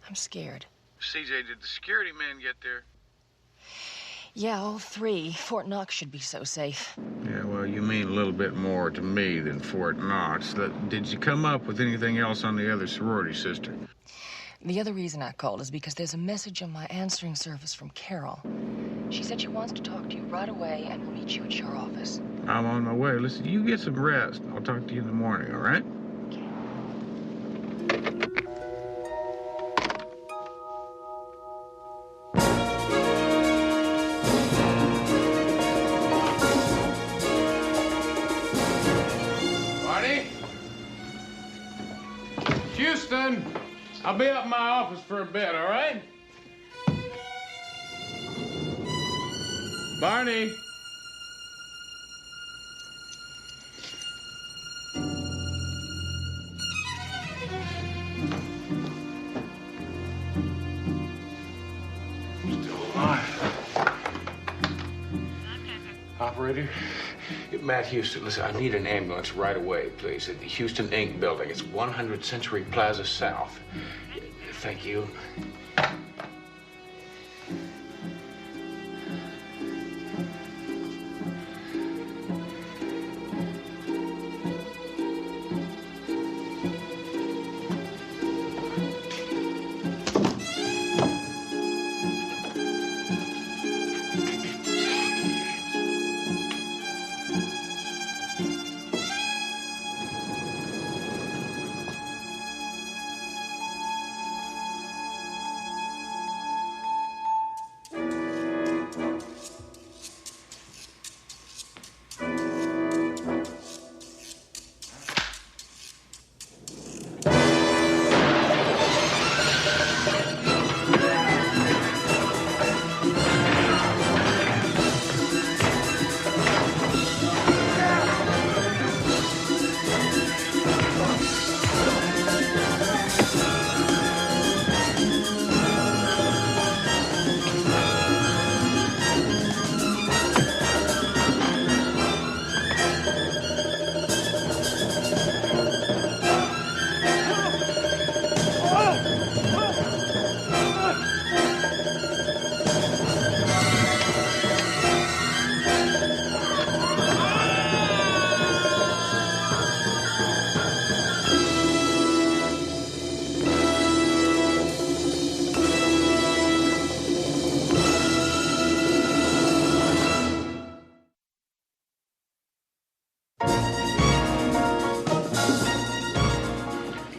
Speaker 1: I'm scared.
Speaker 5: CJ, did the security men get there?
Speaker 1: Yeah, all 3. Fort Knox should be so safe.
Speaker 5: Yeah, well, you mean a little bit more to me than Fort Knox. Did you come up with anything else on the other sorority sister?
Speaker 1: The other reason I called is because there's a message on my answering service from Carol. She said she wants to talk to you right away and will meet you at your office.
Speaker 5: I'm on my way. Listen, you get some rest. I'll talk to you in the morning, all right? Houston, I'll be up in my office for a bit, all right? Barney.
Speaker 12: Still alive. Operator? Matt Houston, listen, I need an ambulance right away, please, at the Houston Inc. building. It's 100 Century Plaza South. Thank you.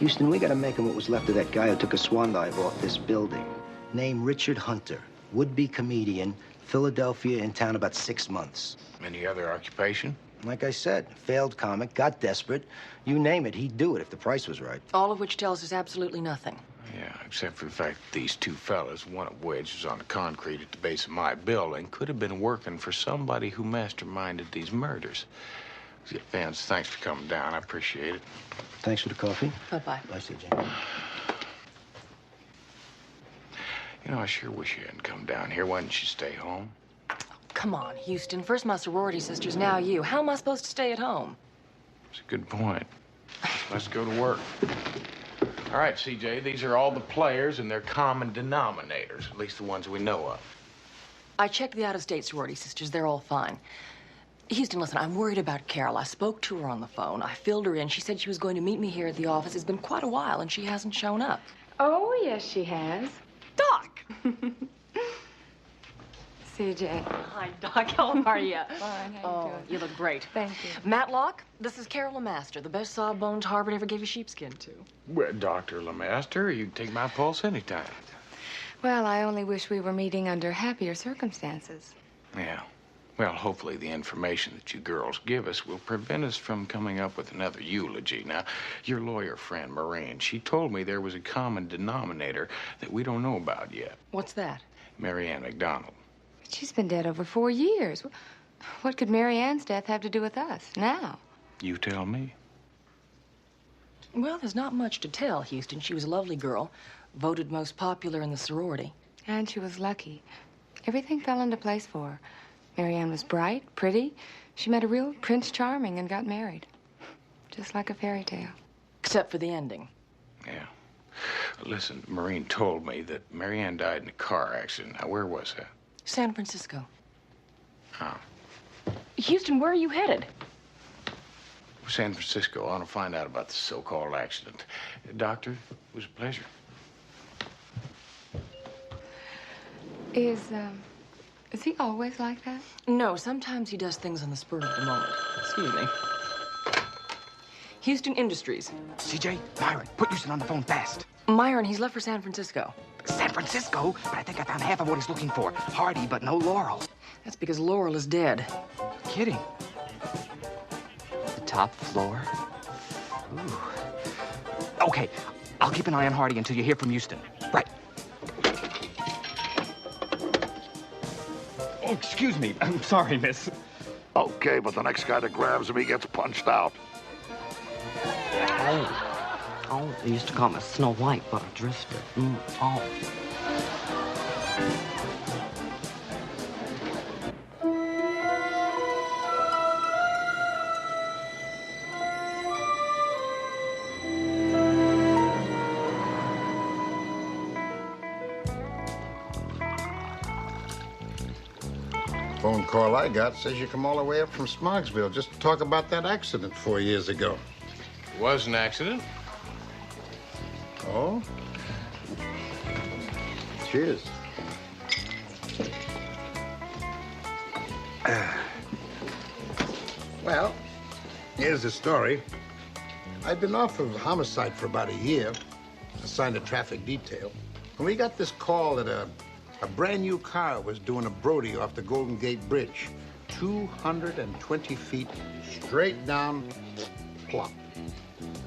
Speaker 3: Houston, we gotta make him what was left of that guy who took a swan dive off this building. Name Richard Hunter, would-be comedian, Philadelphia, in town about 6 months.
Speaker 12: Any other occupation?
Speaker 3: Like I said, failed comic, got desperate. You name it, he'd do it if the price was right.
Speaker 1: All of which tells us absolutely nothing.
Speaker 12: Yeah, except for the fact that these two fellas, one of which was on the concrete at the base of my building, could have been working for somebody who masterminded these murders. Yeah, Vance, thanks for coming down. I appreciate it.
Speaker 3: Thanks for the coffee.
Speaker 1: Bye-bye.
Speaker 3: Bye, CJ.
Speaker 12: You know, I sure wish you hadn't come down here. Why didn't you stay home?
Speaker 1: Come on, Houston. First my sorority sisters, now you. How am I supposed to stay at home?
Speaker 12: It's a good point. Let's go to work. All right, CJ, these are all the players and their common denominators, at least the ones we know of.
Speaker 1: I checked the out-of-state sorority sisters. They're all fine. Houston, listen, I'm worried about Carol. I spoke to her on the phone. I filled her in. She said she was going to meet me here at the office. It's been quite a while, and she hasn't shown up.
Speaker 27: Oh, yes, she has.
Speaker 1: Doc!
Speaker 27: CJ.
Speaker 1: Hi, Doc. How are you?
Speaker 27: Fine. How
Speaker 1: Oh,
Speaker 27: you doing?
Speaker 1: you look great.
Speaker 27: Thank you.
Speaker 1: Matlock, this is Carol Lemaster, the best sawbones Harvard ever gave a sheepskin to.
Speaker 12: Well, Dr. Lemaster, you can take my pulse anytime.
Speaker 27: Well, I only wish we were meeting under happier circumstances.
Speaker 12: Yeah. Well, hopefully the information that you girls give us will prevent us from coming up with another eulogy. Now, your lawyer friend, Maureen, she told me there was a common denominator that we don't know about yet.
Speaker 1: What's that?
Speaker 12: Mary Ann McDonald.
Speaker 27: She's been dead over 4 years. What could Mary Ann's death have to do with us now?
Speaker 12: You tell me.
Speaker 1: Well, there's not much to tell, Houston. She was a lovely girl, voted most popular in the sorority.
Speaker 27: And she was lucky. Everything fell into place for her. Mary Ann was bright, pretty. She met a real Prince Charming and got married. Just like a fairy tale.
Speaker 1: Except for the ending.
Speaker 12: Yeah. Listen, Maureen told me that Mary Ann died in a car accident. Now, where was that?
Speaker 1: San Francisco.
Speaker 12: Oh.
Speaker 1: Houston, where are you headed?
Speaker 12: San Francisco. I want to find out about the so-called accident. Doctor, it was a pleasure.
Speaker 27: Is he always like that?
Speaker 1: No, sometimes he does things on the spur of the moment. Excuse me. Houston Industries.
Speaker 23: CJ, Myron, put Houston on the phone fast.
Speaker 1: Myron, he's left for San Francisco.
Speaker 23: San Francisco? But I think I found half of what he's looking for. Hardy, but no Laurel.
Speaker 1: That's because Laurel is dead.
Speaker 23: Kidding. The top floor? Ooh. Okay, I'll keep an eye on Hardy until you hear from Houston. Right. Oh, excuse me. I'm sorry, miss.
Speaker 11: Okay, but the next guy that grabs him, he gets punched out.
Speaker 2: Oh, they used to call me Snow White, but I drifted. Oh.
Speaker 11: Phone call I got says you come all the way up from Smogsville just to talk about that accident 4 years ago.
Speaker 12: It was an accident.
Speaker 11: Oh? Cheers. Well, here's the story. I'd been off of homicide for about a year, assigned a traffic detail, and we got this call that a brand new car was doing a Brody off the Golden Gate Bridge, 220 feet straight down, plop.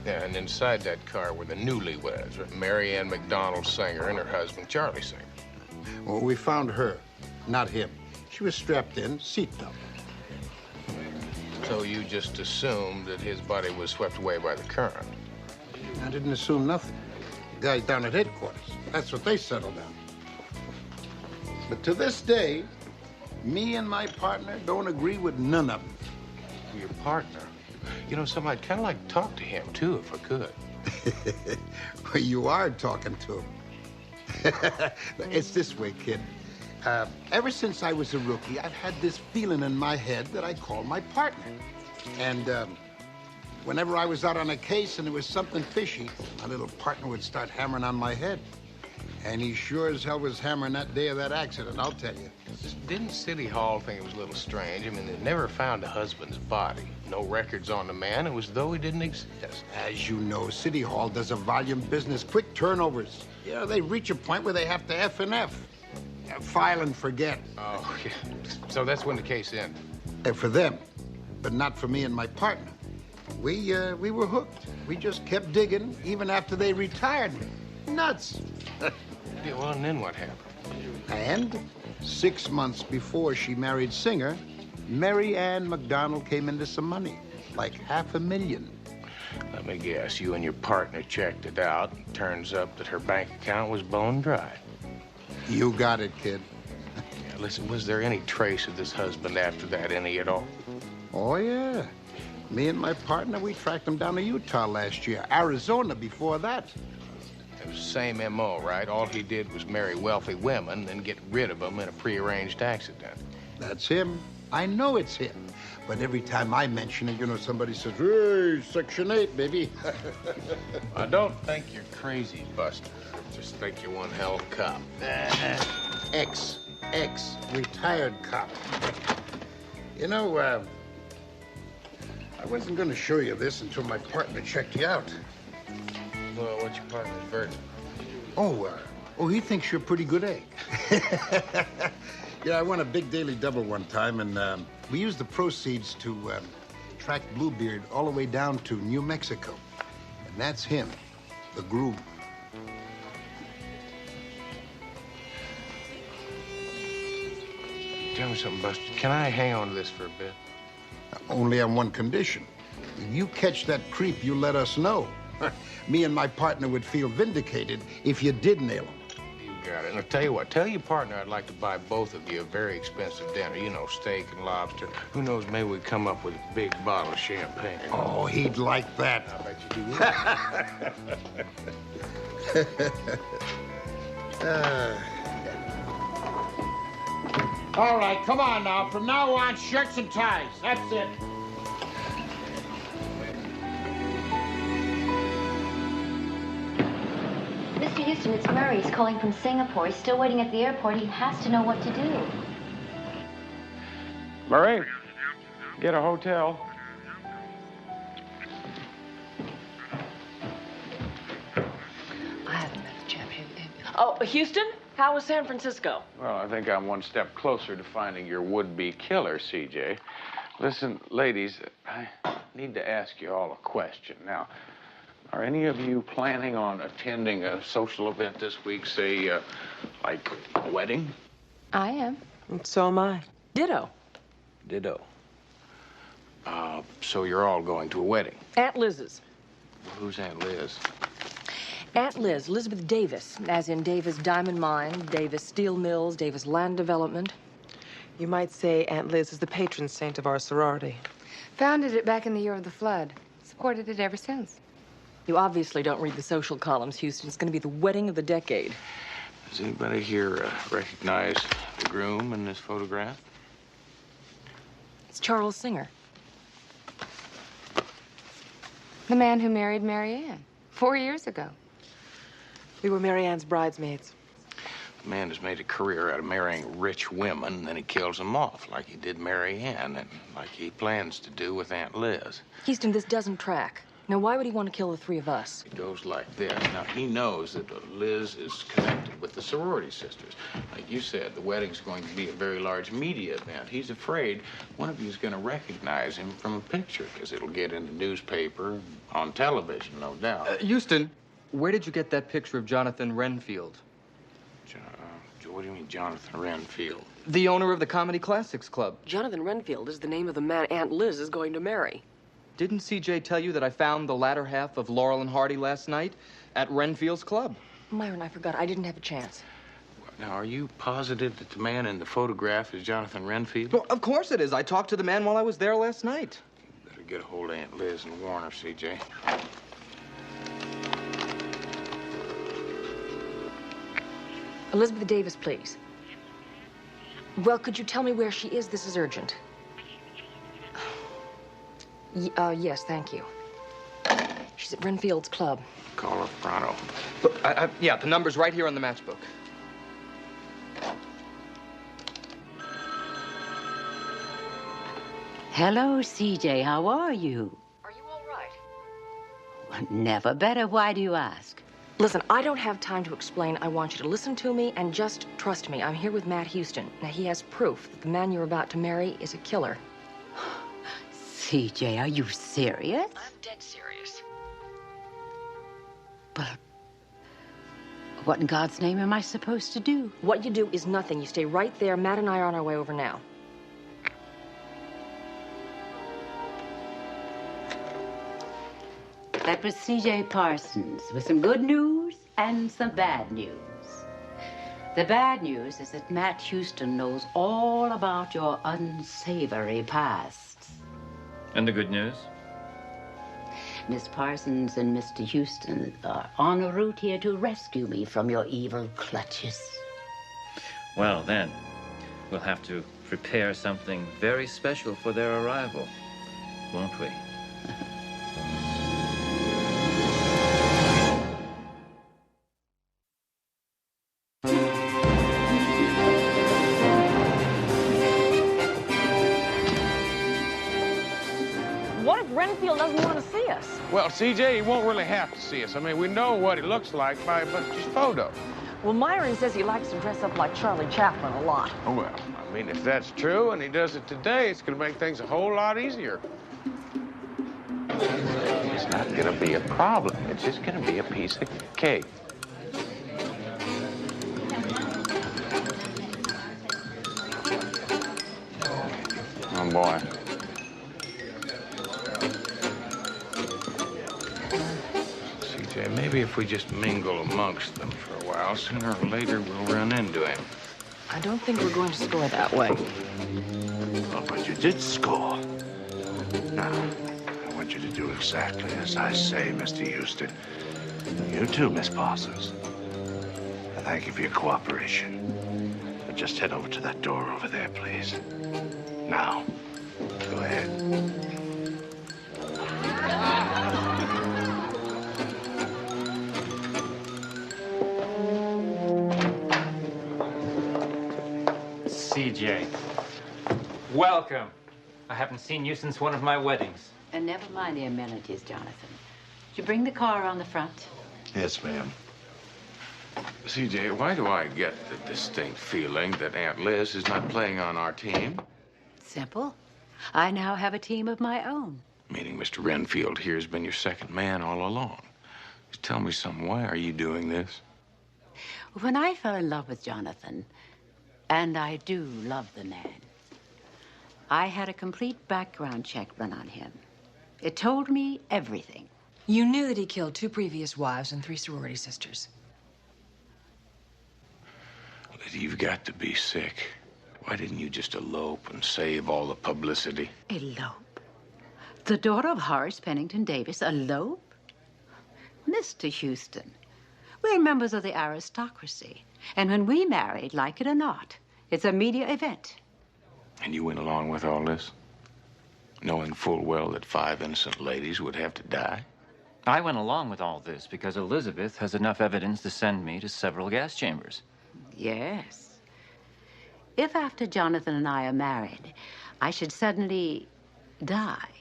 Speaker 12: Yeah, and inside that car were the newlyweds, Mary Ann McDonald Singer and her husband, Charlie Singer.
Speaker 11: Well, we found her, not him. She was strapped in, seatbelt.
Speaker 12: So you just assumed that his body was swept away by the current?
Speaker 11: I didn't assume nothing. The guys down at headquarters, that's what they settled on. But to this day, me and my partner don't agree with none of them.
Speaker 12: Your partner? You know, something I'd kind of like to talk to him, too, if I could.
Speaker 11: Well, you are talking to him. It's this way, kid. Ever since I was a rookie, I've had this feeling in my head that I call my partner. And whenever I was out on a case and there was something fishy, my little partner would start hammering on my head. And he sure as hell was hammering that day of that accident, I'll tell you.
Speaker 5: Didn't City Hall think it was a little strange? I mean, they never found a husband's body. No records on the man. It was as though he didn't exist.
Speaker 11: As you know, City Hall does a volume business, quick turnovers. You know, they reach a point where they have to F and F. File and forget.
Speaker 5: Oh, yeah. So that's when the case ended.
Speaker 11: For them, but not for me and my partner. We were hooked. We just kept digging even after they retired me. Nuts.
Speaker 5: Yeah, well, and then what happened?
Speaker 11: And 6 months before she married Singer, Mary Ann McDonald came into some money, like $500,000.
Speaker 5: Let me guess, you and your partner checked it out. Turns up that her bank account was bone dry.
Speaker 11: You got it, kid.
Speaker 5: Yeah, listen, was there any trace of this husband after that, any at all?
Speaker 11: Oh, yeah. Me and my partner, we tracked him down to Utah last year. Arizona before that.
Speaker 5: It was the same M.O., right? All he did was marry wealthy women, then get rid of them in a prearranged accident.
Speaker 11: That's him. I know it's him. But every time I mention it, you know, somebody says, hey, Section 8, baby.
Speaker 5: I don't think you're crazy, Buster. I just think you're one hell of a cop.
Speaker 11: Ex-retired cop. You know, I wasn't going to show you this until my partner checked you out.
Speaker 5: Well, what's your partner's verdict?
Speaker 11: Oh, he thinks you're a pretty good egg. Yeah, I won a big daily double one time, and we used the proceeds to track Bluebeard all the way down to New Mexico. And that's him, the groom.
Speaker 5: Tell me something, Buster. Can I hang on to this for a bit?
Speaker 11: Only on one condition. If you catch that creep, you let us know. Me and my partner would feel vindicated if you did nail him.
Speaker 5: You got it. And I'll tell you what, tell your partner I'd like to buy both of you a very expensive dinner. You know, steak and lobster. Who knows, maybe we'd come up with a big bottle of champagne.
Speaker 11: Oh, he'd like that.
Speaker 5: I bet you do.
Speaker 11: All right, come on now. From now on, shirts and ties. That's it.
Speaker 4: Mr. Houston, it's Murray. He's calling from Singapore. He's still waiting at the airport. He has to know what to do.
Speaker 18: Murray, get a hotel.
Speaker 23: I haven't met the chap. Oh, Houston? How was San Francisco?
Speaker 12: Well, I think I'm one step closer to finding your would-be killer, CJ. Listen, ladies, I need to ask you all a question. Now, are any of you planning on attending a social event this week, say, like a wedding?
Speaker 27: I am.
Speaker 23: And so am I. Ditto.
Speaker 12: Ditto. So you're all going to a wedding?
Speaker 23: Aunt Liz's.
Speaker 12: Who's Aunt Liz?
Speaker 1: Aunt Liz, Elizabeth Davis, as in Davis Diamond Mine, Davis Steel Mills, Davis Land Development.
Speaker 23: You might say Aunt Liz is the patron saint of our sorority.
Speaker 27: Founded it back in the year of the flood. Supported it ever since.
Speaker 1: You obviously don't read the social columns, Houston. It's going to be the wedding of the decade.
Speaker 12: Does anybody here recognize the groom in this photograph?
Speaker 1: It's Charles Singer.
Speaker 27: The man who married Mary Ann 4 years ago.
Speaker 23: We were Mary Ann's bridesmaids.
Speaker 12: The man has made a career out of marrying rich women, and then he kills them off, like he did Mary Ann, and like he plans to do with Aunt Liz.
Speaker 1: Houston, this doesn't track. Now, why would he want to kill the three of us?
Speaker 12: It goes like this. Now, he knows that Liz is connected with the sorority sisters. Like you said, the wedding's going to be a very large media event. He's afraid one of you is going to recognize him from a picture, because it'll get in the newspaper, on television, no doubt.
Speaker 16: Houston, where did you get that picture of Jonathan Renfield?
Speaker 12: What do you mean, Jonathan Renfield?
Speaker 16: The owner of the Comedy Classics Club.
Speaker 23: Jonathan Renfield is the name of the man Aunt Liz is going to marry.
Speaker 16: Didn't CJ tell you that I found the latter half of Laurel and Hardy last night at Renfield's club?
Speaker 1: Myron, I forgot. I didn't have a chance.
Speaker 12: Now, are you positive that the man in the photograph is Jonathan Renfield?
Speaker 16: Well, of course it is. I talked to the man while I was there last night.
Speaker 12: You better get a hold of Aunt Liz and warn her, CJ.
Speaker 1: Elizabeth Davis, please. Well, could you tell me where she is? This is urgent. Yes, thank you. She's at Renfield's club.
Speaker 12: Call her pronto.
Speaker 16: Yeah, the number's right here on the matchbook.
Speaker 9: Hello, CJ. How are you?
Speaker 1: Are you all right?
Speaker 9: Well, never better. Why do you ask?
Speaker 1: Listen, I don't have time to explain. I want you to listen to me and just trust me. I'm here with Matt Houston. Now, he has proof that the man you're about to marry is a killer.
Speaker 9: CJ, are you serious?
Speaker 1: I'm dead serious.
Speaker 9: But what in God's name am I supposed to do?
Speaker 1: What you do is nothing. You stay right there. Matt and I are on our way over now.
Speaker 9: That was CJ Parsons with some good news and some bad news. The bad news is that Matt Houston knows all about your unsavory past.
Speaker 28: And the good news?
Speaker 9: Miss Parsons and Mr. Houston are en route here to rescue me from your evil clutches.
Speaker 28: Well, then, we'll have to prepare something very special for their arrival, won't we?
Speaker 1: What if Renfield doesn't want to see us?
Speaker 5: Well, CJ, he won't really have to see us. I mean, we know what he looks like by just photo.
Speaker 1: Well, Myron says he likes to dress up like Charlie Chaplin a lot.
Speaker 5: Oh, well, I mean, if that's true and he does it today, it's going to make things a whole lot easier. It's not going to be a problem. It's just going to be a piece of cake. Oh, boy. CJ, maybe if we just mingle amongst them for a while, sooner or later we'll run into him.
Speaker 1: I don't think we're going to score that way.
Speaker 10: Oh, but you did score. Now, I want you to do exactly as I say, Mr. Houston. You too, Miss Parsons. And thank you for your cooperation. But just head over to that door over there, please. Now, go ahead.
Speaker 28: CJ, welcome. I haven't seen you since one of my weddings.
Speaker 9: And never mind the amenities, Jonathan. Did you bring the car on the front?
Speaker 10: Yes, ma'am.
Speaker 5: CJ, why do I get the distinct feeling that Aunt Liz is not playing on our team?
Speaker 9: Simple. I now have a team of my own.
Speaker 5: Meaning Mr. Renfield here has been your second man all along. Just tell me something. Why are you doing this?
Speaker 9: When I fell in love with Jonathan, and I do love the man, I had a complete background check run on him. It told me everything.
Speaker 1: You knew that he killed 2 previous wives and 3 sorority sisters.
Speaker 5: Lizzie, you've got to be sick. Why didn't you just elope and save all the publicity?
Speaker 9: Elope? The daughter of Horace Pennington Davis elope? Mr. Houston, we're members of the aristocracy. And when we married, like it or not, it's a media event.
Speaker 5: And you went along with all this? Knowing full well that 5 innocent ladies would have to die?
Speaker 28: I went along with all this because Elizabeth has enough evidence to send me to several gas chambers.
Speaker 9: Yes. If after Jonathan and I are married, I should suddenly die,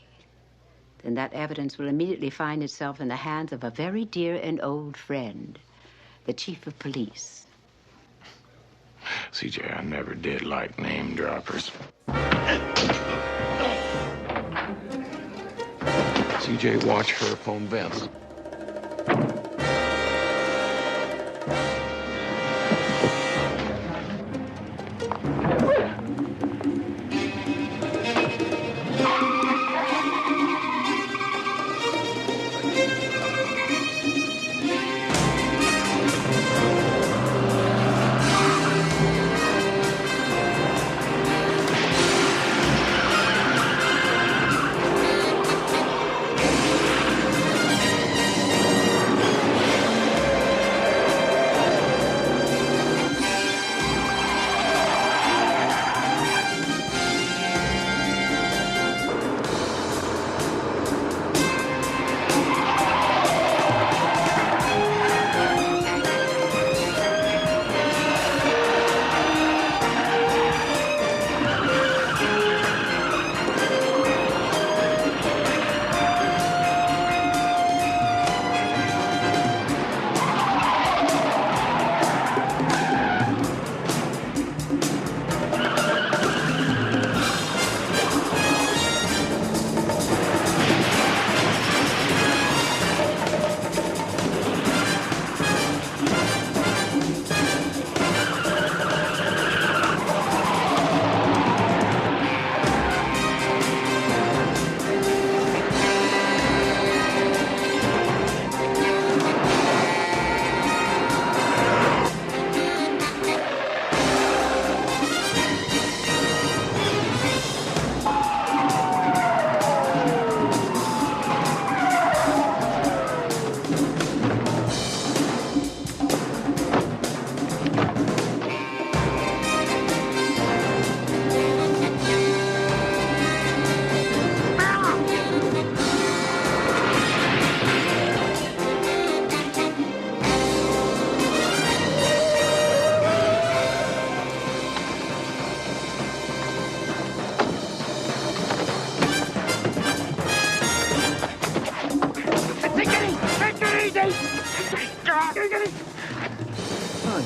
Speaker 9: then that evidence will immediately find itself in the hands of a very dear and old friend, the chief of police.
Speaker 5: CJ, I never did like name droppers. CJ, watch her phone Vince.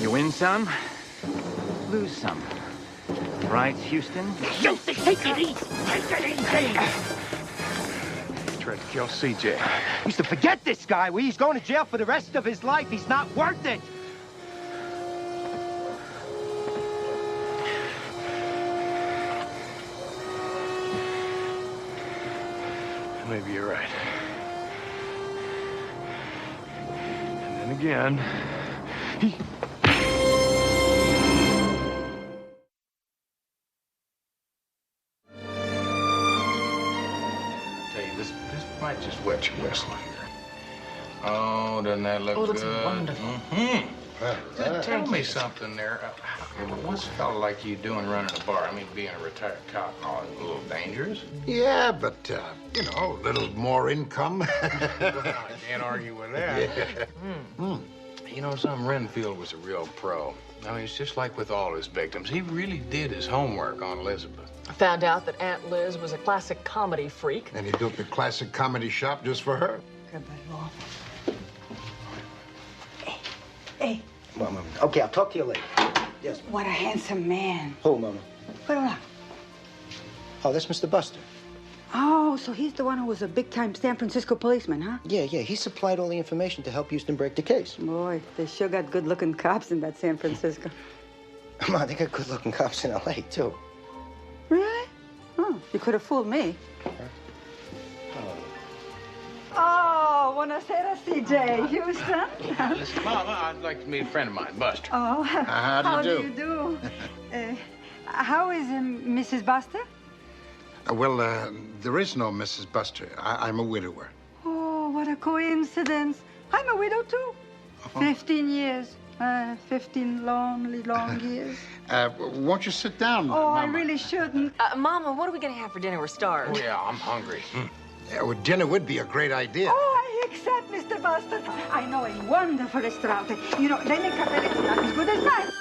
Speaker 26: You win some, lose some. Right, Houston?
Speaker 3: Houston, take it easy. Take it easy.
Speaker 5: Tried to kill CJ.
Speaker 3: Used to forget this guy. He's going to jail for the rest of his life. He's not worth it.
Speaker 5: Maybe you're right. And then again, he... This might just wet your whistle here. Oh, doesn't that look good?
Speaker 1: Oh, it looks wonderful.
Speaker 5: Mm-hmm. Tell me something there. What's a fellow like you doing running a bar? I mean, being a retired cop and all, a little dangerous.
Speaker 11: Yeah, but, you know, a little more income.
Speaker 5: I can't argue with that.
Speaker 11: Yeah.
Speaker 5: You know, Renfield was a real pro. I mean, it's just like with all his victims. He really did his homework on Elizabeth.
Speaker 1: I found out that Aunt Liz was a classic comedy freak.
Speaker 11: And he built the classic comedy shop just for her.
Speaker 3: Hey. Well, Mama. Okay, I'll talk to you later. Yes.
Speaker 6: What a handsome man.
Speaker 3: Who, Mama?
Speaker 6: Where?
Speaker 3: Oh, that's Mr. Buster.
Speaker 6: Oh, so he's the one who was a big-time San Francisco policeman, huh?
Speaker 3: Yeah. He supplied all the information to help Houston break the case.
Speaker 6: Boy, they sure got good-looking cops in that San Francisco.
Speaker 3: Come on, they got good-looking cops in L.A., too.
Speaker 6: Really? Oh, you could have fooled me. Oh, buonasera, CJ. Houston.
Speaker 5: Listen, Mama, I'd like to meet a friend of mine, Buster.
Speaker 6: Oh,
Speaker 11: how do
Speaker 6: you do? How is Mrs. Buster?
Speaker 11: Well, there is no Mrs. Buster. I'm a widower.
Speaker 6: Oh, what a coincidence. I'm a widow, too. 15 years. 15 lonely, long years.
Speaker 11: Won't you sit down,
Speaker 6: Oh,
Speaker 11: Mama?
Speaker 6: I really shouldn't.
Speaker 1: Mama, what are we going to have for dinner? We're starved.
Speaker 5: Oh, yeah, I'm hungry.
Speaker 11: Yeah, well, dinner would be a great idea.
Speaker 6: Oh, I accept, Mr. Buster. I know a wonderful restaurant. You know, they make cafe that's not as good as mine.